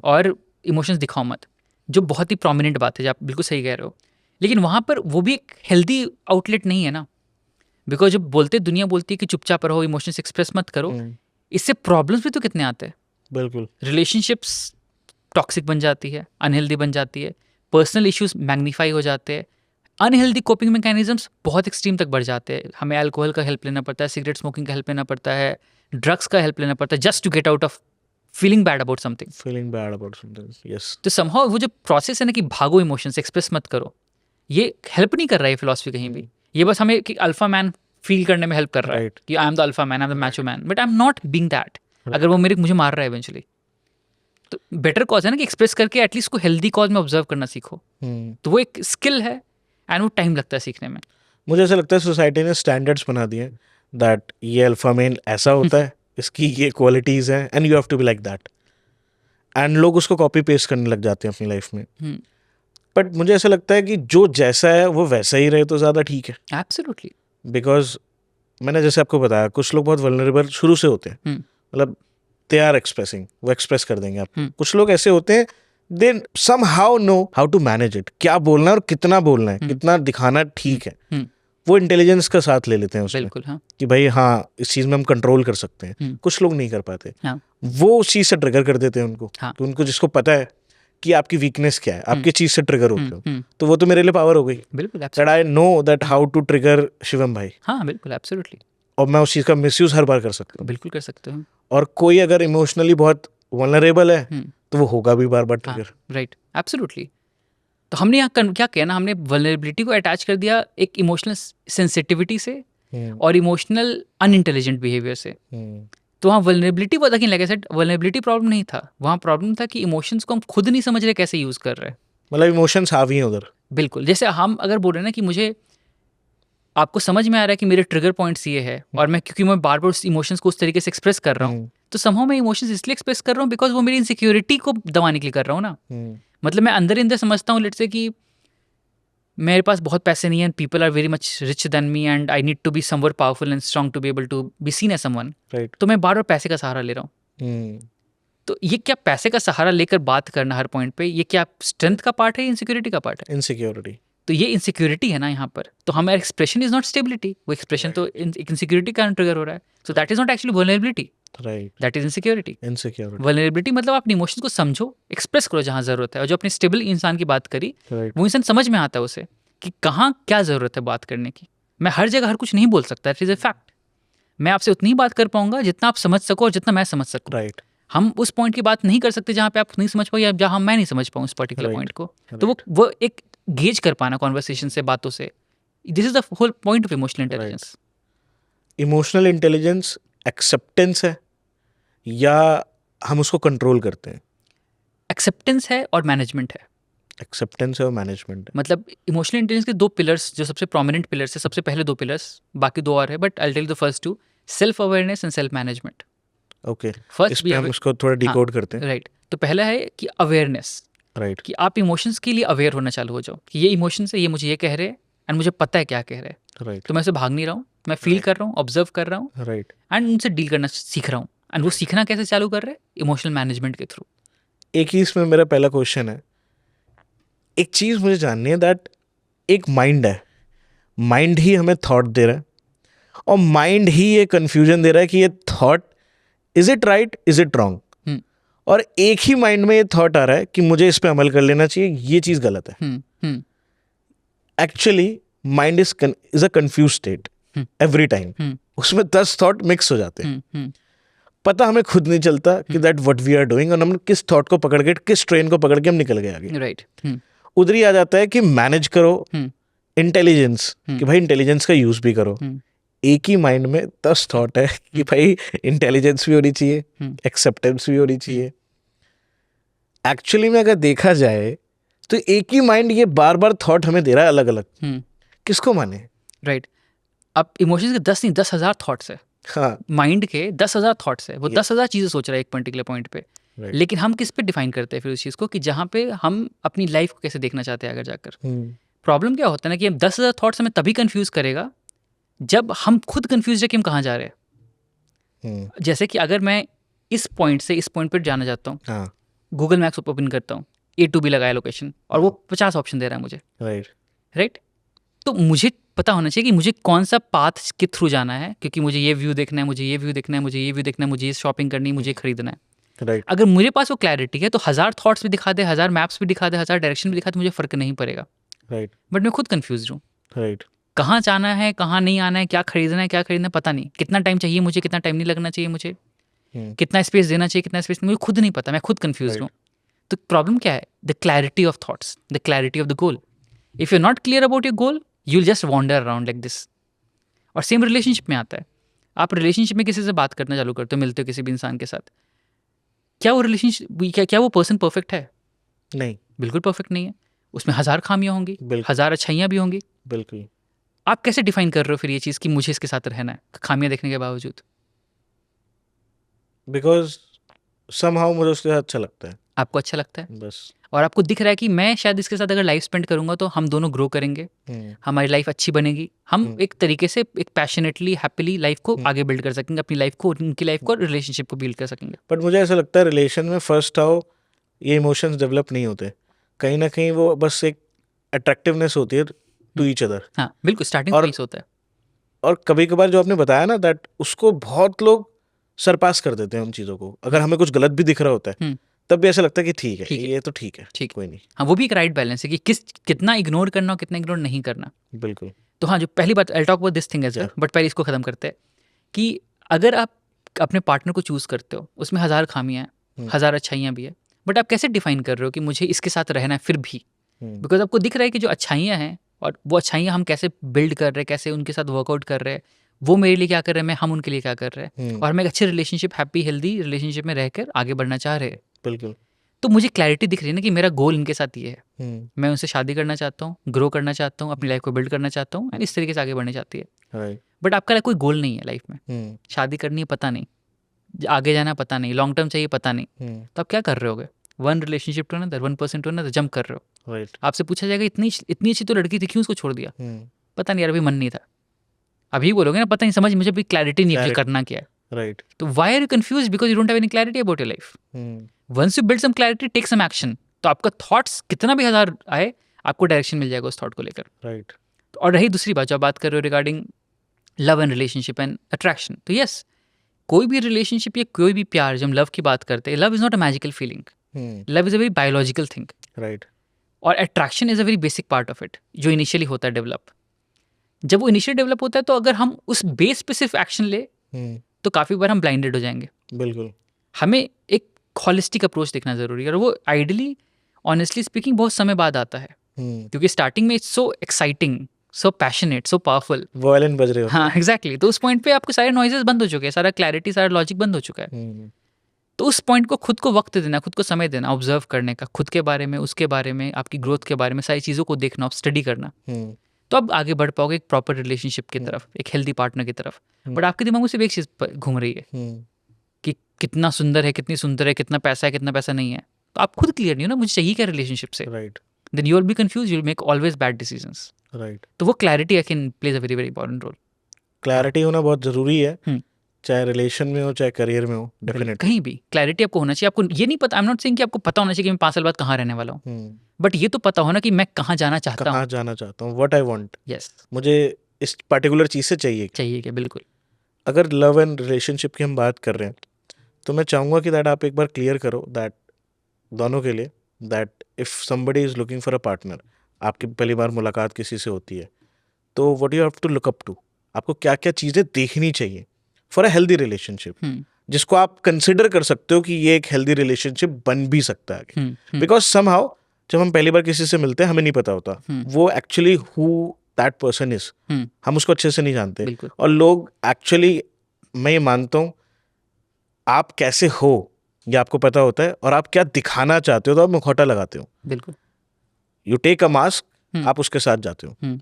और इमोशंस दिखाओ मत, जो बहुत ही प्रोमिनेंट बात है, जो आप बिल्कुल सही कह रहे हो। लेकिन वहाँ पर वो भी एक हेल्दी आउटलेट नहीं है ना। बिकॉज जब दुनिया बोलती है कि चुपचाप रहो, इमोशंस एक्सप्रेस मत करो, इससे प्रॉब्लम्स भी तो कितने आते हैं। बिल्कुल। रिलेशनशिप्स टॉक्सिक बन जाती है, अनहेल्दी बन जाती है, पर्सनल इश्यूज मैग्नीफाई हो जाते हैं, अनहेल्दी कोपिंग मैकेनिज्म्स बहुत एक्सट्रीम तक बढ़ जाते हैं। हमें अल्कोहल का हेल्प लेना पड़ता है, सिगरेट स्मोकिंग का हेल्प लेना पड़ता है, ड्रग्स का हेल्प लेना पड़ता है, just to get out of feeling bad about something. Yes. तो समहाउ वो जो प्रोसेस है ना कि भागो इमोशंस, एक्सप्रेस मत करो, ये हेल्प नहीं कर रहा है फिलॉसफी कहीं भी। ये बस हमें कि अल्फा मैन फील करने में हेल्प कर रहा है कि I am the alpha man, I am the Macho man, but I am not being that. अगर वो मुझे मार रहा है इवेंचुअली, तो बेटर कॉज है ना कि एक्सप्रेस करके एटलीस्ट को हेल्दी कॉज में ऑब्जर्व करना सीखो। तो वो एक स्किल है एंड वो टाइम लगता है सीखने में। मुझे ऐसा लगता है सोसाइटी ने स्टैंडर्ड्स बना दिए दैट ये अल्फा मेल ऐसा होता है, इसकी ये क्वालिटीज हैं and you have to be like that, and लोग उसको कॉपी पेस्ट करने लग जाते हैं अपनी लाइफ में। बट मुझे ऐसा लगता है कि जो जैसा है वो वैसा ही रहे तो ज़्यादा ठीक है। एब्सोल्युटली। बिकॉज मैंने जैसे आपको बताया, कुछ लोग बहुत वल्नरेबल शुरू से होते हैं, मतलब दे आर एक्सप्रेसिंग, वो एक्सप्रेस कर देंगे आपको। कुछ लोग ऐसे होते हैं दे somehow know how to manage it, क्या बोलना है और कितना बोलना है, कितना दिखाना ठीक है, वो इंटेलिजेंस का साथ ले लेते हैं उसमें। बिल्कुल। हाँ। कि भाई हाँ इस चीज़ में हम कंट्रोल कर सकते हैं। कुछ लोग नहीं कर पाते। हाँ। वो उस चीज़ से ट्रिगर कर देते हैं उनको। हाँ। तो उनको जिसको पता है कि आपकी वीकनेस क्या है, आप किस चीज़ से ट्रिगर होते हो, तो वो तो मेरे लिए पावर हो गई। बिल्कुल। That I know that how to trigger Shivam भाई। हाँ बिल्कुल, एब्सोल्युटली। और मैं उस चीज़ का मिसयूज हर बार कर सकता हूँ। बिल्कुल कर सकते हो। और कोई अगर इमोशनली बहुत वल्नरेबल है तो वो होगा भी बार बार ट्रिगर। Right, absolutely. तो हमने यहाँ क्या किया ना, हमने वल्नरेबिलिटी को अटैच कर दिया एक इमोशनल सेंसिटिविटी से और इमोशनल अनइंटेलिजेंट बिहेवियर से। तो वहाँ वल्नरेबिलिटी वो देखिए, like I said, vulnerability problem नहीं था, वहाँ प्रॉब्लम था कि इमोशंस को हम खुद नहीं समझ रहे कैसे यूज़ कर रहे हैं। मतलब इमोशंस हावी हैं उधर। बिल्कुल। जैसे हम अगर बोल रहे हैं ना कि मुझे आपको समझ में आ रहा है कि मेरे ट्रिगर पॉइंट्स ये है, और मैं क्योंकि मैं बार बार उस इमोशंस को उस तरीके से एक्सप्रेस कर रहा हूँ, तो समहाउ मैं इमोशंस इसलिए एक्सप्रेस कर रहा हूँ बिकॉज वो मेरी इनसिक्योरिटी को दबाने के लिए कर रहा हूँ ना। मतलब मैं अंदर समझता हूँ लेट्स से कि मेरे पास बहुत पैसे नहीं हैं, people are very much rich then me and I need to be somewhat powerful and strong to be able to be seen as someone, right. तो मैं बार बार पैसे का सहारा ले रहा हूँ। तो ये क्या पैसे का सहारा लेकर बात करना हर पॉइंट पे, ये क्या स्ट्रेंथ का पार्ट है, इनसिक्योरिटी का पार्ट है? इनसिक्योरिटी। तो ये इनसिक्योरिटी है ना यहाँ पर। तो हमारा एक्सप्रेशन इज नॉट स्टेबिलिटी, वो एक्सप्रेशन तो एक इनसिक्योरिटी का ट्रिगर हो रहा है। So that is not actually vulnerability, right. That is insecurity. Insecurity. Vulnerability मतलब अपने इमोशंस को समझो, एक्सप्रेस करो जहाँ ज़रूरत है। और जो अपने स्टेबल इंसान की बात करी, राइट। वो इंसान समझ में आता है उसे कि कहाँ क्या ज़रूरत है बात करने की। मैं हर जगह हर कुछ नहीं बोल सकता, इट इज़ ए फैक्ट। मैं आपसे उतनी ही बात कर पाऊंगा जितना आप समझ सको और जितना मैं समझ सकूँ। राइट। हम उस पॉइंट की बात नहीं कर सकते जहाँ पे आप नहीं समझ पाओ या जहाँ मैं नहीं समझ पाऊँ उस पर्टिकुलर Right. पॉइंट को। तो वो एक गेज कर पाना कॉन्वर्सेशन से, बातों से, this is the whole point of emotional intelligence. Emotional intelligence acceptance है या हम उसको कंट्रोल करते हैं? एक्सेप्टेंस है और मैनेजमेंट है। एक्सेप्टेंस है और मैनेजमेंट है। मतलब इमोशनल इंटेलिजेंस के दो पिलर्स जो सबसे प्रोमिनेंट पिलर्स है, सबसे पहले दो पिलर्स, बाकी दो और है but I tell the first two, self awareness and self management. Okay, first इस पे हम उसको थोड़ा डिकोड करते हैं। राइट। तो पहला है कि अवेयरनेस, राइट। कि आप इमोशंस के लिए अवेयर होना चालू हो जाओ कि ये इमोशंस है, ये मुझे ये कह रहे हैं एंड मुझे पता है क्या कह रहे हैं। राइट। तो मैं उसे भाग नहीं रहा हूँ, मैं फील कर रहा हूँ, ऑब्जर्व कर रहा हूँ राइट। एंड उनसे डील करना सीख रहा हूँ। एंड वो सीखना कैसे चालू कर रहे हैं? इमोशनल मैनेजमेंट के थ्रू। एक ही इसमें मेरा पहला क्वेश्चन है, एक चीज़ मुझे जाननी है दैट एक माइंड है, माइंड ही हमें थॉट दे रहा है और माइंड ही ये कन्फ्यूजन दे रहा है कि ये thought is it right, is it wrong, और एक ही माइंड में ये थॉट आ रहा है कि मुझे इस पे अमल कर लेना चाहिए, ये चीज़ गलत है। Actually mind is a confuse state every time. उसमें 10 थॉट मिक्स हो जाते हैं। पता हमें खुद नहीं चलता कि that what we are doing, और हम किस थॉट को पकड़ के, किस ट्रेन को पकड़ के हम निकल गए आगे। राइट। उधर ही आ जाता है कि मैनेज करो इंटेलिजेंस, कि भाई इंटेलिजेंस का यूज भी करो। एक ही माइंड में 10 थॉट है कि भाई इंटेलिजेंस भी होनी चाहिए, एक्सेप्टेंस भी होनी चाहिए। एक्चुअली में अगर देखा जाए तो एक ही माइंड ये बार बार थॉट हमें दे रहा है अलग अलग, किसको माने? राइट। अब इमोशंस के 10 नहीं 10,000 थॉट्स है। हाँ, माइंड के 10,000 थॉट्स है, वो 10,000 चीज़ें सोच रहा है एक पर्टिकुलर पॉइंट पे। Right. लेकिन हम किस पे डिफाइन करते हैं फिर उस चीज़ को, कि जहाँ पे हम अपनी लाइफ को कैसे देखना चाहते हैं आगे जाकर। प्रॉब्लम क्या होता है ना कि हम 10,000 थॉट्स हमें तभी कंफ्यूज करेगा जब हम खुद कंफ्यूज है कि हम कहाँ जा रहे हैं। जैसे कि अगर मैं इस पॉइंट से इस पॉइंट पर जाना चाहता हूँ, हाँ, गूगल मैप्स ओपन करता हूँ, A to B लगाया लोकेशन, और वो 50 ऑप्शन दे रहा है मुझे। राइट। तो मुझे पता होना चाहिए कि मुझे कौन सा पाथ के थ्रू जाना है, क्योंकि मुझे ये व्यू देखना है, मुझे ये व्यू देखना है, मुझे ये व्यू देखना है, मुझे ये शॉपिंग करनी है, मुझे ये खरीदना है। राइट। अगर मेरे पास वो क्लैरिटी है तो 1000 थॉट्स भी दिखा दे, 1000 मैप्स भी दिखा दे, 1000 डायरेक्शन भी दिखा दे, मुझे फर्क नहीं पड़ेगा। राइट। बट मैं खुद कंफ्यूज हूँ, राइट। कहाँ जाना है, कहाँ नहीं आना है, क्या खरीदना है, क्या खरीदना है, पता नहीं, कितना टाइम चाहिए मुझे, कितना टाइम नहीं लगना चाहिए मुझे, कितना स्पेस देना चाहिए, कितना स्पेस, मुझे खुद नहीं पता, मैं खुद कंफ्यूज हूँ। तो प्रॉब्लम क्या है? The clarity of thoughts, the clarity of the goal. If you are not clear about your goal, you will just wonder around like this. और सेम रिलेशनशिप में आता है। आप रिलेशनशिप में किसी से बात करना चालू करते हो, मिलते हो किसी भी इंसान के साथ, क्या वो रिलेशनशिप, क्या वो पर्सन परफेक्ट है? नहीं, बिल्कुल परफेक्ट नहीं है। उसमें 1000 खामियां होंगी, बिल्कुल। 1000 अच्छाइयाँ भी होंगी। बिल्कुल। आप कैसे डिफाइन कर रहे हो फिर ये चीज़ कि मुझे इसके साथ रहना है खामियां देखने के बावजूद? बिकॉज समहाउ मुझे उसके साथ अच्छा लगता है, आपको अच्छा लगता है बस। और आपको दिख रहा है कि मैं शायद इसके साथ अगर लाइफ स्पेंड करूंगा तो हम दोनों ग्रो करेंगे, हमारी लाइफ अच्छी बनेगी, हम एक तरीके से एक पैशनेटली हैप्पीली लाइफ को आगे बिल्ड कर सकेंगे, अपनी लाइफ को, उनकी लाइफ को, रिलेशनशिप को बिल्ड कर सकेंगे। बट मुझे ऐसा लगता है रिलेशन में फर्स्ट आओ ये इमोशंस डेवलप नहीं होते, कहीं ना कहीं वो बस एक अट्रैक्टिवनेस होती है टू ईच अदर। हाँ बिल्कुल, स्टार्टिंग और- पॉइंट होता है। और कभी कभार जो आपने बताया ना दैट उसको बहुत लोग सरपास कर देते हैं उन चीज़ों को। अगर हमें कुछ गलत भी दिख रहा होता है तब भी ऐसा लगता है कि ठीक है, ये तो ठीक है, ठीक, कोई नहीं। हाँ वो भी एक राइट बैलेंस है कि कितना इग्नोर करना और कितना इग्नोर नहीं करना। बिल्कुल। तो हाँ, जो पहली बात, I talk about this thing as well, but पहले इसको खत्म करते हैं कि अगर आप अपने पार्टनर को चूज करते हो, उसमें 1000 खामियां हैं, 1000 अच्छाइयाँ भी है, बट आप कैसे डिफाइन कर रहे हो कि मुझे इसके साथ रहना है फिर भी? बिकॉज आपको दिख रहा है कि जो अच्छाइयाँ हैं और वो अच्छाइयाँ हम कैसे बिल्ड कर रहे हैं, कैसे उनके साथ वर्कआउट कर रहे हैं, वो मेरे लिए क्या कर रहे हैं, हम उनके लिए क्या कर रहे हैं, और हम एक अच्छे रिलेशनशिप, हैप्पी हेल्दी रिलेशनशिप में रहकर आगे बढ़ना चाह रहे हैं। बिल्कुल। तो मुझे क्लैरिटी दिख रही है ना कि मेरा गोल इनके साथ ये है, मैं उनसे शादी करना चाहता हूँ, ग्रो करना चाहता हूँ, अपनी लाइफ को बिल्ड करना चाहता हूँ एंड इस तरीके से आगे बढ़ना चाहती है। राइट। बट आपका कोई गोल नहीं है लाइफ में, शादी करनी है पता नहीं, आगे जाना पता नहीं, लॉन्ग टर्म चाहिए पता नहीं, तो आप क्या कर रहे होगे? One relationship to another, one person to another, jump कर रहे हो। राइट। आपसे पूछा जाएगा इतनी इतनी अच्छी तो लड़की थी, क्यों उसको छोड़ दिया? पता नहीं यार, अभी मन नहीं था। अभी बोलोगे ना, पता नहीं, समझ, मुझे अभी क्लैरिटी नहीं है मुझे करना क्या है। राइट। तो why are you confuse? Because you don't have any clarity about your life. Once you build some clarity, take some action, तो आपका थॉट्स कितना भी हजार आए, आपको डायरेक्शन मिल जाएगा उस थॉट को लेकर। राइट। और रही दूसरी बात जो आप बात कर रहे हो regarding love and relationship and attraction, तो यस, कोई भी रिलेशनशिप या कोई भी प्यार, जब हम लव की बात करते हैं, love is not a magical feeling, love is a very biological thing, right. और attraction is a very basic part of it, जो इनिशियली होता है डेवलप। जब वो इनिशियली डेवलप होता है, तो अगर हम उस बेस पे सिर्फ एक्शन ले, तो काफ़ी बार हम ब्लाइंडेड हो जाएंगे। बिल्कुल। हमें एक हॉलिस्टिक अप्रोच देखना जरूरी है, और वो आइडियली, ऑनेस्टली स्पीकिंग, बहुत समय बाद आता है, क्योंकि स्टार्टिंग में it's so exciting, so passionate, so powerful, violin बज रहे हो। हाँ एग्जैक्टली। तो उस पॉइंट पे आपके सारे नॉइजेस बंद हो चुके हैं, सारा क्लैरिटी, सारा लॉजिक बंद हो चुका है। तो उस पॉइंट को खुद को वक्त देना, खुद को समय देना, ऑब्जर्व करने का, खुद के बारे में, उसके बारे में, आपकी ग्रोथ के बारे में, सारी चीज़ों को देखना, स्टडी करना, तो आप आगे बढ़ पाओगे एक प्रॉपर रिलेशनशिप की तरफ, एक हेल्दी पार्टनर की तरफ। बट आपके दिमाग में सिर्फ एक चीज़ घूम रही है कि कितना सुंदर है, कितनी सुंदर है, कितना पैसा नहीं है। तो आप खुद क्लियर नहीं हो ना, मुझे चाहिए क्या रिलेशनशिप से। Right. Then you will be confuse, you will make always bad decisions. Right. तो वो clarity I can plays a very very important role. Clarity होना बहुत जरूरी है, हम्म। चाहे रिलेशन में हो, चाहे करियर में हो, डेफिनेटली कहीं भी क्लैरिटी आपको होना चाहिए। आपको ये नहीं पता, आई एम नॉट सेइंग कि आपको पता होना चाहिए कि मैं 5 साल बाद कहाँ रहने वाला हूँ, बट ये तो पता होना कि मैं कहाँ जाना चाहता हूँ, कहाँ जाना चाहता हूँ, व्हाट आई वांट, यस, मुझे इस पर्टिकुलर चीज़ से चाहिए। क्या, बिल्कुल। अगर लव एंड रिलेशनशिप की हम बात कर रहे हैं, तो मैं चाहूँगा कि दैट आप एक बार क्लियर करो दैट दोनों के लिए, that if somebody is looking for a partner, आपकी पहली बार मुलाकात किसी से होती है, तो what you have to look up to, आपको क्या क्या चीज़ें देखनी चाहिए फॉर अ हेल्दी रिलेशनशिप, जिसको आप कंसिडर कर सकते हो कि ये एक हेल्दी रिलेशनशिप बन भी सकता है। बिकॉज समहाउ जब हम पहली बार किसी से मिलते हैं, हमें नहीं पता होता वो actually who that person is, हम उसको अच्छे से नहीं जानते। बिल्कुल। और लोग एक्चुअली, मैं ये मानता हूँ, आप कैसे हो ये आपको पता होता है, और आप क्या दिखाना चाहते हो तो आप मुखौटा लगाते हो, बिल्कुल। यू टेक अ मास्क, आप उसके साथ जाते हो।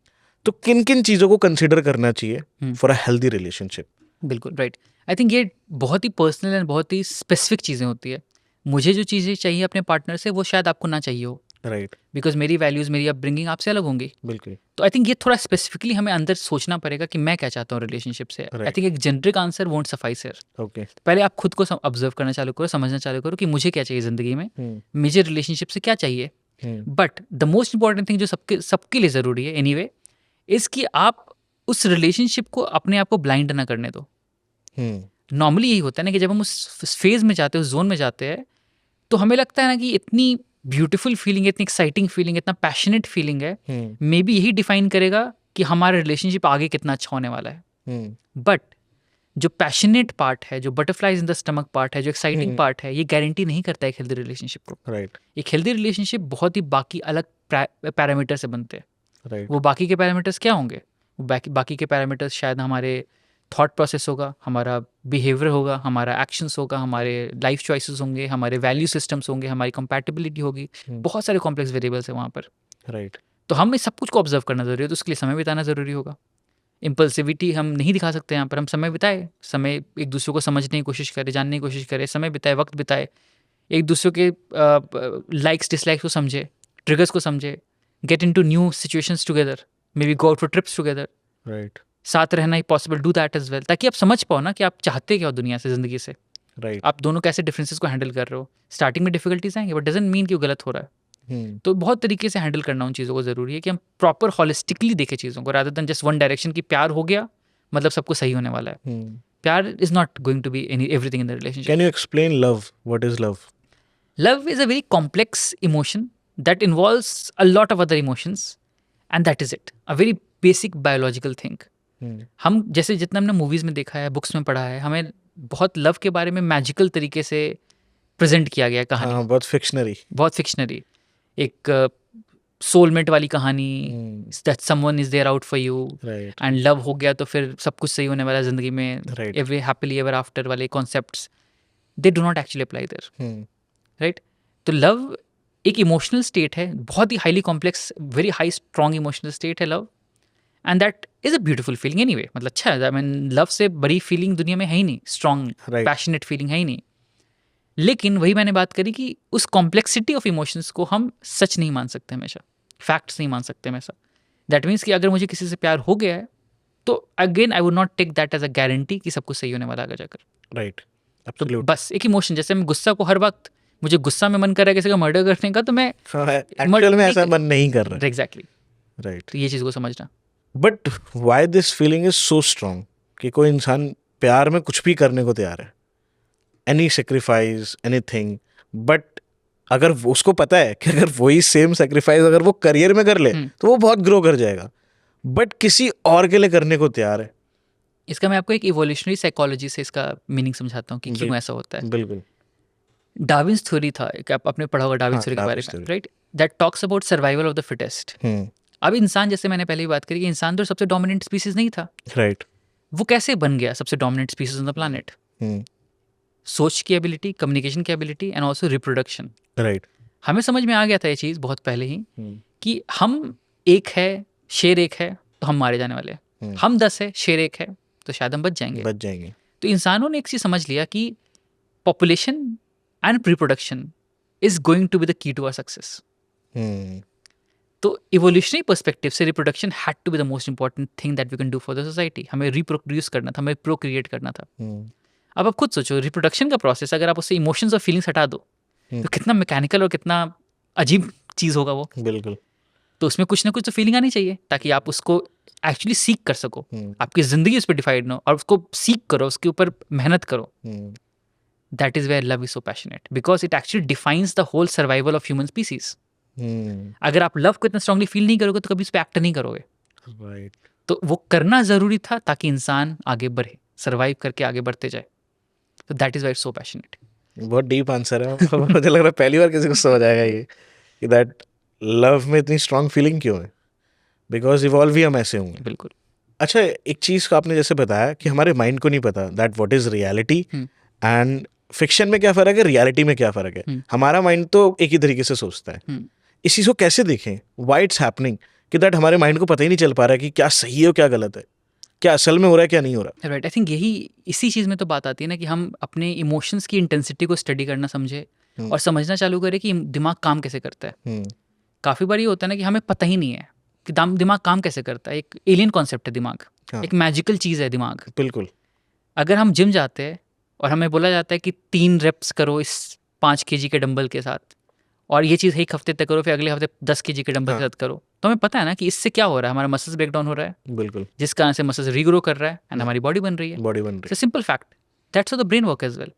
तो किन किन चीज़ों को कंसिडर करना चाहिए फॉर अ हेल्दी रिलेशनशिप? बिल्कुल राइट। आई थिंक ये बहुत ही पर्सनल एंड बहुत ही स्पेसिफिक चीज़ें होती है। मुझे जो चीज़ें चाहिए अपने पार्टनर से, वो शायद आपको ना चाहिए हो, राइट। बिकॉज मेरी वैल्यूज़, मेरी अपब्रिंगिंग आपसे अलग होंगी। बिल्कुल। तो आई थिंक ये थोड़ा स्पेसिफिकली हमें अंदर सोचना पड़ेगा कि मैं क्या चाहता हूँ रिलेशनशिप से। आई थिंक एक generic answer won't suffice here. Okay. पहले आप खुद को ऑब्जर्व करना चालू करो, समझना चालू करो कि मुझे क्या चाहिए ज़िंदगी में, मुझे रिलेशनशिप से क्या चाहिए। But the most important thing जो सबके लिए ज़रूरी है एनीवे, इज़ कि आप उस रिलेशनशिप को अपने आप को ब्लाइंड ना करने दो। नॉर्मली यही होता है ना कि जब हम उस फेज में जाते हैं, उस जोन में जाते हैं, तो हमें लगता है ना कि इतनी ब्यूटीफुल फीलिंग है, इतनी एक्साइटिंग फीलिंग है, इतना पैशनेट फीलिंग है, मे बी यही डिफाइन करेगा कि हमारा रिलेशनशिप आगे कितना अच्छा होने वाला है। बट जो पैशनेट पार्ट है, जो butterflies in the stomach part है, जो एक्साइटिंग पार्ट है, ये गारंटी नहीं करता है एक हेल्दी रिलेशनशिप को। राइट। एक हेल्दी रिलेशनशिप बहुत ही बाकी अलग पैरामीटर से बनते हैं। राइट। वो बाकी के पैरामीटर्स क्या होंगे? बाकी के पैरामीटर्स शायद हमारे थॉट प्रोसेस होगा, हमारा बिहेवियर होगा, हमारा एक्शंस होगा, हमारे लाइफ चॉइसेस होंगे, हमारे वैल्यू सिस्टम्स होंगे, हमारी कंपैटिबिलिटी होगी। बहुत सारे कॉम्प्लेक्स वेरिएबल्स हैं वहाँ पर। राइट। तो हमें सब कुछ को ऑब्जर्व करना ज़रूरी है, तो उसके लिए समय बिताना ज़रूरी होगा। इम्पल्सिविटी हम नहीं दिखा सकते यहाँ पर। हम समय बिताए, समय एक दूसरे को समझने की कोशिश करें, जानने की कोशिश करें, समय बिताए, वक्त बिताए, एक दूसरे के लाइक्स डिसलाइक्स को समझे, ट्रिगर्स को समझे, get into new situations together, maybe go out for trips together, right. साथ रहना ही possible, do that as well, ताकि आप समझ पाओ ना कि आप चाहते क्या हो दुनिया से, ज़िंदगी से। राइट। आप दोनों कैसे डिफरेंसेस को हैंडल कर रहे हो। स्टार्टिंग में डिफिकल्टीज आएंगे, बट डजंट मीन कि वो गलत हो रहा है। तो बहुत तरीके से हैंडल करना उन चीज़ों को ज़रूरी है कि हम प्रॉपर हॉलिस्टिकली देखें चीज़ों को, rather than just one direction की प्यार हो गया मतलब सब कुछ सही होने वाला है। प्यार is not going to be everything in the relationship. Can you explain love? What is love? Love is a very complex emotion that involves a lot of other emotions, and that is it. A very basic biological thing. हम जैसे जितना हमने मूवीज़ में देखा है, बुक्स में पढ़ा है, हमें बहुत लव के बारे में मैजिकल तरीके से प्रेजेंट किया गया है कहानी। हाँ, बहुत फिक्शनरी। बहुत फिक्शनरी। एक सोलमेट वाली कहानी, that someone is there out for you, and love हो गया तो फिर सब कुछ सही होने वाला है ज़िंदगी में, एवरी हैप्पीली एवर आफ्टर वाले concepts, they do not actually apply there, right? तो लव एक इमोशनल स्टेट है, बहुत ही highly complex, very high strong emotional state है love, and that is a beautiful feeling anyway. मतलब अच्छा है, आई मीन लव से बड़ी फीलिंग दुनिया में है ही नहीं, स्ट्रॉन्ग पैशनेट फीलिंग है ही नहीं। लेकिन वही मैंने बात करी कि उस कॉम्प्लेक्सिटी ऑफ इमोशंस को हम सच नहीं मान सकते हमेशा, फैक्ट्स नहीं मान सकते हमेशा. दैट मीन्स कि अगर मुझे किसी से प्यार हो गया है तो again I would not take that as a guarantee कि सब कुछ सही होने वाला आगे जाकर. राइट, तो एब्सोल्युटली. बस एक इमोशन, जैसे मैं गुस्सा को हर वक्त, मुझे गुस्सा में मन कर रहा है किसी का मर्डर करने का, तो मैं एक्चुअल में ऐसा मन नहीं कर रहा. एग्जैक्टली. राइट. तो ये चीज़ को समझना. But why this feeling is so strong कि कोई इंसान प्यार में कुछ भी करने को तैयार है, एनी सेक्रीफाइस, एनीथिंग, बट अगर उसको पता है कि अगर वही सेम सेक्रीफाइस अगर वो करियर में कर ले तो वो बहुत ग्रो कर जाएगा, बट किसी और के लिए करने को तैयार है. इसका मैं आपको एक इवोल्यूशनरी साइकोलॉजी से इसका मीनिंग समझाता हूँ कि क्यों ऐसा होता है. बिल्कुल. डार्विन्स थ्योरी था, एक आपने पढ़ा होगा डार्विन्स थ्योरी के बारे में, right? That talks about survival of the fittest. अब इंसान, जैसे मैंने पहले भी बात करी कि इंसान तो सबसे डोमिनेंट स्पीसीज नहीं था. राइट. वो कैसे बन गया सबसे dominant species on the planet? सोच की एबिलिटी, कम्युनिकेशन की ability and also reproduction. Right. हमें समझ में आ गया था ये चीज़ बहुत पहले ही कि हम एक है, शेर एक है तो हम मारे जाने वाले हैं. हम 10 है, शेर एक है तो शायद हम बच जाएंगे. तो इंसानों ने एक चीज़ समझ लिया कि population and reproduction is going to be the key to our success. तो इवोल्यूशनरी पर्सपेक्टिव से reproduction had to be the most important thing that we can do for the society. हमें रिप्रोड्यूस करना था, हमें प्रोक्रिएट करना था. अब आप खुद सोचो, रिप्रोडक्शन का प्रोसेस अगर आप उससे इमोशंस और फीलिंग्स हटा दो तो कितना मैकेनिकल और कितना अजीब चीज़ होगा वो. बिल्कुल. तो उसमें कुछ ना कुछ तो फीलिंग आनी चाहिए ताकि आप उसको एक्चुअली सीख कर सको. आपकी ज़िंदगी उस पर डिफाइड ना हो और उसको सीख करो, उसके ऊपर मेहनत करो. That is where love is so passionate because it actually defines the whole survival of human species. अगर आप लव को इतना स्ट्रांगली फील नहीं करोगे तो कभी उस पर एक्ट नहीं करोगे. राइट. तो वो करना ज़रूरी था ताकि इंसान आगे बढ़े, सर्वाइव करके आगे बढ़ते जाए. तो that is why so passionate. बहुत डीप आंसर है. मुझे लग रहा है पहली बार किसी को समझ आएगा ये कि दैट लव में इतनी स्ट्रांग फीलिंग क्यों है, बिकॉज इवॉल्व ही हम ऐसे होंगे. बिल्कुल. अच्छा, एक चीज़ का आपने जैसे बताया कि हमारे माइंड को नहीं पता that what is reality and fiction में क्या फ़र्क है, रियलिटी में क्या फ़र्क है. हमारा माइंड तो एक ही तरीके से सोचता है. इस चीज़ को कैसे देखें, व्हाई इट्स हैपनिंग कि दैट हमारे माइंड को पता ही नहीं चल पा रहा है कि क्या सही है और क्या गलत है, क्या असल में हो रहा है क्या नहीं हो रहा. राइट. आई थिंक यही इसी चीज़ में तो बात आती है ना कि हम अपने इमोशंस की इंटेंसिटी को स्टडी करना समझे और समझना चालू करें कि दिमाग काम कैसे करता है. काफ़ी बार ये होता है ना कि हमें पता ही नहीं है कि दिमाग काम कैसे करता है. एक एलियन कॉन्सेप्ट है दिमाग. एक मैजिकल चीज़ है दिमाग. बिल्कुल. अगर हम जिम जाते हैं और हमें बोला जाता है कि 3 रेप्स करो इस 5 kg के डंबल के साथ और ये चीज़ एक हफ्ते तक करो, फिर अगले हफ्ते 10 kg के डंबल के साथ करो, तो हमें पता है ना कि इससे क्या हो रहा है, हमारा मसल्स ब्रेक डाउन हो रहा है. बिल्कुल. जिस कारण से मसल्स रीग्रो कर रहा है एंड हमारी बॉडी बन रही है. बॉडी बन रही it's a simple fact. That's how the brain work as well.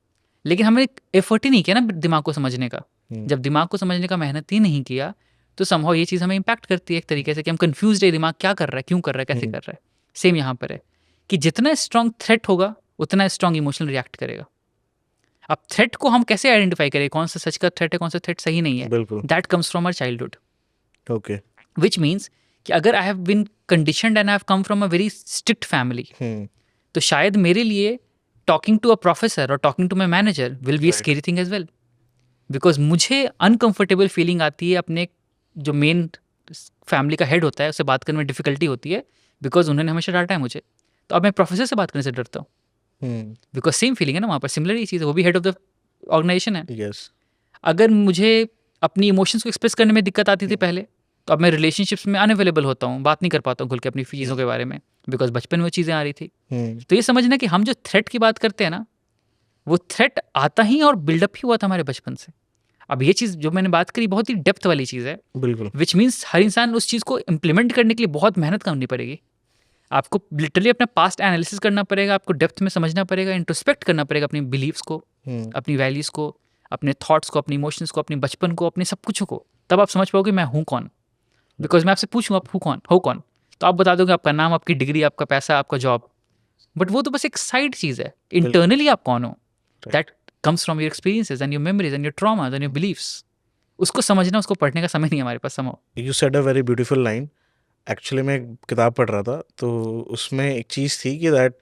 लेकिन हमने एफर्ट ही नहीं किया ना दिमाग को समझने का. जब दिमाग को समझने का मेहनत ही नहीं किया तो समहाउ ये चीज़ हमें इम्पैक्ट करती है एक तरीके से कि हम कंफ्यूज है, दिमाग क्या कर रहा है, क्यों कर रहा है, कैसे कर रहा है. सेम यहाँ पर है कि जितना स्ट्रॉन्ग थ्रेट होगा उतना स्ट्रॉन्ग इमोशनल रिएक्ट करेगा. अब थ्रेट को हम कैसे आइडेंटिफाई करें, कौन सा सच का थ्रेट है, कौन सा थ्रेट सही नहीं है. बिल्कुल. That comes from our childhood. Okay. Which means कि अगर I have been conditioned and I have come from a very strict family तो शायद मेरे लिए टॉकिंग टू अ प्रोफेसर और talking to my manager will be a scary thing as well. Because मुझे अनकंफर्टेबल फीलिंग आती है अपने जो मेन फैमिली का हेड होता है उससे बात करने में डिफिकल्टी होती है बिकॉज उन्होंने हमेशा डांटा है मुझे. तो अब मैं प्रोफेसर से बात करने से डरता हूँ बिकॉज सेम फीलिंग है ना वहाँ पर, सिमिलर ही चीज़ है, वो भी हेड ऑफ द ऑर्गेनाइजेशन है. यस. अगर मुझे अपनी इमोशंस को एक्सप्रेस करने में दिक्कत आती थी पहले तो अब मैं रिलेशनशिप्स में अनअवेलेबल होता हूँ, बात नहीं कर पाता हूँ खुल के अपनी चीज़ों के बारे में बिकॉज बचपन में वो चीज़ें आ रही थी. तो ये समझना कि हम जो थ्रेट की बात करते हैं ना वो थ्रेट आता ही और बिल्डअप ही हुआ था हमारे बचपन से. अब ये चीज़ जो मैंने बात करी बहुत ही डेप्थ वाली चीज़ है. बिल्कुल. विच मीन्स हर इंसान उस चीज़ को इम्प्लीमेंट करने के लिए बहुत मेहनत करनी पड़ेगी. आपको लिटरली अपना पास्ट एनालिसिस करना पड़ेगा, आपको डेप्थ में समझना पड़ेगा, इंट्रोस्पेक्ट करना पड़ेगा अपनी बिलीव्स को, अपनी वैल्यूज़ को, अपने थॉट्स को, अपनी इमोशंस को, अपने बचपन को, अपने सब कुछ को. तब आप समझ पाओगे मैं हूँ कौन. बिकॉज मैं आपसे पूछूँ आप हो कौन तो आप बता दोगे आपका नाम, आपकी डिग्री, आपका पैसा, आपका जॉब. बट वो तो बस एक साइड चीज़ है. इंटरनली आप कौन हो that comes from your experiences and your memories and your traumas and your beliefs. उसको समझना, उसको पढ़ने का समय नहीं हमारे पास. समझो, you said a very beautiful line. Actually मैं एक किताब पढ़ रहा था तो उसमें एक चीज़ थी कि दैट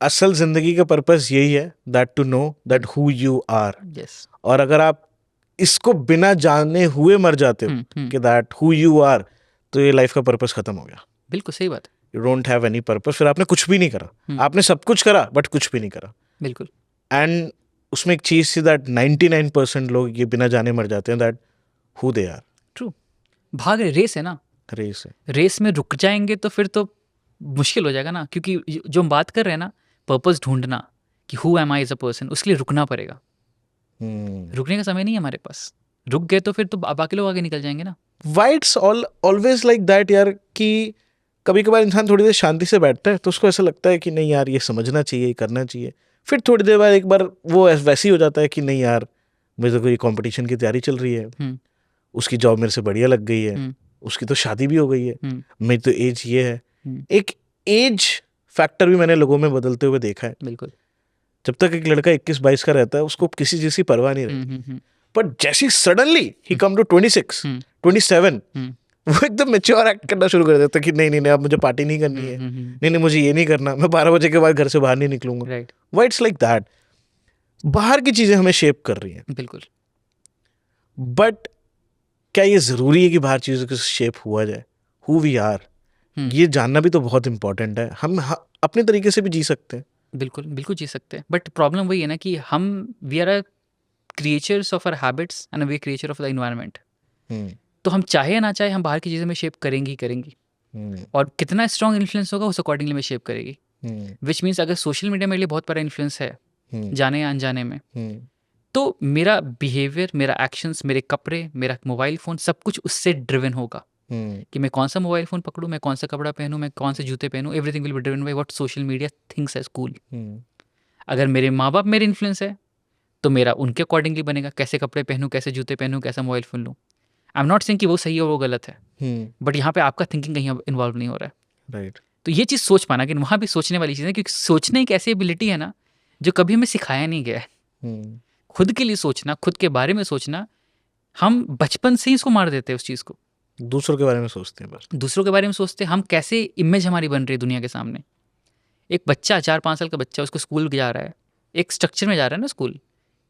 असल ज़िंदगी का पर्पस यही है that to know that who you are. Yes. और अगर आप इसको बिना जाने हुए मर जाते हो कि दैट हु यू आर तो ये लाइफ का पर्पस खत्म हो गया. बिल्कुल सही बात. You don't have any purpose. फिर आपने कुछ भी नहीं करा. आपने सब कुछ करा बट कुछ भी नहीं करा. बिल्कुल. एंड उसमें एक चीज थी दैट 99% लोग ये बिना जाने मर जाते हैं, that who they are. True, भाग रहे, रेस है ना, रेस है। रेस में रुक जाएंगे तो फिर तो मुश्किल हो जाएगा ना, क्योंकि जो हम बात कर रहे हैं ना, पर्पस ढूंढना कि who am I as a person, उसके लिए रुकना पड़ेगा। रुकने का समय नहीं है हमारे पास, रुक गए तो फिर तो बाकी लोग आगे निकल जाएंगे ना। Why it's always like that यार, कि कभी कभार इंसान थोड़ी देर शांति से बैठता है तो उसको ऐसा लगता है कि नहीं यार ये समझना चाहिए, ये करना चाहिए, फिर थोड़ी देर बाद एक बार वो वैसे ही हो जाता है कि नहीं यार मेरे को ये कंपटीशन की तैयारी चल रही है, उसकी जॉब मेरे से बढ़िया लग गई है, उसकी तो शादी भी हो गई है, मेरी तो एज ये है। एक एज फैक्टर भी मैंने लोगों में बदलते हुए देखा है। बिल्कुल। जब तक एक लड़का 21-22 का रहता है उसको किसी चीज की परवाह नहीं रहती, पर जैसे सडनली ही कम टू 26, 27, वो एकदम मैच्योर एक्ट करना शुरू कर देता है कि नहीं नहीं नहीं अब मुझे पार्टी नहीं करनी है, नहीं नहीं मुझे ये नहीं करना, मैं 12 बजे के बाद घर से बाहर नहीं निकलूंगा। Right, why it's like that? बाहर की चीजें हमें शेप कर रही हैं, बिल्कुल। बट क्या ये जरूरी है कि बाहर चीजों से शेप हुआ जाए? हु वी आर, ये जानना भी तो बहुत इंपॉर्टेंट है। हम अपने तरीके से भी जी सकते हैं। बिल्कुल, बिल्कुल जी सकते हैं, बट प्रॉब्लम वही है ना कि हम we are a creatures of our habits and we creature of the environment. तो हम चाहे या ना चाहे हम बाहर की चीज़ों में शेप करेंगे ही करेंगी, और कितना स्ट्रॉन्ग इन्फ्लुएंस होगा उस अकॉर्डिंगली में शेप करेगी। विच मीन्स अगर सोशल मीडिया मेरे लिए बहुत बड़ा इन्फ्लुएंस है, जाने या अनजाने में, तो मेरा बिहेवियर, मेरा एक्शंस, मेरे कपड़े, मेरा मोबाइल फ़ोन, सब कुछ उससे ड्रिवन होगा कि मैं कौन सा मोबाइल फ़ोन पकड़ूँ, मैं कौन सा कपड़ा पहनूँ, मैं कौन से जूते पहनूँ। Everything will be driven by what social media thinks as cool. अगर मेरे माँ बाप मेरे इन्फ्लुएंस है तो मेरा उनके अकॉर्डिंगली बनेगा, कैसे कपड़े पहनूँ, कैसे जूते पहनूँ, कैसा मोबाइल फ़ोन लूँ। आई एम नॉट सेइंग कि वो सही है वो गलत है, बट यहाँ पे आपका थिंकिंग कहीं इन्वॉल्व नहीं हो रहा है। राइट। तो ये चीज़ सोच पाना कि वहाँ भी सोचने वाली चीज़ है, क्योंकि सोचने एक ऐसी एबिलिटी है ना जो कभी हमें सिखाया नहीं गया है। खुद के लिए सोचना, खुद के बारे में सोचना, हम बचपन से ही इसको मार देते हैं उस चीज़ को। दूसरों के बारे में सोचते हैं बस। दूसरों के बारे में सोचते हैं हम, कैसे इमेज हमारी बन रही है दुनिया के सामने। एक बच्चा 4-5 साल का बच्चा, उसको स्कूल जा रहा है, एक स्ट्रक्चर में जा रहा है ना स्कूल,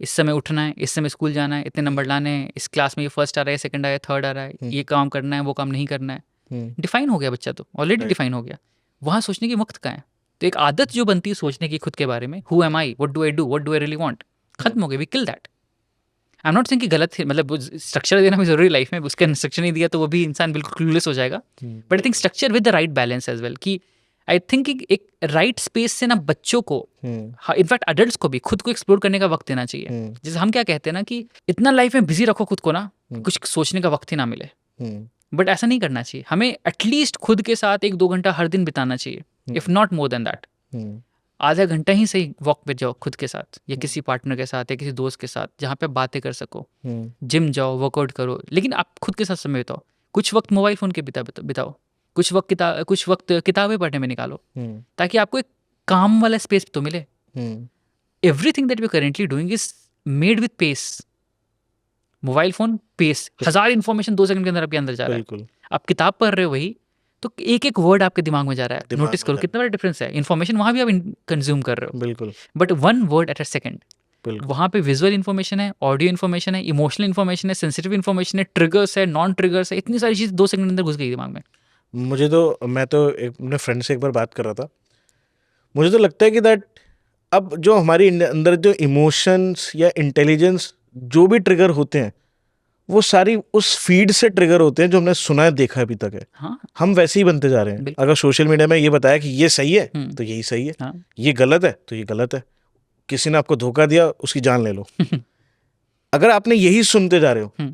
इस समय उठना है, इस समय स्कूल जाना है, इतने नंबर लाने हैं, इस क्लास में ये फर्स्ट आ रहा है, सेकंड आ रहा है, थर्ड आ रहा है, ये काम करना है, वो काम नहीं करना है। डिफाइन हो गया बच्चा, तो ऑलरेडी डिफाइन हो गया। वहाँ सोचने की वक्त कहाँ है? तो एक आदत जो बनती है सोचने की खुद के बारे में, who am I, what do I do, what do I really want, खत्म हो गई। We kill that. I am not saying कि गलत है, मतलब स्ट्रक्चर देना भी जरूरी लाइफ में, उसका स्ट्रक्चर नहीं दिया तो वो भी इंसान बिल्कुल क्लूलेस हो जाएगा। But I think structure with the right balance as well, कि आई थिंक एक राइट स्पेस से ना बच्चों को, इनफैक्ट अडल्ट्स को भी खुद को एक्सप्लोर करने का वक्त देना चाहिए। जैसे हम क्या कहते हैं ना कि इतना लाइफ में बिजी रखो खुद को ना, कुछ सोचने का वक्त ही ना मिले। बट ऐसा नहीं करना चाहिए, हमें एटलीस्ट खुद के साथ 1-2 घंटा हर दिन बिताना चाहिए, if not more than that. आधा घंटा ही सही वॉक पे जाओ खुद के साथ, या किसी पार्टनर के साथ, या किसी दोस्त के साथ, जहाँ पे आप बातें कर सको। जिम जाओ, वर्कआउट करो, लेकिन आप खुद के साथ समय बिताओ। कुछ वक्त मोबाइल फ़ोन के बिताओ, कुछ वक्त किताबें पढ़ने में निकालो, ताकि आपको एक काम वाला स्पेस तो मिले। Everything that we currently doing is made with pace. Mobile phone pace, 1000 information 2 second के अंदर आपके अंदर जा रहा है। आप किताब पढ़ रहे हो वही, तो एक एक वर्ड आपके दिमाग में जा रहा है। नोटिस करो कितना बड़ा डिफरेंस है। इन्फॉर्मेशन वहाँ भी आप कंज्यूम कर रहे हो, बिल्कुल, but 1 word at a second. वहाँ पे विजुअल इन्फॉर्मेशन है, ऑडियो इन्फॉर्मेशन है, इमोशनल इन्फॉर्मेशन है, सेंसिटिव इन्फॉर्मेशन है, ट्रिगर्स है, नॉन ट्रिगर्स है, इतनी सारी चीज़ 2 सेकंड के अंदर घुस गई दिमाग में। मैं तो अपने फ्रेंड से एक बार बात कर रहा था, मुझे तो लगता है कि दैट अब जो हमारी अंदर जो इमोशंस या इंटेलिजेंस जो भी ट्रिगर होते हैं, वो सारी उस फीड से ट्रिगर होते हैं जो हमने सुना है, देखा अभी तक है। हाँ, हम वैसे ही बनते जा रहे हैं। अगर सोशल मीडिया में ये बताया कि ये सही है तो यही सही है, हाँ, ये गलत है तो ये गलत है, किसी ने आपको धोखा दिया उसकी जान ले लो। अगर आपने यही सुनते जा रहे हो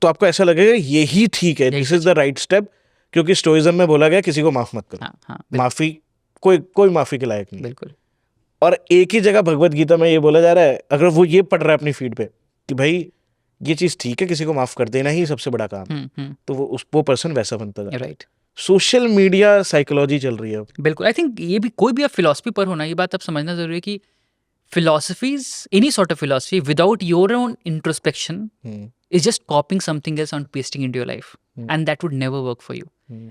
तो आपको ऐसा लगेगा यही ठीक है, this is the right step, क्योंकि स्टोइज्म में बोला गया किसी को माफ मत करो। हाँ, माफी कोई माफी के लायक नहीं। बिल्कुल। और एक ही जगह भगवत गीता में ये बोला जा रहा है, अगर वो ये पढ़ रहा है अपनी फीड पे कि भाई ये चीज ठीक है, किसी को माफ कर देना ही सबसे बड़ा काम है, तो वो पर्सन वैसा बनता है। राइट। सोशल मीडिया साइकोलॉजी चल रही है अब। बिल्कुल। आई थिंक ये भी, कोई भी आप फिलॉसफी पर होना, ये बात आप समझना जरूरी है कि philosophies, any sort of philosophy without your own introspection is just copying something else and pasting into your life, and that would never work for you.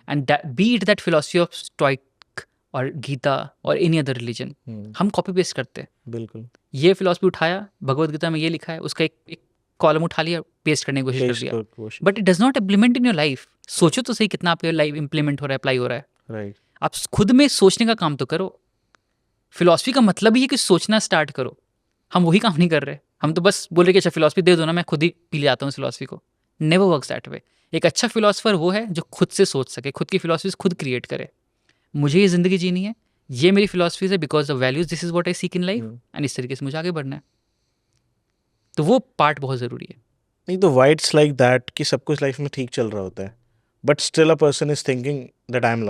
And be it that philosophy of Stoic or Gita or any other religion, हम copy paste करते हैं। बिल्कुल। ये philosophy उठाया, भगवत गीता में ये लिखा है, उसका एक कॉलम उठा लिया, पेस्ट करने की कोशिश कर दिया, but it does not implement in your life. सोचो तो सही कितना आपके लाइफ इम्प्लीमेंट हो रहा है, अप्लाई हो रहा है। राइट। आप खुद में सोचने का काम तो करो। फिलॉसफी का मतलब ही है कि सोचना स्टार्ट करो। हम वही काम नहीं कर रहे, हम तो बस बोल रहे कि अच्छा फिलॉसफी दे दो ना, मैं खुद ही पी ले जाता हूँ फिलॉसफी को। Never works that way. एक अच्छा फिलोसफर वो है जो खुद से सोच सके, खुद की फिलॉसफी खुद क्रिएट करे। मुझे ये ज़िंदगी जीनी है, ये मेरी फिलॉसफीज है, because of values, this is what I seek in life, and इस तरीके से मुझे आगे बढ़ना है। तो वो पार्ट बहुत ज़रूरी है। नहीं तो वाई इट्स लाइक दैट कि सब कुछ लाइफ में ठीक चल रहा होता है, but still a person is thinking that I am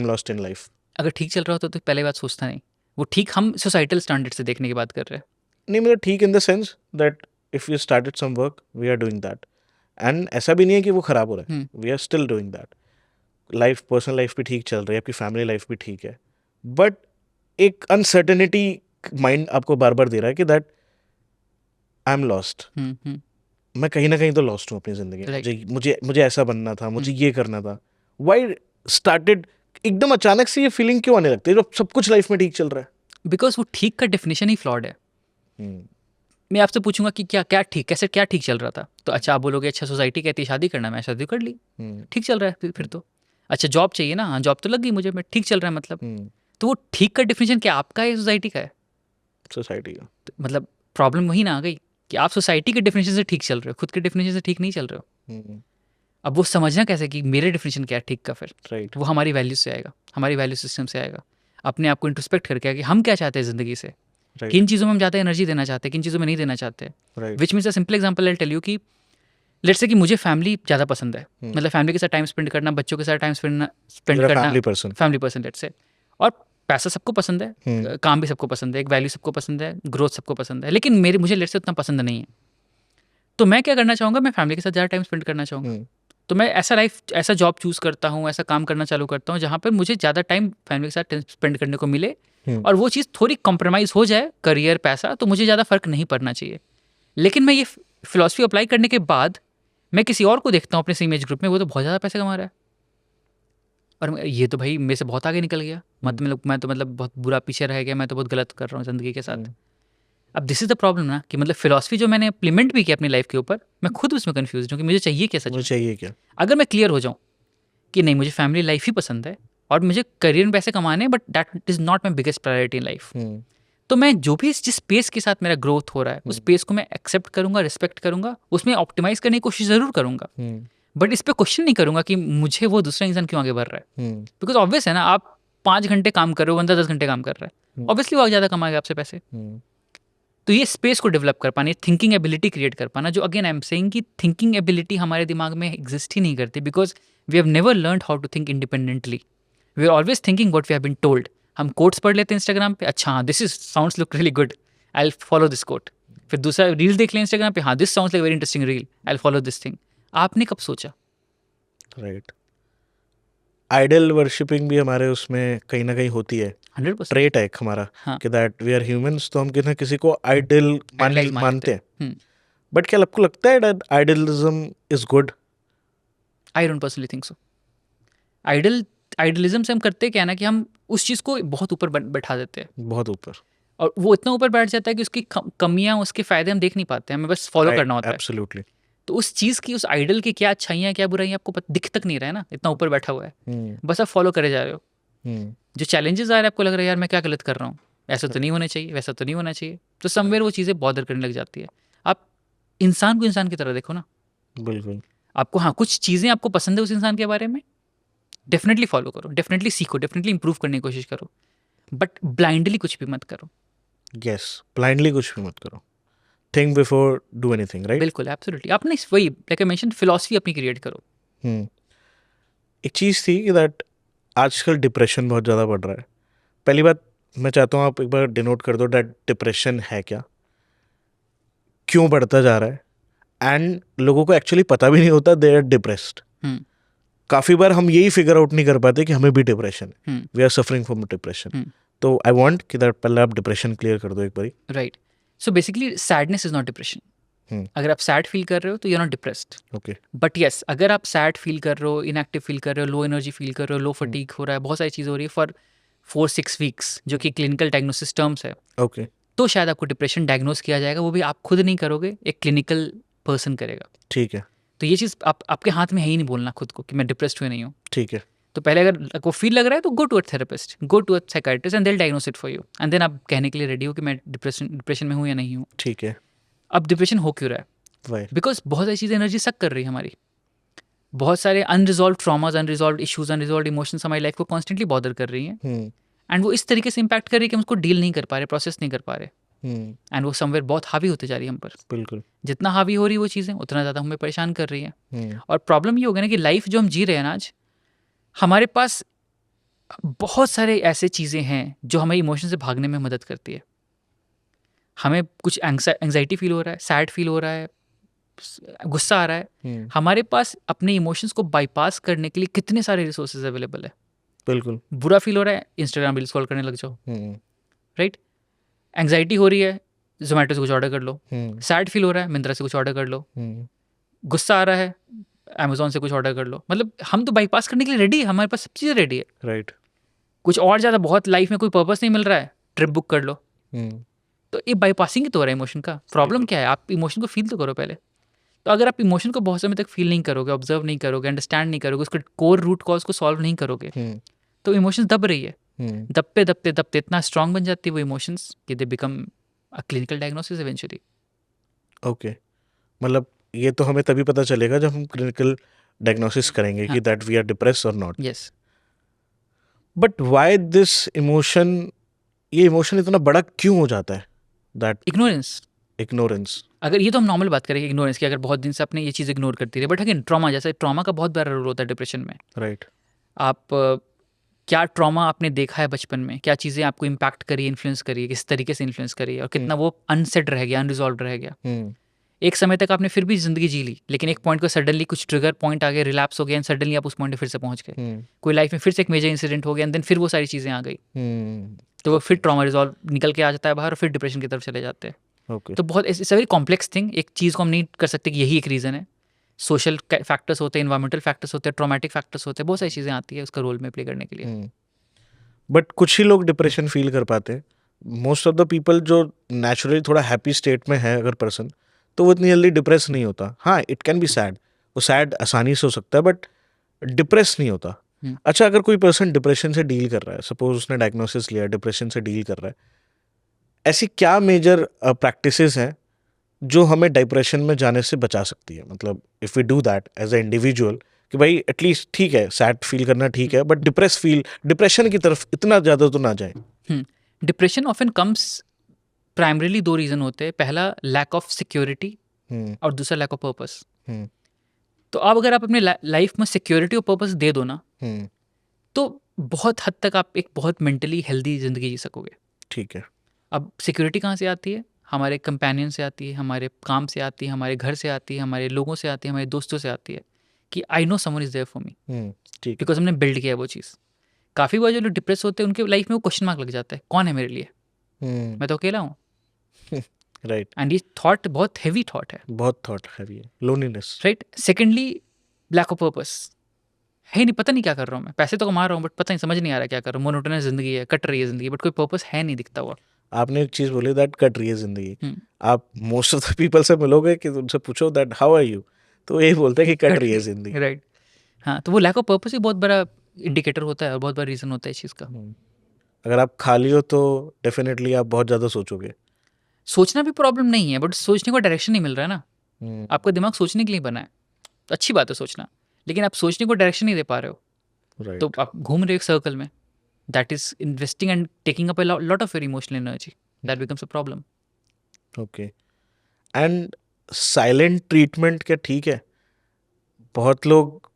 lost in life. अगर ठीक चल रहा होता तो पहले बात सोचता नहीं। वो ठीक हम सोसाइटल स्टैंडर्ड से देखने की बात कर रहे हैं। नहीं मतलब ठीक in the sense that if you started some work we are doing that, and ऐसा भी नहीं है कि वो खराब हो रहा है, we are still doing that. Life, personal life भी ठीक चल रही है, आपकी फैमिली लाइफ भी ठीक है, बट एक अनसर्टेनिटी माइंड आपको बार बार दे रहा है कि दैट आई एम लॉस्ट। मैं कहीं ना कहीं तो लॉस्ट हूँ अपनी जिंदगी में। Right. मुझे ऐसा बनना था, मुझे ये करना था। वाई स्टार्टेड एकदम अचानक से ये फीलिंग क्यों आने लगती है जब सब कुछ लाइफ में ठीक चल रहा है? बिकॉज वो ठीक का डेफिनेशन ही फ्लॉड है। मैं आपसे पूछूंगा कि क्या ठीक, कैसे क्या ठीक चल रहा था, तो अच्छा आप बोलोगे अच्छा सोसाइटी कहती है शादी करना, मैं शादी कर ली, ठीक चल रहा है। फिर तो अच्छा जॉब चाहिए ना, हाँ जॉब तो लग गई मुझे, मैं ठीक चल रहा है मतलब। तो वो ठीक का डेफिनेशन क्या आपका है, सोसाइटी का है? सोसाइटी का। तो मतलब प्रॉब्लम वही ना आ गई कि आप सोसाइटी के डेफिनेशन से ठीक चल रहे हो, खुद के डेफिनेशन से ठीक नहीं चल रहे हो। अब वो समझना कैसे कि मेरे डेफिनेशन क्या है ठीक का? फिर राइट। वो हमारी वैल्यूज से आएगा, हमारी वैल्यू सिस्टम से आएगा। अपने आप को इंट्रोस्पेक्ट करके कि हम क्या चाहते हैं ज़िंदगी से, किन चीज़ों में हम ज़्यादा एनर्जी देना चाहते हैं, किन चीज़ों में नहीं देना चाहते। Which means a simple example I tell you कि लेट्स से कि मुझे फैमिली ज़्यादा पसंद है, मतलब फैमिली के साथ टाइम स्पेंड करना, बच्चों के साथ टाइम स्पेंड करना, फैमिली पर्सन लेट्स से। और पैसा सबको पसंद है, काम भी सबको पसंद है, एक वैल्यू सबको पसंद है, ग्रोथ सबको पसंद है, लेकिन मुझे लेट्स से उतना पसंद नहीं है। तो मैं क्या करना चाहूँगा, मैं फैमिली के साथ ज़्यादा टाइम स्पेंड करना चाहूँगा। तो मैं ऐसा जॉब चूज़ करता हूँ, ऐसा काम करना चालू करता हूँ जहाँ पर मुझे ज़्यादा टाइम फैमिली के साथ स्पेंड करने को मिले, और वो चीज़ थोड़ी कॉम्प्रोमाइज़ हो जाए, करियर पैसा, तो मुझे ज़्यादा फर्क नहीं पड़ना चाहिए। लेकिन मैं ये फिलॉसफी अप्लाई करने के बाद मैं किसी और को देखता हूँ अपने सेम एज ग्रुप में, वो तो बहुत ज़्यादा पैसे कमा रहा है, और ये तो भाई मेरे से बहुत आगे निकल गया, मतलब मैं तो मतलब बहुत बुरा पीछे रह गया, मैं तो बहुत गलत कर रहा हूँ ज़िंदगी के साथ। अब दिस इज़ द प्रॉब्लम ना, कि मतलब फिलॉसफी जो मैंने इम्प्लीमेंट भी किया अपनी लाइफ के ऊपर, मैं खुद उसमें कन्फ्यूज हूँ कि मुझे चाहिए क्या, सच में चाहिए क्या। अगर मैं क्लियर हो जाऊँ कि नहीं मुझे फैमिली लाइफ ही पसंद है और मुझे करियर में पैसे कमाने हैं, but that is not my biggest priority in life, तो मैं जो भी जिस पेस के साथ मेरा ग्रोथ हो रहा है उस पेस को मैं एक्सेप्ट करूंगा, रिस्पेक्ट करूंगा, उसमें ऑप्टिमाइज करने की कोशिश ज़रूर करूंगा, बट इस पर क्वेश्चन नहीं करूंगा कि मुझे वो दूसरा इंसान क्यों आगे बढ़ रहा है। बिकॉज ऑब्वियस है ना, आप 5 घंटे काम कर रहे हो, बंदा 10 घंटे काम कर रहा है, ऑब्वियसली वो ज़्यादा कमाएगा आपसे पैसे। तो ये स्पेस को डेवलप कर पाना, थिंकिंग एबिलिटी क्रिएट कर पाना, जो अगेन आई एम सेइंग कि थिंकिंग एबिलिटी हमारे दिमाग में एग्जिस्ट ही नहीं करती, because we have never learned how to think independently. We are always thinking what we have been told. हम कोट्स पढ़ लेते हैं इंस्टाग्राम पे, अच्छा हाँ this is sounds look really good, I will follow this quote. फिर दूसरा रील देख लें इंस्टाग्राम पे, हाँ this sounds like very interesting reel, I will follow this thing. आपने कब सोचा? राइट। आइडल वर्शिपिंग भी हमारे उसमें कहीं ना कहीं होती है, 100% ट्रेट है एक हमारा, हाँ। कि दैट वी आर ह्यूमंस, तो हम किसी ना किसी को आइडल Idolize मानते हैं। हम्म। बट क्या आपको लगता है that idealism is good? I don't personally think so. Idealism से हम करते क्या है ना, कि हम उस चीज़ को बहुत ऊपर बैठा देते हैं, बहुत ऊपर, और वो इतना ऊपर बैठ जाता है कि उसकी कमियां, उसके फायदे हम देख नहीं पाते, हमें बस फॉलो करना होता है। एब्सोल्युटली। तो उस चीज़ की, उस आइडल की क्या अच्छाइयाँ क्या बुराइयाँ आपको दिख तक नहीं रहा है ना, इतना ऊपर बैठा हुआ है, बस आप फॉलो करे जा रहे हो। जो चैलेंजेस आ रहे हैं आपको लग रहा है यार मैं क्या गलत कर रहा हूँ, ऐसा तो नहीं होना चाहिए, वैसा तो नहीं होना चाहिए, तो समवेयर वो चीज़ें बॉदर करने लग जाती है। आप इंसान को इंसान की तरह देखो ना। बिल्कुल। आपको हाँ कुछ चीज़ें आपको पसंद है उस इंसान के बारे में, डेफिनेटली फॉलो करो, डेफिनेटली सीखो, डेफिनेटली इंप्रूव करने की कोशिश करो, बट ब्लाइंडली कुछ भी मत करो। यस, ब्लाइंडली कुछ भी मत करो, think before do anything, right? बिल्कुल, एब्सोल्युटली। आपने वही लाइक आई मेंशन फिलॉसफी अपनी क्रिएट करो। एक चीज़ थी कि दैट आजकल डिप्रेशन बहुत ज़्यादा बढ़ रहा है। पहली बात मैं चाहता हूँ आप एक बार डिनोट कर दो दैट डिप्रेशन है क्या, क्यों बढ़ता जा रहा है, एंड लोगों को एक्चुअली पता भी नहीं होता दे आर डिप्रेस्ड। काफ़ी बार हम यही फिगर आउट नहीं कर पाते कि हमें भी डिप्रेशन है, we are suffering from depression. तो आई वांट कि दैट पहले आप डिप्रेशन क्लियर कर दो एक बारी। Right. So basically sadness is not depression. अगर आप सैड फील कर रहे हो तो you are not depressed. Okay. But yes, अगर आप सैड फील कर रहे हो, इनएक्टिव फील कर रहे हो, लो एनर्जी फील कर रहे हो, लो फटीग हो रहा है, बहुत सारी चीज़ हो रही है फॉर 4-6 वीक्स, जो कि क्लिनिकल डायग्नोसिस टर्म्स है, ओके। तो शायद आपको डिप्रेशन डायग्नोस किया जाएगा। वो भी आप खुद नहीं करोगे, एक क्लिनिकल पर्सन करेगा। ठीक है। तो ये चीज़ आपके हाथ में है ही नहीं बोलना खुद को कि मैं डिप्रेस्ड हुए नहीं हूँ। ठीक है। तो पहले अगर को फील लग रहा है तो go to a therapist, go to a psychiatrist and they'll diagnose it for you, and then आप कहने के लिए रेडी हो कि मैं डिप्रेशन में हूँ या नहीं हूँ। ठीक है। अब डिप्रेशन हो क्यों रहा है? वाई? बिकॉज बहुत सारी चीज़ें एनर्जी सक कर रही है हमारी, बहुत सारे unresolved traumas, unresolved issues, unresolved emotions हमारी लाइफ को कॉन्स्टेंटली बॉदर कर रही हैं, एंड वो इस तरीके से इम्पैक्ट कर रही है कि हम उसको डील नहीं कर पा रहे, प्रोसेस नहीं कर पा रहे, एंड वो समवेयर बहुत हावी होते जा रही है हम पर। बिल्कुल। जितना हावी हो रही है वो चीज़ें, उतना ज़्यादा हमें परेशान कर रही हैं। और प्रॉब्लम ये हो गया ना कि लाइफ जो हम जी रहे हैं ना आज, हमारे पास बहुत सारे ऐसे चीज़ें हैं जो हमें इमोशन से भागने में मदद करती है। हमें कुछ एंग्जाइटी फील हो रहा है, सैड फील हो रहा है, गुस्सा आ रहा है, हमारे पास अपने इमोशंस को बाईपास करने के लिए कितने सारे रिसोर्सेज अवेलेबल है। बिल्कुल। बुरा फील हो रहा है, इंस्टाग्राम रील स्क्रॉल करने लग जाओ, राइट। एंग्जाइटी हो रही है, जोमेटो से कुछ ऑर्डर कर लो। सैड फील हो रहा है, मिंत्रा से कुछ ऑर्डर कर लो। गुस्सा आ रहा है, अमेजोन से कुछ ऑर्डर कर लो। मतलब हम तो बाईपास करने के लिए रेडी है, हमारे पास सब चीज़ें रेडी है। राइट। कुछ और ज़्यादा बहुत लाइफ में कोई पर्पस नहीं मिल रहा है, ट्रिप बुक कर लो। तो ये बाईपासिंग ही तो हो रहा है इमोशन का। प्रॉब्लम क्या है, आप इमोशन को फील तो करो पहले। तो अगर आप इमोशन को बहुत समय तक फील नहीं करोगे, ऑब्जर्व नहीं करोगे, अंडरस्टैंड नहीं करोगे, उसके कोर रूट कॉज को सॉल्व नहीं करोगे, तो इमोशंस दब रही है। दबते दबते दबते इतना स्ट्रांग बन जाती है वो इमोशंस कि they become a clinical diagnosis eventually. Okay, मतलब ये तो हमें तभी पता चलेगा जब हम क्लिनिकल डायग्नोसिस करेंगे कि दैट वी आर डिप्रेस्ड और not. Yes. But why this emotion, ये इमोशन इतना बड़ा क्यों हो जाता है? That ignorance. इग्नोरेंस। अगर ये तो हम नॉर्मल बात करेंगे इग्नोरेंस की, अगर बहुत दिन से आपने ये चीज़ इग्नोर करती रही। बट अगेन ट्रॉमा, जैसे ट्रॉमा का बहुत बड़ा रोल होता है डिप्रेशन में। राइट। आप क्या ट्रॉमा आपने देखा है बचपन में, क्या चीज़ें आपको इम्पैक्ट करी, इन्फ्लुएंस करी है, किस तरीके से इन्फ्लुएंस करी है, और कितना वो अनसेट रह गया, अनरिजॉल्व रह गया। एक समय तक आपने फिर भी जिंदगी जी ली, लेकिन एक पॉइंट को सडनली कुछ ट्रिगर पॉइंट आ गया, रिलैप्स हो गया, एंड सडनली आप उस पॉइंट पे फिर से पहुंच गए। कोई लाइफ में फिर से एक मेजर इंसिडेंट हो गया, एंड देन फिर वो सारी चीज़ें आ गई, तो वो फिर ट्रॉमा रिजॉल्व निकल के आ जाता है बाहर, और फिर डिप्रेशन की तरफ चले जाते हैं। ओके। तो बहुत इट्स वेरी कॉम्प्लेक्स थिंग। एक चीज़ को हम नहीं कर सकते कि यही एक रीज़न है। सोशल फैक्टर्स होते हैं, इन्वायरमेंटल फैक्टर्स होते हैं, ट्रॉमेटिक फैक्टर्स होते हैं, बहुत सारी चीज़ें आती है उसका रोल में प्ले करने के लिए। बट कुछ ही लोग डिप्रेशन फील कर पाते हैं। मोस्ट ऑफ द पीपल जो नेचुरली थोड़ा हैप्पी स्टेट में है अगर पर्सन, तो वो इतनी जल्दी डिप्रेस नहीं होता। हाँ, इट कैन बी सैड, वो सैड आसानी से हो सकता है, बट डिप्रेस नहीं होता। अच्छा, अगर कोई पर्सन डिप्रेशन से डील कर रहा है, सपोज उसने डायग्नोसिस लिया, डिप्रेशन से डील कर रहा है, ऐसी क्या मेजर प्रैक्टिसेस हैं जो हमें डिप्रेशन में जाने से बचा सकती है? मतलब if we do that as a individual, कि भाई एटलीस्ट ठीक है, सैड फील करना ठीक है, बट डिप्रेशन की तरफ इतना ज़्यादा तो ना जाए। डिप्रेशन ऑफन कम्स प्राइमरीली दो रीज़न होते हैं। पहला लैक ऑफ सिक्योरिटी, और दूसरा लैक ऑफ पर्पस। तो अब अगर आप अपने लाइफ में सिक्योरिटी और पर्पस दे दो ना, तो बहुत हद तक आप एक बहुत मेंटली हेल्दी ज़िंदगी जी सकोगे। ठीक है। अब सिक्योरिटी कहाँ से आती है? हमारे कंपेनियन से आती है, हमारे काम से आती है, हमारे घर से आती है, हमारे लोगों से आती है, हमारे दोस्तों से आती है, कि I know someone is there for me, ठीक। बिकॉज हमने बिल्ड किया है वो चीज़। काफ़ी बार जो लोग डिप्रेस होते हैं उनके लाइफ में वो क्वेश्चन मार्क लग जाता है, कौन है मेरे लिए, मैं तो अकेला हूँ। राइट। एंड ये थॉट बहुत हैवी थॉट है, बहुत थॉट हैवी है, loneliness. Right. Secondly lack of purpose है, नहीं पता नहीं क्या कर रहा हूँ मैं, पैसे तो कमा रहा हूँ बट पता नहीं, समझ नहीं आ रहा क्या कर रहा हूँ, मोनोटोनस जिंदगी है, कट रही है जिंदगी, बट कोई पर्पस है नहीं दिखता हुआ। आपने एक चीज बोली, दैट कट रही है जिंदगी। आप मोस्ट ऑफ द पीपल से मिलोगे कि उनसे पूछो दैट हाउ आर यू, तो यही बोलते हैं कि कट रही है जिंदगी। राइट। हाँ, तो वो लैक ऑफ पर्पस ही बहुत बड़ा इंडिकेटर होता है और बहुत बड़ा रीज़न होता है इस चीज़ का। अगर आप खाली हो तो डेफिनेटली आप बहुत ज़्यादा सोचोगे। सोचना भी प्रॉब्लम नहीं है, बट सोचने को डायरेक्शन नहीं मिल रहा है ना। आपका दिमाग सोचने के लिए बना है, तो अच्छी बात है सोचना, लेकिन आप सोचने को डायरेक्शन नहीं दे पा रहे हो, राइट। तो आप घूम रहे हो एक सर्कल में, that is investing and taking up a lot of your emotional energy, that becomes a problem. Okay. And silent treatment क्या ठीक है? बहुत लोग,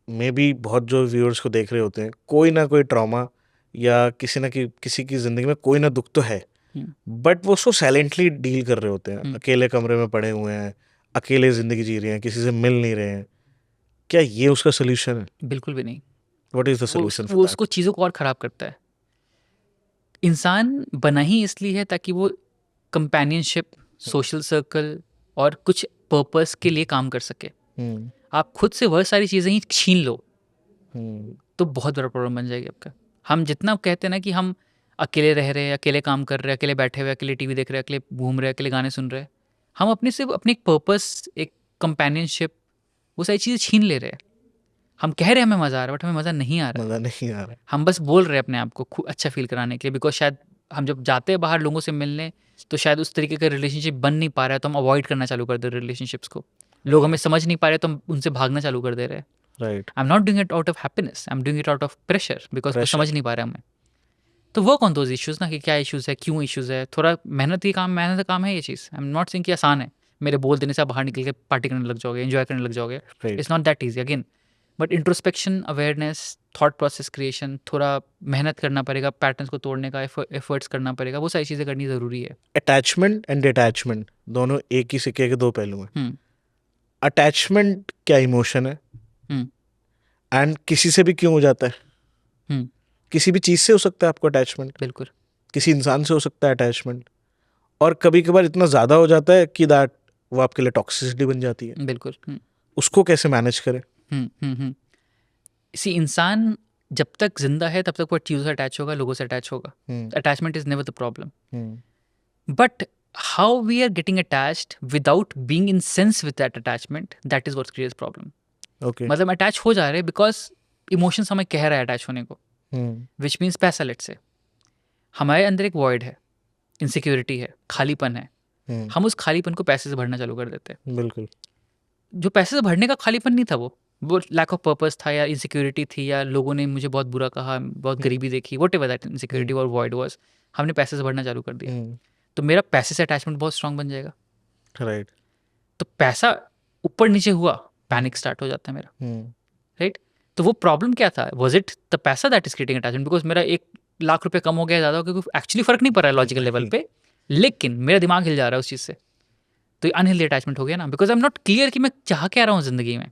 मे बी बहुत जो व्यूअर्स को देख रहे होते हैं, कोई ना कोई ट्रॉमा या किसी की ज़िंदगी में कोई ना दुख तो है, बट वो उसको साइलेंटली डील कर रहे होते हैं, अकेले कमरे में पड़े हुए हैं, अकेले ज़िंदगी जी रहे हैं, किसी से मिल नहीं रहे हैं। क्या ये उसका सोल्यूशन है? बिल्कुल भी नहीं। व्हाट इज़ द वो सोल्यूशन वो फॉर उसको दैट? चीज़ों को और ख़राब करता है। इंसान बना ही इसलिए है ताकि वो कंपेनियनशिप, सोशल सर्कल और कुछ पर्पस के लिए काम कर सके। आप खुद से वह सारी चीज़ें ही छीन लो तो बहुत बड़ा प्रॉब्लम बन जाएगी आपका। हम जितना कहते हैं ना कि हम अकेले रह रहे हैं, अकेले काम कर रहे हैं, अकेले बैठे हुए, अकेले टीवी देख रहे हैं, अकेले घूम रहे हैं, अकेले गाने सुन रहे हैं, हम अपने से अपने एक पर्पस, एक कंपेनियनशिप, वो सारी चीज़ें छीन ले रहे हैं। हम कह रहे हैं हमें मज़ा आ रहा है बट हमें मज़ा नहीं आ रहा, मजा नहीं आ रहा। हम बस बोल रहे हैं अपने आप को अच्छा फील कराने के लिए, बिकॉज शायद हम जब जाते हैं बाहर लोगों से मिलने तो शायद उस तरीके का रिलेशनशिप बन नहीं पा रहा है, तो हम अवॉइड करना चालू कर दे रहे रिलेशनशिप्स को। लोग हमें समझ नहीं पा रहे तो हम उनसे भागना चालू कर दे रहे हैं। Right. I am not doing it out of happiness, I am doing it out of pressure, because कोई Pressure. समझ नहीं पा रहा हमें। तो वर्क ऑन दोज इश्यूज ना, कि क्या इश्यूज है, क्यों इश्यूज है। थोड़ा मेहनत का काम है ये चीज़। आई एम नॉट सेइंग कि आसान है, मेरे बोल देने से आप बाहर निकल के पार्टी करने लग जाओगे, एंजॉय करने लग जाओगे। Right. It's not that easy again, but introspection, awareness, thought process creation, थोड़ा मेहनत करना पड़ेगा, पैटर्न्स को तोड़ने का एफर्ट्स करना पड़ेगा, वो सारी चीज़ें करनी ज़रूरी है। अटैचमेंट एंड डिटैचमेंट दोनों एक ही सिक्के के दो पहलू हैं। हम्म, अटैचमेंट क्या इमोशन है, हम्म, एंड किसी से भी क्यों हो जाता है? हम्म, किसी भी चीज़ से हो सकता है आपको अटैचमेंट, बिल्कुल। किसी इंसान से हो सकता है अटैचमेंट, और कभी कभार इतना ज़्यादा हो जाता है कि दैट वो आपके लिए टॉक्सिसिटी बन जाती है। बिल्कुल। उसको कैसे मैनेज करें? इसी इंसान जब तक जिंदा है तब तक वो चीज़ों से अटैच होगा, लोगों से अटैच होगा। Attachment is never the problem, but how we are getting attached without being in sense with that attachment, that is what creates problem. Okay. मतलब अटैच हो जा रहे हैं बिकॉज इमोशंस हमें कह रहा है अटैच होने को, विच मीन्स पैसा। लेट्स से हमारे अंदर एक वॉइड है, इनसिक्योरिटी है, खालीपन है, हम उस खालीपन को पैसे से भरना चालू कर देते हैं। बिल्कुल। जो पैसे से भरने का खालीपन नहीं था, वो लैक ऑफ पर्पस था, या इनसिक्योरिटी थी, या लोगों ने मुझे बहुत बुरा कहा, बहुत गरीबी देखी, वट एवर दैट इनसिक्योरिटी और वॉइड वॉज, हमने पैसे से भरना चालू कर दिया। तो मेरा पैसे से अटैचमेंट बहुत स्ट्रांग बन जाएगा। राइट। तो पैसा ऊपर नीचे हुआ, पैनिक स्टार्ट हो जाता है मेरा। राइट। तो वो प्रॉब्लम क्या था? वॉज इट द पैसा that is creating attachment? Because मेरा 1 लाख रुपये कम हो गया, ज़्यादा हो गया, क्योंकि एक्चुअली फर्क नहीं पड़ रहा है लॉजिकल लेवल पे, लेकिन मेरा दिमाग हिल जा रहा है उस चीज़ से। तो ये अनहेल्दी अटैचमेंट हो गया ना, because I am not clear कि मैं चाह क्या रहा हूँ ज़िंदगी में।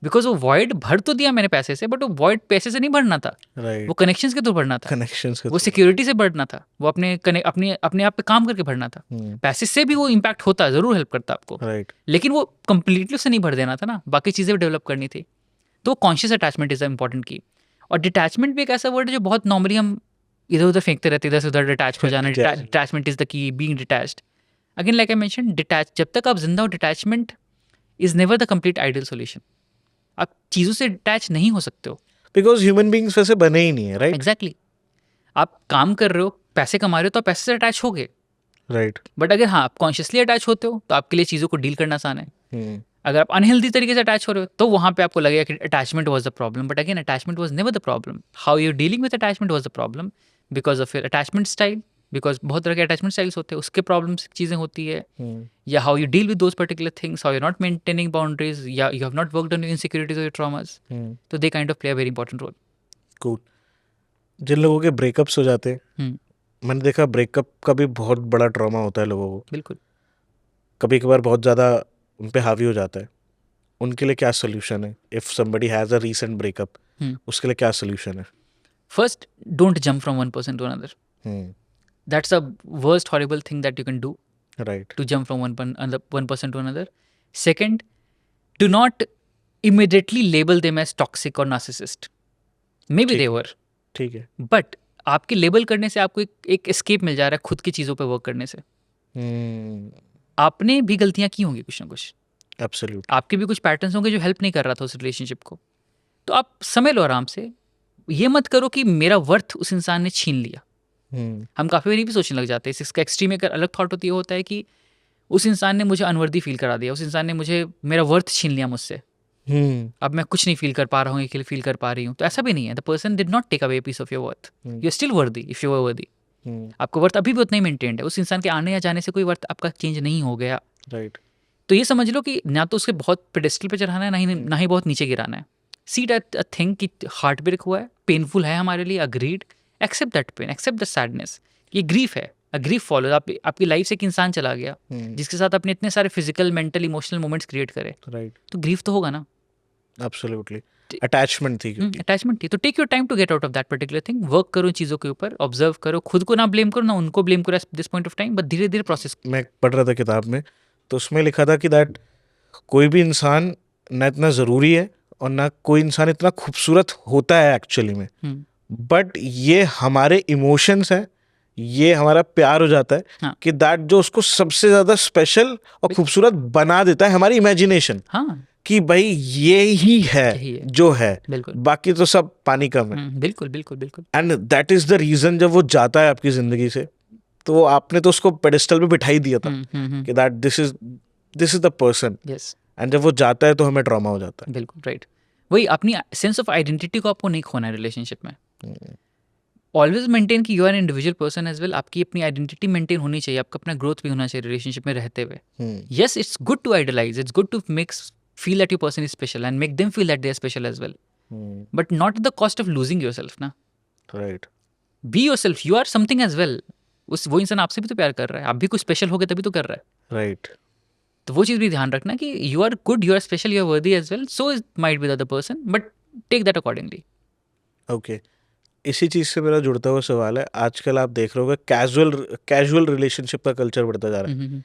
बिकॉज वो वॉइड भर तो दिया मैंने पैसे से, बट वो वॉइड पैसे से नहीं भरना था, राइट। वो कनेक्शंस के थ्रू भरना था, कनेक्शंस के वो सिक्योरिटी से भरना था, वो अपने आप पे काम करके भरना था। पैसे से भी वो इम्पैक्ट होता, ज़रूर हेल्प करता आपको, राइट। लेकिन वो कंप्लीटली उससे नहीं भर देना था ना, बाकी चीज़ें भी डेवलप करनी थी। तो कॉन्शियस अटैचमेंट इज इंपॉर्टेंट की। और डिटैचमेंट भी एक ऐसा वर्ड है जो बहुत नॉर्मली हम इधर उधर फेंकते रहते, इधर से उधर डिटैच हो जाना। Detachment is the key, being detached. Again like I mention, detach, जब तक आप जिंदा हो, detachment is never the complete ideal solution. आप चीज़ों से डिटैच नहीं हो सकते हो। बिकॉज ह्यूमन बींग्स वैसे बने ही नहीं है। राइट। एग्जैक्टली। आप काम कर रहे हो, पैसे कमा रहे हो, तो आप पैसे से अटैच हो गए। राइट। बट अगर हाँ आप कॉन्शियसली अटैच होते हो तो आपके लिए चीज़ों को डील करना आसान है। अगर आप अनहेल्दी तरीके से अटैच हो रहे हो तो वहाँ पे आपको लगेगा कि attachment was the problem, but again attachment was never the problem. How you dealing with attachment was the problem, because of your attachment style. Because बहुत तरह के अटैचमेंट स्टाइल्स होते हैं, उसके प्रॉब्लम्स चीज़ें होती है, या how you deal with those particular things, how you not maintaining boundaries, या you have not worked on your insecurities और योर ट्रॉमास। तो they kind of play a very important role. Cool. जिन लोगों के ब्रेकअप्स हो जाते हैं, मैंने देखा ब्रेकअप का भी बहुत बड़ा ट्रॉमा होता है लोगों को। बिल्कुल। कभी कभार बहुत ज़्यादा उन पे हावी हो जाता है। उनके लिए क्या सोल्यूशन है? If somebody has a recent breakup, उसके लिए क्या सोल्यूशन है? First, don't jump from one person to another. That's a worst horrible thing that you can do, right. to jump from one person to another. Second, do not immediately label them as toxic or narcissist. Maybe they were, ठीक है। but आपके लेबल करने से आपको एक एस्केप मिल जा रहा है खुद की चीज़ों पे वर्क करने से। आपने भी गलतियाँ की होंगी कुछ ना कुछ, एब्सोल्यूट। आपके भी कुछ पैटर्न्स होंगे जो हेल्प नहीं कर रहा था उस रिलेशनशिप को। तो आप समय लो आराम से। ये मत करो कि मेरा वर्थ उस इंसान ने छीन लिया। हम काफ़ी बार भी सोचने लग जाते हैं। इसका एक्सट्रीम एक अलग थॉट होती है, होता है कि उस इंसान ने मुझे अनवर्दी फील करा दिया, उस इंसान ने मुझे मेरा वर्थ छीन लिया मुझसे, अब मैं कुछ नहीं फील कर पा रहा हूँ, ये फील कर पा रही हूँ। तो ऐसा भी नहीं है। The person did not take away peace of your worth, you are still worthy if you are worthy. आपका वर्थ अभी भी उतना ही मेंटेन्ड है। उस इंसान के आने या जाने से कोई वर्थ आपका चेंज नहीं हो गया। राइट। तो ये समझ लो कि ना तो उसके बहुत पेडेस्टल पे चढ़ाना है, ना ही बहुत नीचे गिराना है। सी दैट अ थिंग कि हार्ट ब्रेक हुआ है, पेनफुल है हमारे लिए, agreed, accept that pain, accept the sadness. ये ग्रीफ है, अ ग्रीफ फॉलो। आपकी लाइफ से एक इंसान चला गया जिसके साथ आपने इतने सारे physical, mental, emotional moments create करे। राइट। तो ग्रीफ तो होगा ना। एब्सोल्युटली। अटैचमेंट थी क्योंकि अटैचमेंट थी। तो take your time to get out of that particular thing. Work करो चीज़ों के ऊपर, ऑब्जर्व करो, खुद को ना ब्लेम करो, ना उनको ब्लेम करो at this point of time, but धीरे धीरे प्रोसेस। मैं पढ़ रहा था किताब में, तो उसमें लिखा था कि दैट कोई भी इंसान ना इतना ज़रूरी है और ना कोई इंसान इतना खूबसूरत होता है एक्चुअली में, बट ये हमारे इमोशंस हैं, ये हमारा प्यार हो जाता है। हाँ। कि दैट जो उसको सबसे ज़्यादा स्पेशल और खूबसूरत बना देता है, हमारी इमेजिनेशन। हाँ, कि भाई ये ही है यही है। जो है, बिल्कुल। बाकी तो सब पानी कम है। बिल्कुल बिल्कुल बिल्कुल। And that is the reason जब वो जाता है आपकी जिंदगी से, तो आपने तो उसको पेडिस्टल पे बिठा ही दिया था कि that this is the person, yes and जब वो जाता है तो हमें ट्रॉमा हो जाता बिल्कुल राइट। वही अपनी सेंस ऑफ आइडेंटिटी को आपको नहीं खोना है रिलेशनशिप में। है। ऑलवेज मेंटेन कि you are individual person as well. आपकी अपनी आइडेंटिटी मेंटेन होनी चाहिए, आपका अपना ग्रोथ भी होना चाहिए रिलेशनशिप में रहते हुए। Yes it's good to idealize, it's good to make feel that your person is special and make them feel that they are special as well, but not at the cost of losing yourself ना। Right. Be yourself, you are something as well. वो इंसान आपसे भी तो प्यार कर रहा है, आप भी कुछ स्पेशल हो गए तभी तो कर रहा है। राइट। तो वो चीज़ भी ध्यान रखना कि you are good, you are special, you are worthy as well, so is might be the other person, but take that accordingly. Okay, इसी चीज से मेरा जुड़ता हुआ सवाल है, आजकल आप देख रहे होगे कैजुअल रिलेशनशिप का कल्चर बढ़ता जा रहा है।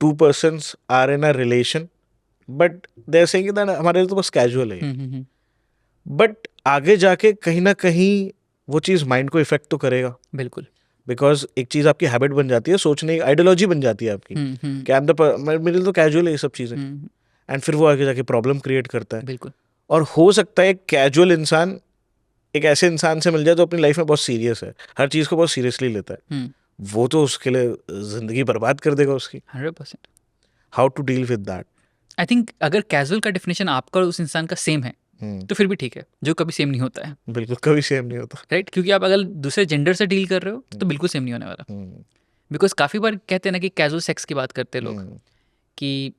Two persons are in a relation but they are saying that हमारे लिए तो बस कैजुअल है, बट आगे जाके कहीं ना कहीं वो चीज़ माइंड को इफेक्ट तो करेगा, बिल्कुल। बिकॉज एक चीज़ आपकी हैबिट बन जाती है, सोचने की आइडियोलॉजी बन जाती है आपकी कि आई एम द मेरे लिए तो कैजुअल है ये सब चीज़ें, एंड फिर वो आगे जाके प्रॉब्लम क्रिएट करता है। बिल्कुल। और हो सकता है कैजुअल इंसान एक ऐसे इंसान से मिल जाए जो अपनी लाइफ में बहुत सीरियस है, हर चीज़ को बहुत सीरियसली लेता है, वो तो उसके लिए जिंदगी बर्बाद कर देगा उसकी। 100%। How to deal with that? I think अगर कैजुअल का डेफिनेशन आपका और उस इंसान का सेम है तो फिर भी ठीक है, जो कभी सेम नहीं होता है। बिल्कुल कभी सेम नहीं होता। राइट, क्योंकि आप अगर दूसरे जेंडर से डील कर रहे हो तो बिल्कुल सेम नहीं होने वाला। बिकॉज काफ़ी बार कहते हैं ना कि कैजुअल सेक्स की बात करते हैं लोग, कि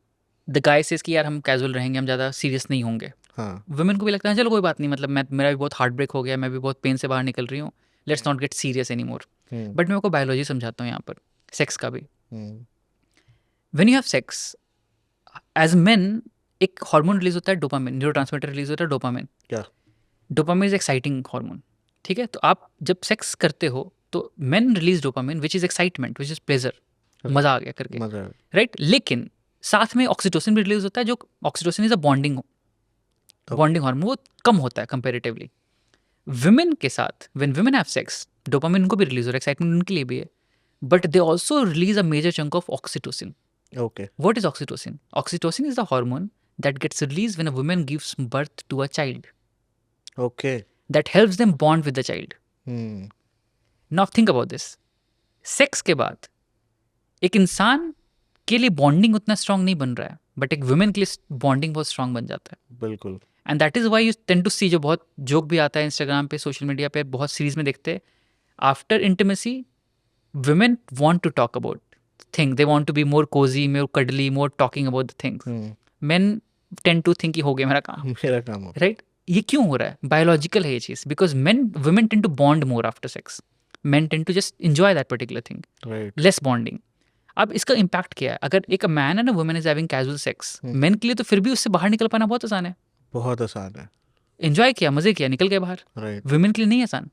द गाय सेज कि यार हम कैजुअल रहेंगे, हम ज़्यादा सीरियस नहीं होंगे। हाँ। वुमेन को भी लगता है चलो कोई बात नहीं, मतलब मेरा भी बहुत हार्ट ब्रेक हो गया, मैं भी बहुत पेन से बाहर निकल रही हूँ, let's not get serious any more. But मैं आपको बायोलॉजी समझाता हूँ यहाँ पर, सेक्स का भी। When you have sex as men, एक हार्मोन रिलीज होता है डोपामिन, न्यूरोट्रांसमीटर रिलीज होता है डोपामिन। क्या? डोपामिन इज एक्साइटिंग हार्मोन, ठीक है। तो आप जब सेक्स करते हो तो main release dopamine which is excitement, which is pleasure, मजा आ गया करके, मजा। राइट। लेकिन साथ में ऑक्सीटोसिन भी रिलीज होता है, जो oxytocin is a bonding hormone, वो कम होता है कंपेरेटिवली। विमेन के साथ when women have sex, dopamine उनको भी रिलीज हो रहा है, एक्साइटमेंट उनके लिए भी है, but they also release a major chunk of oxytocin. Okay. What is oxytocin? Oxytocin is the hormone that gets released when a woman gives birth to a child. Okay. That helps them bond with the child. Hmm. Now think about this. Sex के बाद एक इंसान के लिए बॉन्डिंग उतना स्ट्रांग नहीं बन रहा है, बट एक वुमेन के लिए बॉन्डिंग बहुत स्ट्रांग बन जाता है। बिल्कुल। And that is why you tend to see, जो बहुत जोक भी आता है इंस्टाग्राम पे, सोशल मीडिया पे, बहुत सीरीज में देखते हैं, after intimacy women want to talk about things, they want to be more cozy, more cuddly, more talking about the things. Men tend to think कि हो गया मेरा काम, मेरा काम हो। राइट। ये क्यों हो रहा है? बायोलॉजिकल है ये चीज़, because women tend to bond more after sex, men tend to just enjoy that particular thing, right. less bonding. अब इसका इम्पैक्ट क्या है? अगर एक मैन है ना, women is having casual sex, main के लिए तो फिर भी उससे बाहर निकल पाना बहुत आसान है। बहुत आसान है। एंजॉय किया, मजे किया, निकल गए बाहर। राइट। वुमेन के लिए नहीं आसान।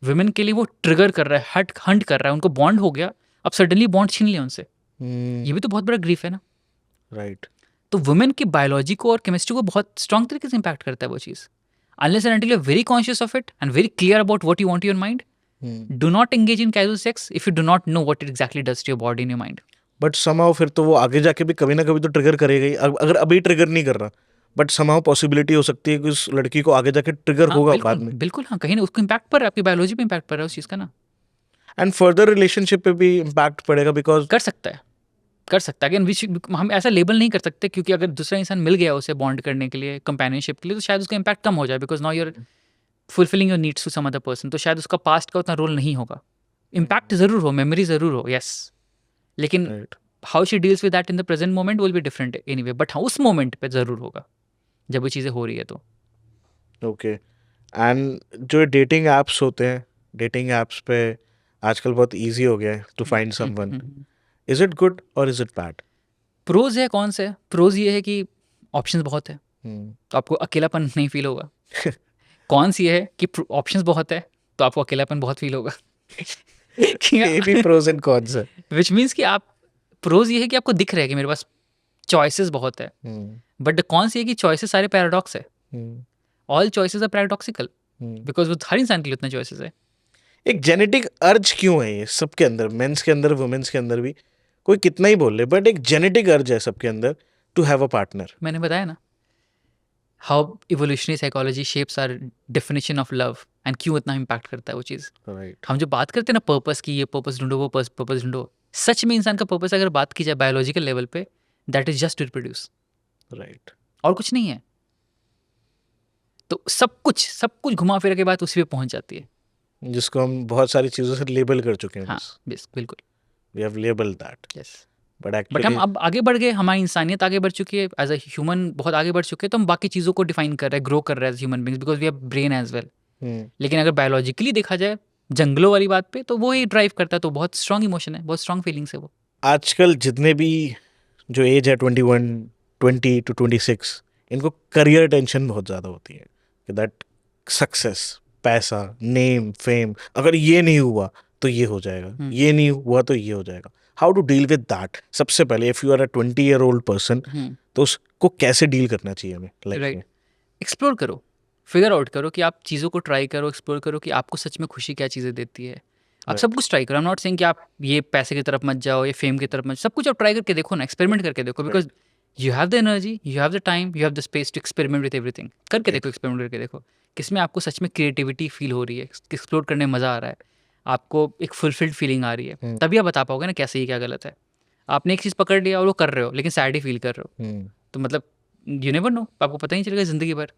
वुमेन के लिए वो ट्रिगर कर रहा है, हंट कर रहा है, उनको बॉन्ड हो गया, अब सडनली बॉन्ड छीन लिया उनसे, ये भी तो बहुत बड़ा ग्रीफ है ना। राइट। तो वुमेन की बायोलॉजी को और केमिस्ट्री को बहुत स्ट्रॉन्ग तरीके से इम्पैक्ट करता है वो चीज़। Unless and until you are very conscious of it and very clear about what you want in your mind, do not engage in casual sex if you do not know what it exactly does to your body in your mind. But समाओ फिर तो वो आगे जाके भी कभी ना कभी तो ट्रिगर करेगा ही, अगर अभी ट्रिगर नहीं कर रहा, बट समाओ पॉसिबिलिटी हो सकती है कि उस लड़की को आगे जाके ट्रिगर होगा बाद में। बिल्कुल हाँ, कहीं ना उसको इम्पैक्ट पर आपकी बायोलॉजी पे इम्पैक्ट पड़ रहा है उस चीज़ का ना। एंड फर्दर रिलेशनशिप पे भी इम्पैक्ट पड़ेगा, बिकॉज कर सकता है अगेन हम ऐसा लेबल नहीं कर सकते, क्योंकि अगर दूसरा इंसान मिल गया उसे बॉन्ड करने के लिए, कंपेनियनशिप के लिए, तो शायद उसका इम्पैक्ट कम हो जाए, because now you're fulfilling your needs to some other person, तो शायद उसका पास्ट का उतना रोल नहीं होगा। इम्पैक्ट जरूर हो, मेमोरी जरूर हो, यस, लेकिन how she deals with that in the present moment will be different anyway, but हाँ उस मोमेंट पे जरूर होगा जब वो चीज़ें हो रही है तो। ओके। एंड जो डेटिंग ऐप्स होते हैं, डेटिंग ऐप्स पे आजकल बहुत इजी हो गया है to find someone, is it good और इज इट बैड? प्रोज है कौन से? प्रोज ये है कि ऑप्शंस बहुत है, तो आपको अकेलापन नहीं फील होगा। कौन सी है कि ऑप्शंस बहुत है तो आपको अकेलापन बहुत फील होगा। ये भी प्रोज एंड कॉन्स है। विच मीन्स कि आप, प्रोज ये है कि आपको दिख रहा है कि मेरे पास चॉइसेस बहुत है, बट कौन सी है कि चॉइसेस सारे पैराडॉक्स है। All choices are paradoxical, because वो हर इंसान के लिए उतना चॉइसेस है। एक जेनेटिक अर्ज क्यों है ये सबके अंदर, मेंस के अंदर, वुमेन्स के अंदर भी, कोई कितना ही बोल ले, बट एक जेनेटिक अर्ज है सबके अंदर to have a partner. मैंने बताया ना how evolutionary psychology shapes our definition of love and क्यों इतना इम्पैक्ट करता है वो चीज़. Right. हम जो बात करते हैं ना पर्पस की, ये पर्पस ढूंढो, वो पर्पस ढूंढो, सच में इंसान का पर्पस अगर बात की जाए बायोलॉजिकल लेवल पे, that is just to reproduce, Right. और कुछ नहीं है. तो सब कुछ घुमा फिरा के बात उसी पे पहुंच जाती है. जिसको हम बहुत सारी चीज़ों से लेबल कर चुके हैं. हाँ बस बिल्कुल. We have labeled that. Yes. But but actually, हम अब आगे बढ़ गए, हमारी इंसानियत आगे बढ़ चुकी है, एज अ ह्यूमन बहुत आगे बढ़ चुके हैं, तो हम बाकी चीज़ों को डिफाइन कर रहे हैं, ग्रो कर रहे हैं as human beings, because we have brain as well. लेकिन अगर बायोलॉजिकली देखा जाए जंगलों वाली बात पे, तो वो ही ड्राइव करता है. तो बहुत स्ट्रॉन्ग इमोशन है, बहुत स्ट्रॉन्ग फीलिंग्स है वो. आजकल जितने भी जो एज है 21, 20 to 26, इनको करियर टेंशन बहुत ज़्यादा होती है कि दैट सक्सेस, पैसा, नेम, फेम, अगर ये नहीं हुआ तो ये हो जाएगा, ये नहीं हुआ तो ये हो जाएगा. How to deal with that? सबसे पहले if you are a 20-year-old person, तो उसको कैसे डील करना चाहिए हमें लाइफ में? एक्सप्लोर करो, फिगर आउट करो कि आप चीज़ों को ट्राई करो, एक्सप्लोर करो कि आपको सच में खुशी क्या चीज़ें देती है. आप सब कुछ ट्राई करो. आई एम नॉट सेइंग कि आप ये पैसे की तरफ मत जाओ, ये फेम की तरफ मत, सब कुछ आप ट्राई करके देखो ना, एक्सपेरिमेंट करके देखो, because you have the energy, you have the time, you have the space to experiment with everything. करके देखो, एक्सपेरिमेंट करके देखो किसमें आपको सच में क्रिएटिविटी फील हो रही है, एक्सप्लोर करने में मज़ा आ रहा है, आपको एक फुलफिल्ड फीलिंग आ रही है, तभी आप बता पाओगे ना क्या सही क्या गलत है. आपने एक चीज़ पकड़ लिया और वो कर रहे हो लेकिन सैड ही फील कर रहे हो, तो मतलब यू नेवर नो, आपको पता ही नहीं चलेगा ज़िंदगी भर.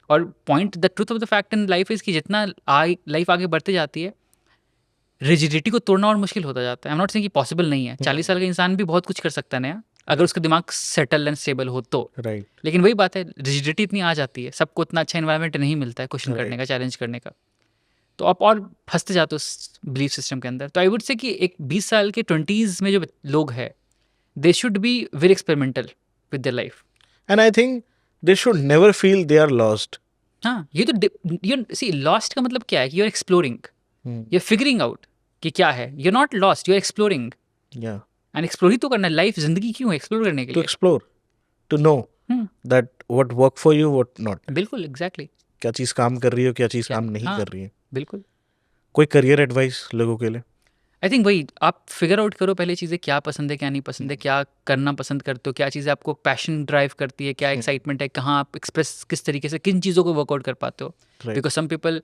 और point the truth of the fact in life is कि जितना लाइफ आगे बढ़ते जाती है, रिजिडिटी को तोड़ना और मुश्किल होता जाता है. आई एम नॉट सेइंग कि पॉसिबल नहीं है. 40 साल का इंसान भी बहुत कुछ कर सकता है नया, अगर उसका दिमाग सेटल एंड स्टेबल हो तो. राइट. लेकिन वही बात है, रिजिडिटी इतनी आ जाती है, सबको इतना अच्छा इन्वायरमेंट नहीं मिलता है क्वेश्चन Right. करने का, चैलेंज करने का, तो आप और फंसते जाते हो उस बिलीफ सिस्टम के अंदर. तो आई वुड से कि एक 20 साल के 20s में जो लोग हैं, they should be very experimental with their life. And I think they should never feel they are lost. हाँ, ये तो यू सी लॉस्ट का मतलब क्या है कि you are exploring, you are figuring out कि क्या है. You are not lost, you are exploring. Yeah. And explore ही तो करना है. लाइफ जिंदगी क्यों है? एक्सप्लोर करने के To लिए. explore, to know that what work for you, what not. बिल्कुल एग्जैक्टली. क्या चीज़ काम कर रही है, क्या चीज़ काम नहीं हाँ. कर रही है. बिल्कुल. कोई करियर एडवाइस लोगों के लिए? आई थिंक वही आप फिगर आउट करो पहले चीज़ें, क्या पसंद है क्या नहीं पसंद है, क्या करना पसंद करते हो, क्या चीज़ें आपको पैशन ड्राइव करती है, क्या एक्साइटमेंट है, कहाँ आप एक्सप्रेस किस तरीके से किन चीज़ों को वर्कआउट कर पाते हो. Right. बिकॉज सम पीपल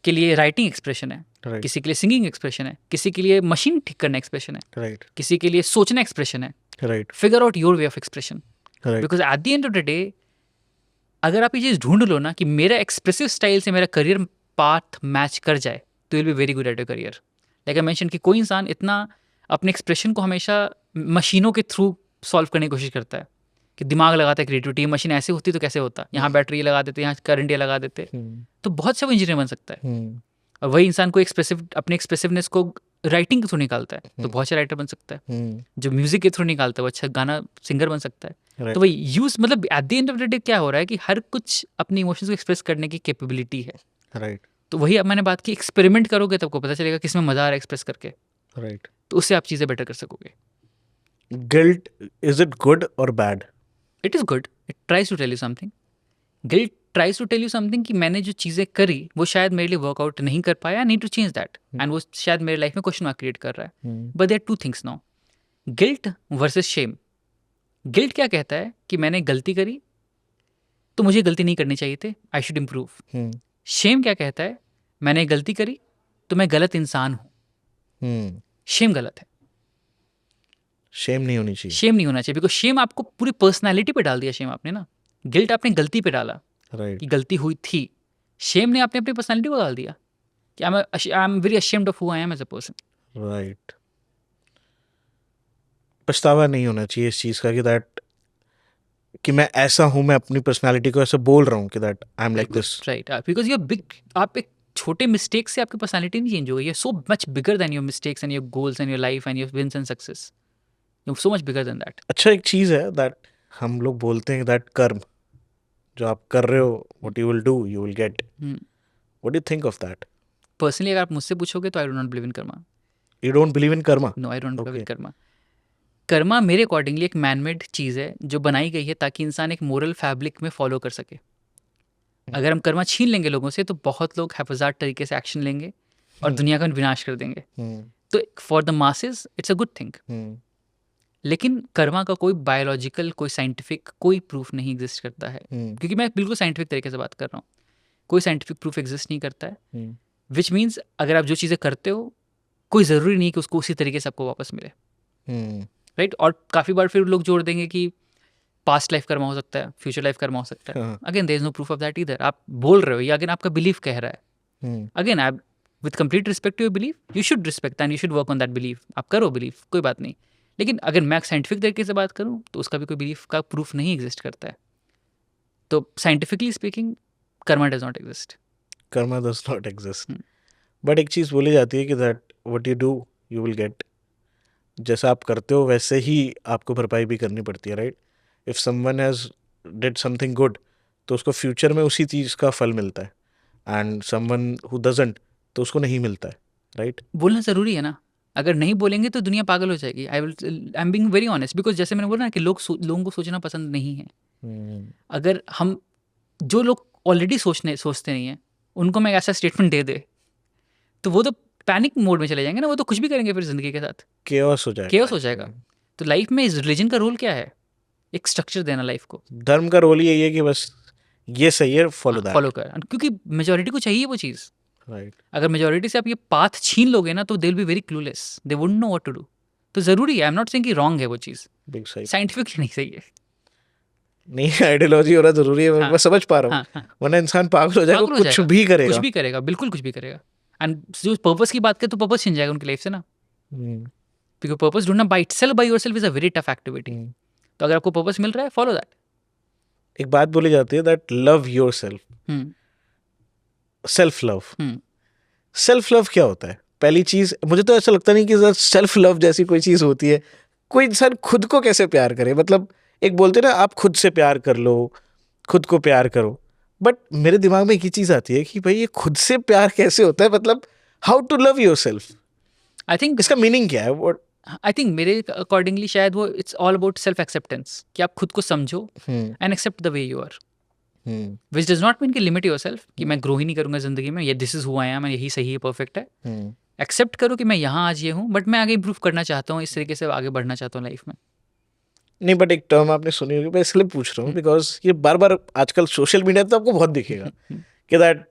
के लिए राइटिंग एक्सप्रेशन है, Right. किसी के लिए सिंगिंग एक्सप्रेशन है, किसी के लिए मशीन ठीक करना एक्सप्रेशन है, Right. किसी के लिए सोचना एक्सप्रेशन है. Right. Figure out your way of expression. Right. Because at the end of the day अगर आप ये चीज़ ढूंढ लो ना कि मेरा एक्सप्रेसिव स्टाइल से मेरा करियर पाथ मैच कर जाए, तो will be very good at your career. Like I mention कि कोई इंसान इतना अपने एक्सप्रेशन को हमेशा मशीनों के थ्रू सॉल्व करने की कोशिश करता है कि दिमाग लगाता है क्रिएटिविटी, मशीन ऐसे होती तो कैसे होता, यहाँ बैटरी लगा देते, यहाँ करंट ये लगा देते, तो बहुत से वो इंजीनियर बन सकता है. और वही इंसान को अपने एक्सप्रेसिवनेस को राइटिंग के थ्रू निकालता है, तो बहुत अच्छा राइटर बन सकता है. जो म्यूजिक के थ्रू निकालता है वो अच्छा गाना सिंगर बन सकता है. Right. तो वही यूज मतलब at the end of the day क्या हो रहा है कि हर कुछ अपनी इमोशंस को एक्सप्रेस करने की कैपेबिलिटी है. Right. तो वही अब मैंने बात की, एक्सपेरिमेंट करोगे तब को पता चलेगा किसमें मजा आ रहा है एक्सप्रेस करके, Right. तो उससे आप चीज़ें बेटर कर सकोगे. Guilt, is it good or bad? It is good, it tries to tell you something. Guilt tries to tell you something कि मैंने जो चीज़ें करी वो शायद मेरे लिए वर्कआउट नहीं कर पाया, need to change that, and वो शायद मेरे लाइफ में क्वेश्चन मार्क क्रिएट कर रहा है. But there are two things now, guilt versus shame. Guilt क्या कहता है कि मैंने गलती करी तो मुझे गलती नहीं करनी चाहिए थे, आई शुड इम्प्रूव. शेम क्या कहता है, मैंने गलती करी तो मैं गलत इंसान हूँ. शेम गलत है. शेम नहीं होनी चाहिए. शेम नहीं होना चाहिए, बिकॉज शेम आपको पूरी पर्सनैलिटी पे डाल दिया. शेम आपने ना, गिल्ट आपने गलती पे डाला Right. कि गलती हुई थी. शेम ने आपने अपनी पर्सनैलिटी को डाल दिया कि I am very ashamed of who I am as a person. Right. पछतावा नहीं होना चाहिए इस चीज़ का कि दैट कि मैं ऐसा हूँ, मैं अपनी पर्सनालिटी को ऐसे बोल रहा हूँ कि that I am like this. Right, because you're big, आप एक छोटे मिस्टेक से आपकी पर्सनैलिटी नहीं चेंज हो गई. You so much bigger than your mistakes and your goals and your life and your wins and success. You so much bigger than that. अच्छा, एक चीज़ है दैट हम लोग बोलते हैं दैट कर्म जो आप कर रहे हो, what you will do you will get. What do you think of that? Personally अगर आप मुझसे पूछोगे तो I do not believe in karma. You don't believe in karma? No, I don't believe in Okay. Karma. Karma मेरे अकॉर्डिंगली एक मैनमेड चीज़ है जो बनाई गई है ताकि इंसान एक मोरल फैब्रिक में फॉलो कर सके. अगर हम कर्मा छीन लेंगे लोगों से तो बहुत लोग हैफाजात तरीके से एक्शन लेंगे और दुनिया का विनाश कर देंगे. तो for the masses it's a good thing. लेकिन कर्मा का कोई बायोलॉजिकल, कोई साइंटिफिक कोई प्रूफ नहीं एग्जिस्ट करता है, क्योंकि मैं बिल्कुल साइंटिफिक तरीके से बात कर रहा हूँ। कोई साइंटिफिक प्रूफ एग्जिस्ट नहीं करता है, विच मीन्स अगर आप जो चीज़ें करते हो कोई ज़रूरी नहीं कि उसको उसी तरीके से आपको वापस मिले, राइट? और काफ़ी बार फिर लोग जोड़ देंगे कि पास्ट लाइफ कर्मा हो सकता है, फ्यूचर लाइफ कर्मा हो सकता है। Again there is no proof of that इधर। आप बोल रहे हो या अगेन आपका बिलीफ कह रहा है। अगेन आप with complete respect to your belief you should respect and you should work on that belief. आप करो बिलीफ, कोई बात नहीं। लेकिन अगर मैं साइंटिफिक तरीके से बात करूँ तो उसका भी कोई बिलीफ का प्रूफ नहीं एग्जिस्ट करता है। तो scientifically speaking Karma does not exist. Karma does not exist. But एक चीज़ बोली जाती है कि that what you do you will gate. जैसा आप करते हो वैसे ही आपको भरपाई भी करनी पड़ती है, right? If someone has did something good तो उसको फ्यूचर में उसी चीज़ का फल मिलता है, एंड समवन हु डजंट तो उसको नहीं मिलता है, राइट? बोलना ज़रूरी है ना। अगर नहीं बोलेंगे तो दुनिया पागल हो जाएगी। I am being very honest, because जैसे मैंने बोला ना कि लोगों को सोचना पसंद नहीं है। अगर हम जो लोग ऑलरेडी सोचते नहीं हैं उनको मैं ऐसा स्टेटमेंट दे दे तो वो तो पैनिक मोड में चले जाएंगे ना। वो तो कुछ भी करेंगे फिर जिंदगी के साथ, केओस हो जाएगा। केओस हो जाएगा। तो लाइफ में रिलीजन का रोल क्या है? एक स्ट्रक्चर देना लाइफ को। धर्म का रोल यही है कि बस ये सही है, फॉलो दैट, फॉलो कर, क्योंकि मेजोरिटी को चाहिए वो चीज़। राइट? अगर मेजोरिटी से आप ये पाथ छीन लोगे ना तो they will be very clueless, they wouldn't know what to do. तो ज़रूरी है, आई एम नॉट सेइंग कि रॉन्ग है वो चीज़, बिग सही साइंटिफिकली नहीं सही है। नहीं, आइडियोलॉजी होना जरूरी है। हाँ, मैं समझ पा रहा हूँ, हाँ, वरना इंसान पागल हो जाएगा, पागल हो कुछ जाएगा, भी करेगा। कुछ भी करेगा, बिल्कुल कुछ भी करेगा। एंड जो पर्पस की बात करें तो पर्पस छिन जाएगा उनकी लाइफ से ना, क्योंकि पर्पस ढूंढना by itself by yourself is a very tough activity. तो अगर आपको पर्पस मिल रहा है, फॉलो दैट। एक बात बोली जाती है that love your self, self love. Self love क्या होता है? पहली चीज, मुझे तो ऐसा लगता नहीं कि सेल्फ लव जैसी कोई चीज होती है। कोई इंसान खुद को कैसे प्यार करे? मतलब एक बोलते हैं ना, आप खुद से प्यार कर लो, खुद को प्यार करो। बट मेरे दिमाग में एक ही चीज आती है कि भाई ये खुद से प्यार कैसे होता है? मतलब how to love yourself, I think इसका मीनिंग क्या है? आई थिंक मेरे अकॉर्डिंगली शायद वो it's all about self acceptance, कि आप खुद को समझो and accept the way you are, which does not mean कि लिमिट योरसेल्फ, कि मैं ग्रो ही नहीं करूंगा जिंदगी में, ये this is who I am, यही सही है, परफेक्ट है। एक्सेप्ट करो कि मैं यहाँ आज ये हूँ, बट मैं आगे इम्प्रूव करना चाहता हूँ, इस तरीके से आगे बढ़ना चाहता हूँ लाइफ में। नहीं, बट एक टर्म आपने सुनी होगी, मैं इसलिए पूछ रहा हूँ बिकॉज ये बार बार आजकल सोशल मीडिया पे तो आपको बहुत दिखेगा कि that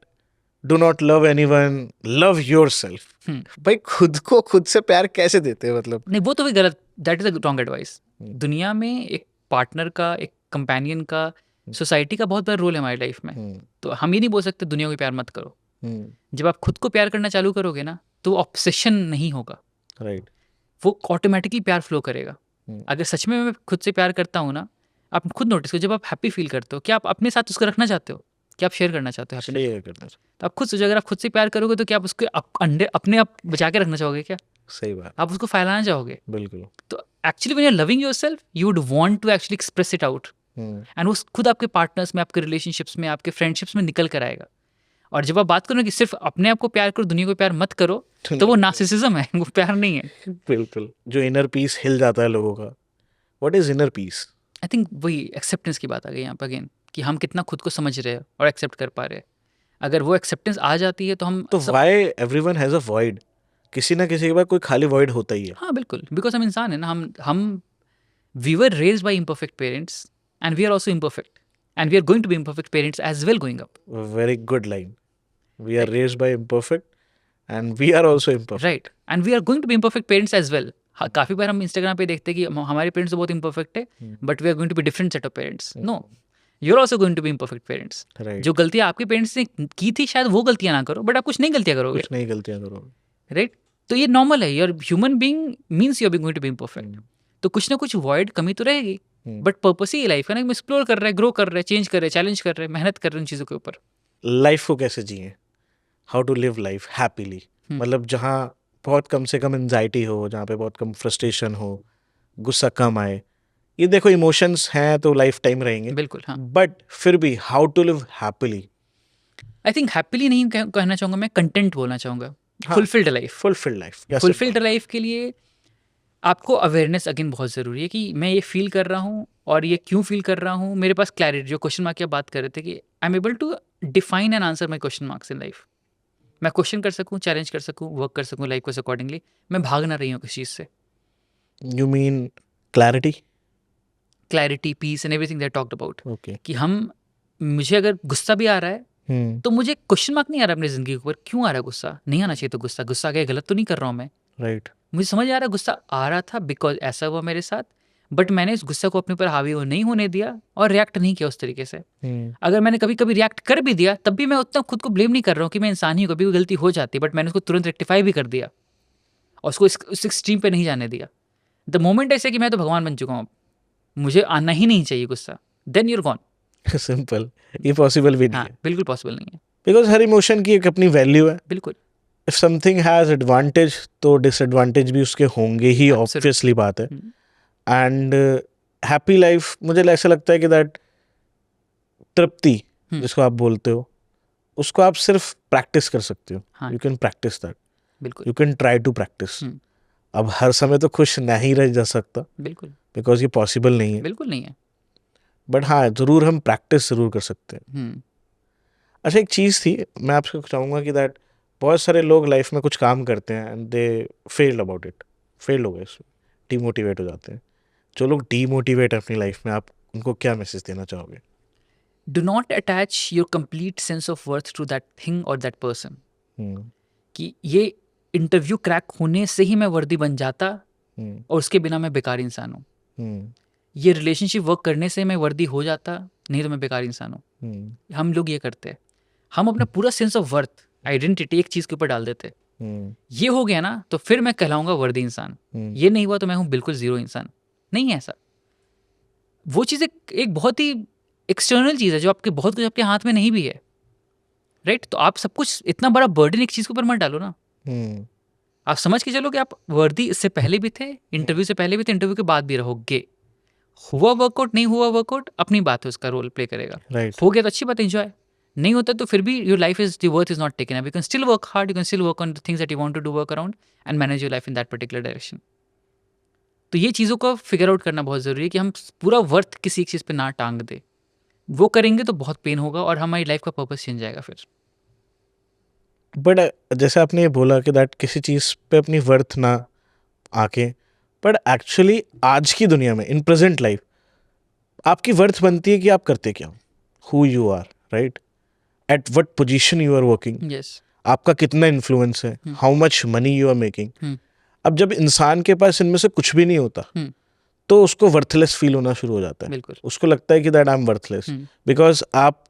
do not love anyone, love yourself. भाई खुद को खुद से प्यार कैसे देते हैं? मतलब नहीं, वो तो भी गलत, that is a wrong advice. दुनिया में एक पार्टनर का, एक कंपेनियन का, सोसाइटी का बहुत बड़ा रोल है हमारी लाइफ में। तो हम ये नहीं बोल सकते दुनिया को प्यार मत करो। जब आप खुद को प्यार करना चालू करोगे ना तो ऑब्सेशन नहीं होगा, राइट, वो ऑटोमेटिकली प्यार फ्लो करेगा। अगर सच में मैं खुद से प्यार करता हूँ ना, आप खुद नोटिस करो, जब आप हैप्पी फील करते हो, क्या आप अपने साथ उसको रखना चाहते हो? क्या आप शेयर करना चाहते हो happiness? तो आप खुद सोचो, अगर आप खुद से प्यार करोगे तो क्या आप उसके अंडे अपने आप बचा के रखना चाहोगे? क्या सही बात, आप उसको फैलाना चाहोगे? बिल्कुल। तो actually when you are loving yourself you would want to actually express it out, and वो खुद आपके पार्टनर्स में, आपके रिलेशनशिप्स में, आपके फ्रेंडशिप्स में निकल कर आएगा। और जब आप बात करो कि सिर्फ अपने आप को प्यार करो, दुनिया को प्यार मत करो, तो वो नार्सिसिज्म है, वो प्यार नहीं है। बिल्कुल, जो इनर पीस हिल जाता है लोगों का। What is inner peace? I think वही एक्सेप्टेंस की बात आ गई यहाँ पर अगेन, कि हम कितना खुद को समझ रहे हैं और एक्सेप्ट कर पा रहे हैं। अगर वो एक्सेप्टेंस आ जाती है तो हम तो why everyone has a void? किसी ना किसी के पास कोई खाली वॉइड होता ही है। हाँ बिल्कुल, बिकॉज हम इंसान है ना, हम we were raised by imperfect parents and we are also imperfect and we are going to be imperfect parents as well going up. Very good line. We are raised by imperfect and we are also imperfect, right, and we are going to be imperfect parents as well. काफ़ी बार हम इंस्टाग्राम पे देखते हैं कि हमारे पेरेंट्स तो बहुत इम्परफेक्ट है, but we are going to be different set of parents. No, you are also going to be imperfect parents. Right. जो गलतियाँ आपके पेरेंट्स ने की थी शायद वो गलतियाँ ना करो, बट आप कुछ नई गलतियाँ करोगे, कुछ नई गलतियां करो, राइट? तो ये नॉर्मल है, you're human being means you are going to be imperfect. तो कुछ ना कुछ वॉइड कमी तो रहेगी, बट पर्पस ही लाइफ है ना, एक्सप्लोर कर रहे हैं, ग्रो कर रहे हैं, चेंज कर रहे हैं, चैलेंज कर रहे हैं, मेहनत कर रहे हैं उन चीज़ों के ऊपर। लाइफ को कैसे जिए? How to live life happily? मतलब जहाँ बहुत कम से कम एंजाइटी हो, जहाँ पे बहुत कम फ्रस्ट्रेशन हो, गुस्सा कम आए। ये देखो, इमोशंस हैं तो लाइफ टाइम रहेंगे, बिल्कुल, हाँ। बट फिर भी how to live happily? I think happily नहीं कहना चाहूँगा मैं, कंटेंट बोलना चाहूँगा। Fulfilled life, fulfilled life. Fulfilled life के लिए आपको अवेयरनेस अगेन बहुत ज़रूरी है कि मैं ये फील कर रहा हूँ और ये क्यों फील कर रहा हूँ। मेरे पास क्लैरिटी, जो क्वेश्चन मार्क की आप बात कर रहे थे, कि I am able to define and answer my question marks in life. मैं क्वेश्चन कर सकूँ, चैलेंज कर सकूँ, वर्क कर सकूँ लाइफ को अकॉर्डिंगली। मैं भाग ना रही हूँ किसी चीज़ से। You mean clarity. Clarity, peace and everything that talked about. Okay. कि मुझे अगर गुस्सा भी आ रहा है तो मुझे क्वेश्चन मार्क नहीं आ रहा अपनी जिंदगी के ऊपर, क्यों आ रहा है गुस्सा, नहीं आना चाहिए. तो गुस्सा आ गया, गलत तो नहीं कर रहा हूँ मैं. राइट. मुझे समझ आ रहा है गुस्सा आ रहा था बिकॉज ऐसा हुआ मेरे साथ, बट मैंने इस गुस्सा को अपने ऊपर हावी नहीं होने दिया और रिएक्ट नहीं किया उस तरीके से. अगर मैंने कभी कभी रिएक्ट कर भी दिया तब भी मैं उतना खुद को ब्लेम नहीं कर रहा हूँ कि मैं इंसान ही हूँ, कभी भी गलती हो जाती है, बट मैंने उसको तुरंत रेक्टिफाई भी कर दिया और उसको उस एक्सट्रीम पे नहीं जाने दिया. द मोमेंट ऐसे कि मैं तो भगवान बन चुका हूँ, मुझे आना ही नहीं चाहिए गुस्सा, देन यूर गॉन. सिंपल. ये पॉसिबल भी नहीं हाँ, है. बिल्कुल पॉसिबल नहीं है. बिकॉज हर इमोशन की एक अपनी वैल्यू है. बिल्कुल. इफ समथिंग हैज एडवांटेज तो डिसएडवांटेज भी उसके होंगे ही, Absolutely. ऑब्वियसली बात है. हम्म, एंड हैप्पी लाइफ मुझे ऐसा लगता है कि दैट तृप्ति जिसको आप बोलते हो, उसको आप सिर्फ प्रैक्टिस कर सकते हो. हाँ. You can practice that. बिल्कुल. You can try to practice. Hmm, अब हर समय तो खुश नहीं रह जा सकता बिल्कुल. बिकॉज ये पॉसिबल नहीं है. बिल्कुल नहीं है. बट हाँ, जरूर हम प्रैक्टिस जरूर कर सकते हैं. हम्म, अच्छा, एक चीज़ थी, मैं आपसे चाहूँगा कि दैट बहुत सारे लोग लाइफ में कुछ काम करते हैं and they failed about it, fail हो गए, इसमें डीमोटिवेट हो जाते हैं. जो लोग डीमोटिवेट है अपनी लाइफ में, आप उनको क्या मैसेज देना चाहोगे? do not attach your complete sense of worth to that thing or that person. कि ये इंटरव्यू क्रैक होने से ही मैं वर्दी बन जाता और उसके बिना मैं बेकार इंसान हूँ. ये रिलेशनशिप वर्क करने से मैं वर्दी हो जाता, नहीं तो मैं बेकार इंसान हूँ. हम लोग ये करते हैं, हम अपना पूरा सेंस ऑफ वर्थ, आइडेंटिटी एक चीज़ के ऊपर डाल देते. ये हो गया ना तो फिर मैं कहलाऊंगा वर्दी इंसान. ये नहीं हुआ तो मैं हूँ बिल्कुल जीरो इंसान. नहीं है ऐसा. वो चीज़ एक बहुत ही एक्सटर्नल चीज़ है जो आपके बहुत कुछ आपके हाथ में नहीं भी है. राइट. तो आप सब कुछ इतना बड़ा बर्डन एक चीज़ के ऊपर मत डालो ना. आप समझ के चलो कि आप वर्दी इससे पहले भी थे, इंटरव्यू से पहले भी थे, इंटरव्यू के बाद भी रहोगे. हुआ वर्कआउट, नहीं हुआ वर्कआउट, अपनी बात है, उसका रोल प्ले करेगा. राइट. हो गया तो अच्छी बात, एंजॉय. नहीं होता तो फिर भी your life is the worth is not taken up. You can still work hard, you can still work on the things that you want to do, work around and manage your life in that particular direction. तो ये चीज़ों को फिगर आउट करना बहुत ज़रूरी है कि हम पूरा वर्थ किसी एक चीज़ पे ना टांग दे. वो करेंगे तो बहुत पेन होगा और हमारी लाइफ का पर्पस चेंज जाएगा फिर. बट जैसे आपने ये बोला कि दैट किसी चीज़ पे अपनी वर्थ ना आके, बट एक्चुअली आज की दुनिया में, इन प्रेजेंट लाइफ, आपकी वर्थ बनती है कि आप करते क्या हो, who you are, right, at what position you are working, yes. आपका कितना इन्फ्लुएंस है, how much money you are making. अब जब इंसान के पास इनमें से कुछ भी नहीं होता तो उसको वर्थलेस फील होना शुरू हो जाता है. बिल्कुल. उसको लगता है कि that I M worthless. Because आप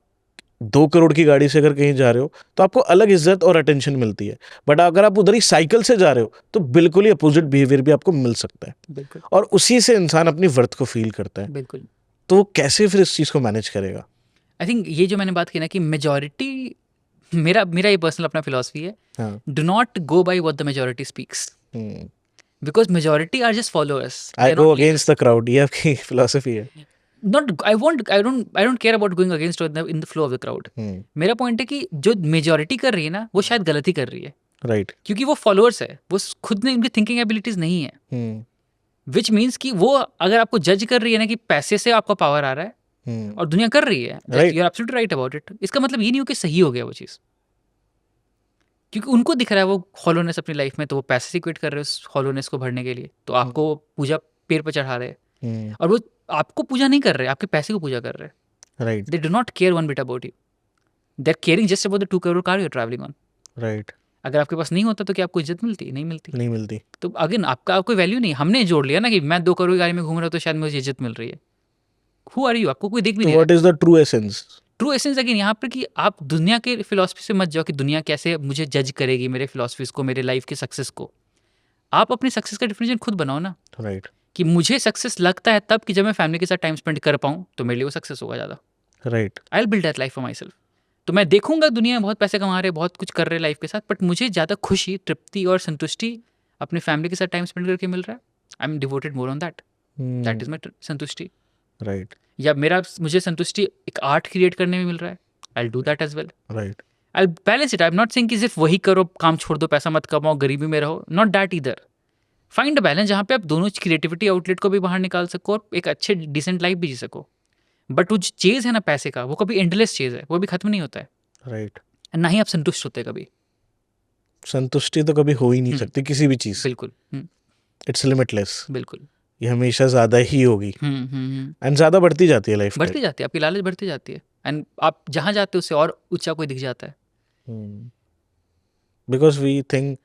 2 करोड़ की गाड़ी से अगर कहीं जा रहे हो तो आपको अलग इज्जत और अटेंशन मिलती है. बट अगर आप उधर ही साइकिल से जा रहे हो तो बिल्कुल ही अपोजिट बिहेवियर भी आपको मिल सकता है. बिल्कुल. और उसी से इंसान अपनी वर्थ को फील करता है. बिल्कुल. तो वो कैसे फिर इस चीज़ को मैनेज करेगा? आई थिंक ये जो मैंने बात की ना कि मेजॉरिटी, मेरा ये पर्सनल अपना फिलॉसफी है, do not go by what the majority speaks, because majority are just followers. I go against the crowd, ये आपकी फिलॉसफी है? Not, I don't care about going against in the flow of the crowd. मेरा पॉइंट है कि जो मेजॉरिटी कर रही है ना वो शायद गलती कर रही है. राइट. क्योंकि वो फॉलोअर्स है, वो खुद में उनकी थिंकिंग एबिलिटीज नहीं है. विच मीन्स कि वो अगर आपको जज कर रही है ना कि पैसे से आपका पावर आ रहा है और दुनिया कर रही है, you are absolutely right about it, इसका मतलब ये नहीं हो कि सही हो गया वो चीज़. क्योंकि उनको दिख रहा है वो हॉलोनेस अपनी लाइफ में, तो वो पैसे से क्विट कर रहे हैं उस हॉलोनेस को भरने के लिए. तो आपको पूजा पेड़ पर चढ़ा रहे हैं और वो आपको पूजा नहीं कर रहे, आपके पैसे को पूजा कर रहे हैं. Right. They do not care one bit about you. They are caring just about the 2 crore car you are travelling on. Right. अगर आपके पास नहीं होता तो क्या आपको इज्जत मिलती? नहीं मिलती. नहीं मिलती. तो अगेन आपका कोई वैल्यू नहीं. हमने जोड़ लिया ना कि मैं 2 करोड़ की गाड़ी में घूम रहा हूँ तो शायद मुझे इज्जत मिल रही है. Who are you? आपको कोई देख भी नहीं. What is the true essence? True essence again यहाँ पर कि आप दुनिया के फिलॉसफी से मत जाओ कि दुनिया कैसे मुझे जज करेगी, मेरे फिलॉसफीज को, मेरे लाइफ के सक्सेस को. आप अपनी सक्सेस का डिफिनेशन खुद बनाओ ना. राइट. कि मुझे सक्सेस लगता है तब कि जब मैं फैमिली के साथ टाइम स्पेंड कर पाऊँ तो मेरे लिए वो सक्सेस होगा ज़्यादा. Right. I will build that life for my self. तो मैं देखूंगा दुनिया में बहुत पैसे कमा रहे, बहुत कुछ कर रहे लाइफ के साथ, बट मुझे ज़्यादा खुशी, तृप्ति और संतुष्टि अपनी फैमिली के साथ टाइम स्पेंड करके मिल रहा है. I M devoted more on that. That is my संतुष्टि. राइट. या मुझे संतुष्टि एक आर्ट क्रिएट करने में मिल रहा है, I will do that as well. Right. I will balance it. I am not saying कि सिर्फ वही करो, काम छोड़ दो, पैसा मत कमाओ, गरीबी में रहो. Not that either. Find a balance जहाँ पे आप दोनों क्रिएटिविटी आउटलेट को भी बाहर निकाल सको और एक अच्छे डिसेंट लाइफ भी जी सको. बट वो जो चेज है ना पैसे का, वो कभी एंडलेस चेज है, वो भी खत्म नहीं होता है. राइट. ना ही आप संतुष्ट होते कभी. संतुष्टि तो कभी हो ही नहीं सकती किसी भी चीज. बिल्कुल. It's limitless. बिल्कुल. ये हमेशा ज़्यादा ही होगी, एंड ज़्यादा बढ़ती जाती है लाइफ बढ़ती जाती है, आपकी लालच बढ़ती जाती है, एंड आप जहाँ जाते हो उससे और ऊंचा कोई दिख जाता है। बिकॉज वी थिंक,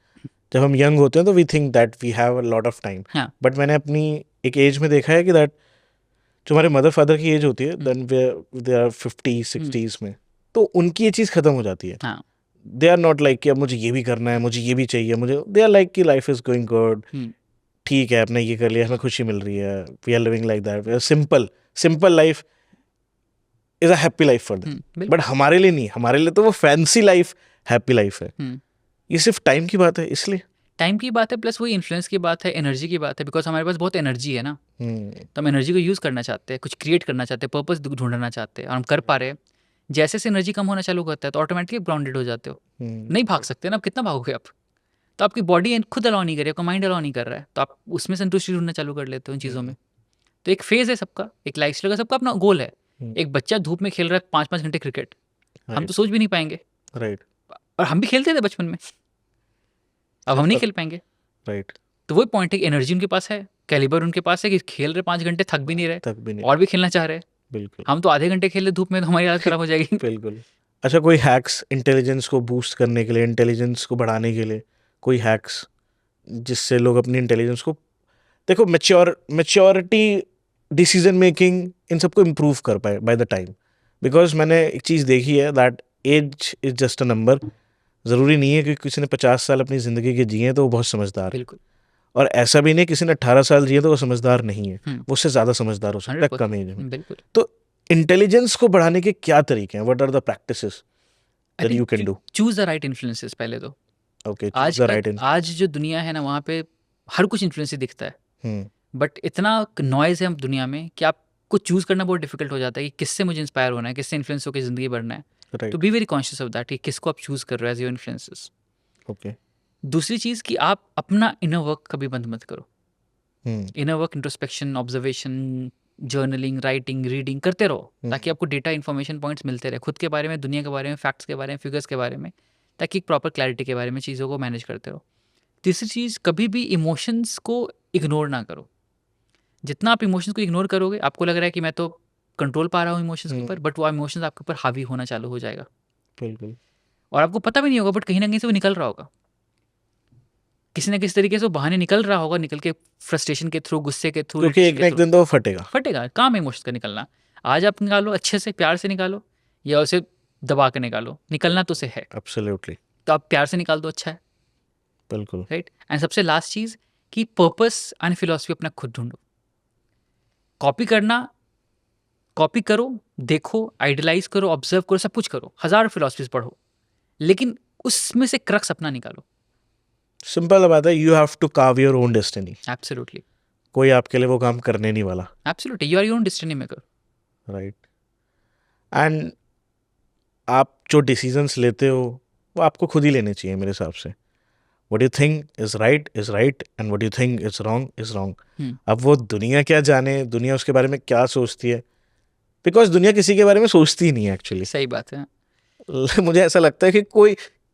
जब हम यंग होते हैं तो we think that we have a lot of time, हाँ, बट मैंने अपनी एक एज में देखा है कि दैट जो हमारे मदर फादर की एज होती है, देन दे आर 50-60s में, तो उनकी ये चीज़ खत्म हो जाती है. हाँ, दे आर नॉट लाइक कि अब मुझे ये भी करना है, मुझे ये भी चाहिए, मुझे, दे आर लाइक कि लाइफ इज गोइंग गुड, ठीक है, आपने ये कर लिया, हमें खुशी मिल रही है, we are living like that, simple life is a happy life for them. But हमारे लिए नहीं, हमारे लिए तो वो फैंसी लाइफ हैप्पी लाइफ है. ये सिर्फ टाइम की बात है, इसलिए टाइम की बात है, प्लस वही इन्फ्लुएंस की बात है, एनर्जी की बात है, बिकॉज हमारे पास बहुत एनर्जी है ना, तो हम एनर्जी को यूज़ करना चाहते हैं, कुछ क्रिएट करना चाहते हैं, पर्पस ढूंढना चाहते हैं, और हम कर पा रहे हैं. जैसे से एनर्जी कम होना चालू करता है तो ऑटोमेटिकली ग्राउंडेड हो जाते हो, नहीं भाग सकते ना, अब कितना भागोगे आप, तो आपकी बॉडी खुद अलाउ नहीं कर रही, आपका माइंड अलाउ नहीं कर रहा है, तो आप उसमें संतुष्टि ढूंढना चालू कर लेते हो इन चीज़ों में. तो एक फेज है सबका, एक लाइफ स्टाइल का सबका अपना गोल है. एक बच्चा धूप में खेल रहा है 5-5 घंटे क्रिकेट, हम तो सोच भी नहीं पाएंगे, राइट, और हम भी खेलते थे बचपन में, अब हम नहीं खेल पाएंगे. राइट, तो वही पॉइंट है कि एनर्जी उनके पास है, कैलिबर उनके पास है कि खेल रहे 5 घंटे, थक भी नहीं रहे, तक भी नहीं, और भी खेलना चाह रहे हैं. बिल्कुल, हम तो आधे घंटे खेल रहे धूप में, तो हमारी हालत खराब हो जाएगी. बिल्कुल. अच्छा, कोई हैक्स इंटेलिजेंस को बूस्ट करने के लिए, इंटेलिजेंस को बढ़ाने के लिए, कोई हैक्स जिससे लोग अपनी इंटेलिजेंस को, देखो, मैच्योरिटी, डिसीजन मेकिंग, इन सबको इम्प्रूव कर pi by the time. Because मैंने एक चीज़ देखी है that age is just a number. ज़रूरी नहीं है कि किसी ने 50 साल अपनी ज़िंदगी के जिए तो वो बहुत समझदार है, बिल्कुल. और ऐसा भी नहीं किसी ने 18 साल जिए तो वो समझदार नहीं है, वो उससे ज़्यादा समझदार हो सकता है 100%, कम एज में. बिल्कुल. तो इंटेलिजेंस को बढ़ाने के क्या तरीके हैं? What are the practices I that you can think do? Choose the right influences पहले तो. ओके, आज चूज द का राइट. आज जो दुनिया है ना, वहाँ पे हर कुछ इन्फ्लुएंस ही दिखता है, हम्म, बट इतना नॉइज़ है हम दुनिया में कि आपको चूज़ करना बहुत डिफिकल्ट हो जाता है कि किससे मुझे इंस्पायर होना है, किससे इन्फ्लुएंस होकर ज़िंदगी बढ़ना है. तो right, be very conscious of that कि किसको आप चूज़ कर रहे हो एज योर इन्फ्लुएंसेस. ओके, दूसरी चीज़ कि आप अपना इनर वर्क कभी बंद मत करो. Hmm, inner work, introspection, observation, journaling, writing, reading करते रहो, ताकि आपको डेटा, इन्फॉर्मेशन पॉइंट्स मिलते रहे, खुद के बारे में, दुनिया के बारे में, फैक्ट्स के बारे में, फिगर्स के बारे में, ताकि एक प्रॉपर क्लैरिटी के बारे में चीज़ों को मैनेज करते रहो. तीसरी चीज़, कभी भी इमोशंस को इग्नोर ना करो. जितना आप इमोशंस को इग्नोर करोगे, आपको लग रहा है कि मैं तो कंट्रोल पा रहा हूँ इमोशंस के ऊपर, बट वो इमोशंस आपके ऊपर हावी होना चालू हो जाएगा, बिल्कुल, और आपको पता भी नहीं होगा, बट कहीं ना कहीं से वो निकल रहा होगा, किसी ना किसी तरीके से वो बहाने निकल रहा होगा, निकल के फ्रस्ट्रेशन के थ्रू, गुस्से के थ्रू, क्योंकि एक ना एक दिन तो वो फटेगा. फटेगा. काम है इमोशंस का निकलना. आज आप निकालो, अच्छे से प्यार से निकालो, या उसे दबा के निकालो, निकलना तो उसे है, एब्सोल्युटली, तो आप प्यार से निकाल दो, अच्छा है, बिल्कुल, राइट. एंड सबसे लास्ट चीज़ कि पर्पस एंड फिलॉसफी अपना खुद ढूंढो. कॉपी करो, देखो, आइडियलाइज करो, ऑब्जर्व करो, सब कुछ करो, 1000 फिलॉसफीज पढ़ो, लेकिन उसमें से क्रक्स अपना निकालो. सिंपल बात है, you have to carve your own destiny. Absolutely, कोई आपके लिए वो काम करने नहीं वाला. Absolutely, you are your own destiny maker. Right, and आप जो डिसीजंस लेते हो वो आपको खुद ही लेने चाहिए मेरे हिसाब से. What you think is right, and what you think is wrong. अब वो दुनिया क्या जाने, दुनिया उसके बारे में क्या सोचती है, बिकॉज दुनिया किसी के बारे में सोचती ही नहीं है एक्चुअली. सही बात है. मुझे ऐसा लगता है कि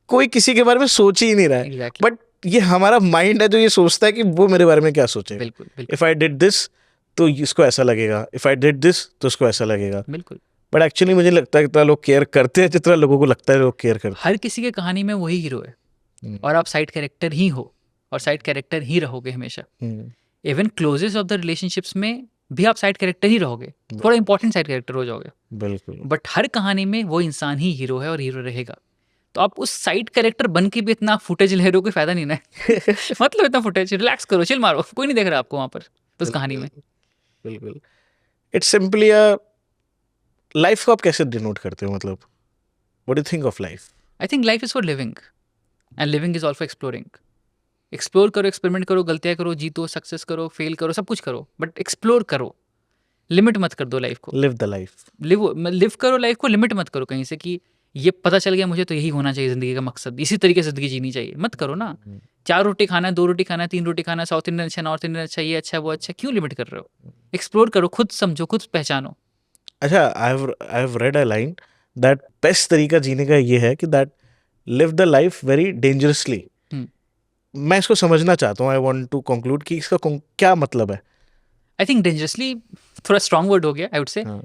कोई किसी के बारे में सोच ही नहीं रहा है. एग्जैक्टली, बट ये हमारा माइंड है जो ये सोचता है कि वो मेरे बारे में क्या सोचेगा. बिल्कुल, बिल्कुल, इफ आई डिड दिस तो इसको ऐसा लगेगा, इफ आई डिड दिस तो इसको ऐसा लगेगा. बिल्कुल. बट एक्चुअली मुझे लगता है इतना लोग केयर करते हैं जितना लोगों को लगता है लोग केयर करते हर किसी के कहानी में वही हीरो है, हैं. और आप साइड कैरेक्टर ही हो, और साइड कैरेक्टर ही रहोगे हमेशा. Even closest of the relationships में भी आप साइड कैरेक्टर ही रहोगे, थोड़ा इंपॉर्टेंट साइड कैरेक्टर हो जाओगे, बिल्कुल, बट हर कहानी में वो इंसान ही हीरो है और हीरो रहेगा. तो आप उस साइड कैरेक्टर बन के भी इतना फुटेज ले रहे हो, कोई फायदा नहीं ना है. मतलब इतना फुटेज, रिलैक्स करो, चिल मारो, कोई नहीं देख रहा आपको वहाँ पर उस कहानी में. बिल्कुल. इट्स सिंपली अ लाइफ को आप कैसे डिनोट करते हो, मतलब what do you think of life? I think life is for living, and living is also exploring. Explore करो, एक्सपेरिमेंट करो, गलतियाँ करो, जीतो, सक्सेस करो, फेल करो, सब कुछ करो, बट एक्सप्लोर करो. लिमिट मत कर दो लाइफ को. Live the life. लिव करो लाइफ को, लिमिट मत करो कहीं से कि ये पता चल गया मुझे तो यही होना चाहिए ज़िंदगी का मकसद, इसी तरीके से ज़िंदगी जीनी चाहिए. मत करो ना. 4 रोटी खाना है, 2 रोटी खाना है, 3 रोटी खाना है, साउथ इंडियन अच्छा, नॉर्थ इंडियन अच्छा, ये अच्छा, वो अच्छा, क्यों लिमिट कर रहे हो? एक्सप्लोर करो, खुद समझो, खुद पहचानो. अच्छा, I have read a line that best तरीका जीने का ये है कि that live the life very dangerously. मैं इसको समझना चाहता हूँ. आई वांट टू कंक्लूड कि इसका क्या मतलब है. आई थिंक डेंजरसली थोड़ा स्ट्रॉन्ग वर्ड हो गया, आई वुड से हाँ,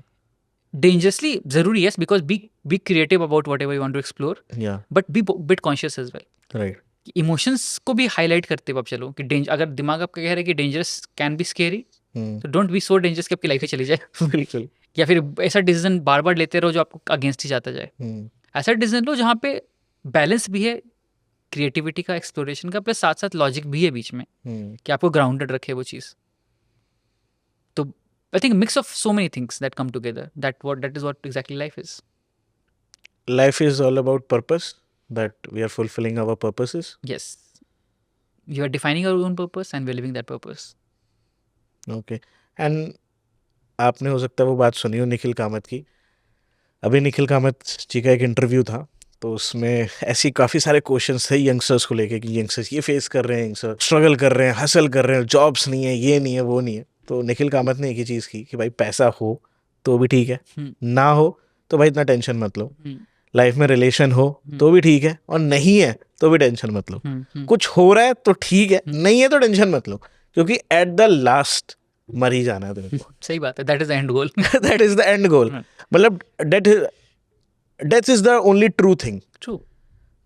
डेंजरसली जरूरी, yes, because be creative about whatever you want to explore, या but be bit conscious as well. Right, emotions को भी हाईलाइट करते हुए आप चलो कि अगर दिमाग आपका कह रहा है कि डेंजरस कैन बी स्केरी, तो डोंट बी सो डेंजरस कि आपकी लाइफ ही चली जाए, बिल्कुल, या फिर ऐसा डिसीजन बार बार लेते रहो जो आपको अगेंस्ट ही जाता जाए। ऐसा डिसीजन लो जहाँ पे बैलेंस भी है, क्रिएटिविटी का, एक्सप्लोरेशन का, प्लस साथ साथ लॉजिक भी है बीच में कि आपको ग्राउंडेड रखे वो चीज़। तो I think mix of so many things that come together, that is what exactly life is. life is all about purpose, that we are fulfilling our purposes. Yes, you are defining your own purpose and we are living that purpose. Okay, and आपने हो सकता है वो बात सुनी हो निखिल कामत की। अभी निखिल कामत जी का एक इंटरव्यू था, तो उसमें ऐसी काफ़ी सारे क्वेश्चंस थे यंगस्टर्स को लेके कि यंगस्टर्स ये फेस कर रहे हैं, यंगस्टर स्ट्रगल कर रहे हैं, हसल कर रहे हैं, जॉब्स नहीं है, ये नहीं है, वो नहीं है। तो निखिल कामत ने एक ही चीज़ की कि भाई पैसा हो तो भी ठीक है, ना हो तो भाई इतना टेंशन मत लो, लाइफ में रिलेशन हो तो भी ठीक है, और नहीं है तो भी टेंशन मत लो। कुछ हो रहा है तो ठीक है, नहीं है तो टेंशन मत लो, क्योंकि एट द लास्ट मर ही जाना है तुम्हें। सही बात है, that is the end goal. That is the end goal, मतलब death is the only true thing. True,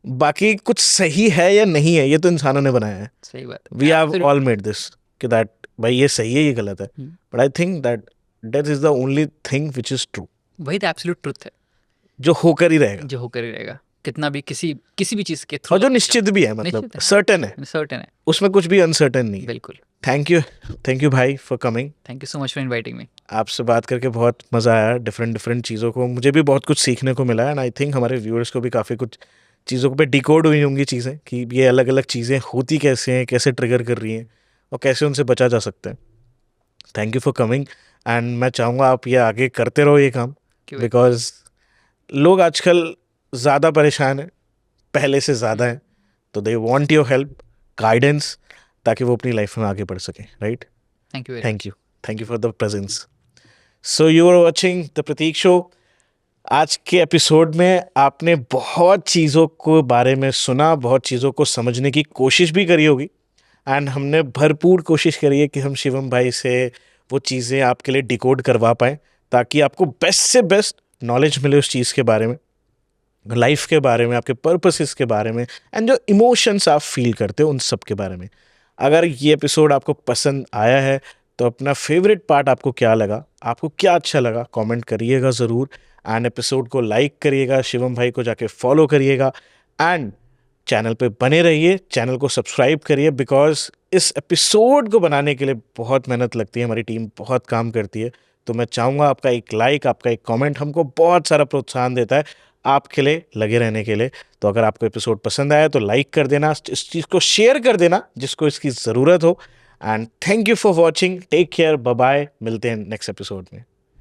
बाकी कुछ सही है या नहीं है ये तो इंसानों ने बनाया है। सही बात है। We have all made this कि दैट भाई ये सही है, ये गलत है, but I think that death is the only thing which is true, वही द एब्सोल्यूट ट्रुथ है, जो होकर ही रहेगा, जो होकर ही रहेगा, कितना भी किसी भी चीज के थ्रू, और जो निश्चित भी है, मतलब निश्चित है। सर्टेन है, सर्टेन है, उसमें कुछ भी अनसर्टेन नहीं है। बिल्कुल। थैंक यू भाई for coming. Thank you so much for inviting me. आपसे बात करके बहुत मज़ा आया, डिफरेंट चीज़ों को मुझे भी बहुत कुछ सीखने को मिला, एंड आई थिंक हमारे व्यूअर्स को भी काफ़ी कुछ चीज़ों पे डिकोड हुई होंगी चीज़ें कि ये अलग अलग चीज़ें होती कैसे हैं, कैसे ट्रिगर कर रही हैं, और कैसे उनसे बचा जा सकता है। Thank you for coming, and मैं चाहूँगा आप ये आगे करते रहो ये काम, क्यों? बिकॉज लोग आजकल ज़्यादा परेशान हैं, पहले से ज़्यादा हैं, तो they want your help, guidance, ताकि वो अपनी लाइफ में आगे बढ़ सकें, right? Thank you. Thank you for the presence. So you are watching the Prateek show. आज के एपिसोड में आपने बहुत चीज़ों को बारे में सुना, बहुत चीज़ों को समझने की कोशिश भी करी होगी, एंड हमने भरपूर कोशिश करी है कि हम शिवम भाई से वो चीज़ें आपके लिए डिकोड करवा पाएँ, ताकि आपको बेस्ट से बेस्ट नॉलेज मिले उस चीज़ के बारे में, लाइफ के बारे में, आपके पर्पसेस के बारे में, एंड जो इमोशंस आप फील करते हो उन सब के बारे में। अगर ये एपिसोड आपको पसंद आया है तो अपना फेवरेट पार्ट आपको क्या लगा, आपको क्या अच्छा लगा, कमेंट करिएगा ज़रूर, एंड एपिसोड को लाइक करिएगा, शिवम भाई को जाके फॉलो करिएगा, एंड चैनल पे बने रहिए, चैनल को सब्सक्राइब करिए, बिकॉज इस एपिसोड को बनाने के लिए बहुत मेहनत लगती है, हमारी टीम बहुत काम करती है। तो मैं चाहूँगा आपका एक लाइक, आपका एक कमेंट हमको बहुत सारा प्रोत्साहन देता है आपके लिए लगे रहने के लिए। तो अगर आपको एपिसोड पसंद आया तो लाइक कर देना, इस चीज़ को शेयर कर देना जिसको इसकी ज़रूरत हो, and thank you for watching, take care, bye bye, मिलते हैं नेक्स्ट एपिसोड में।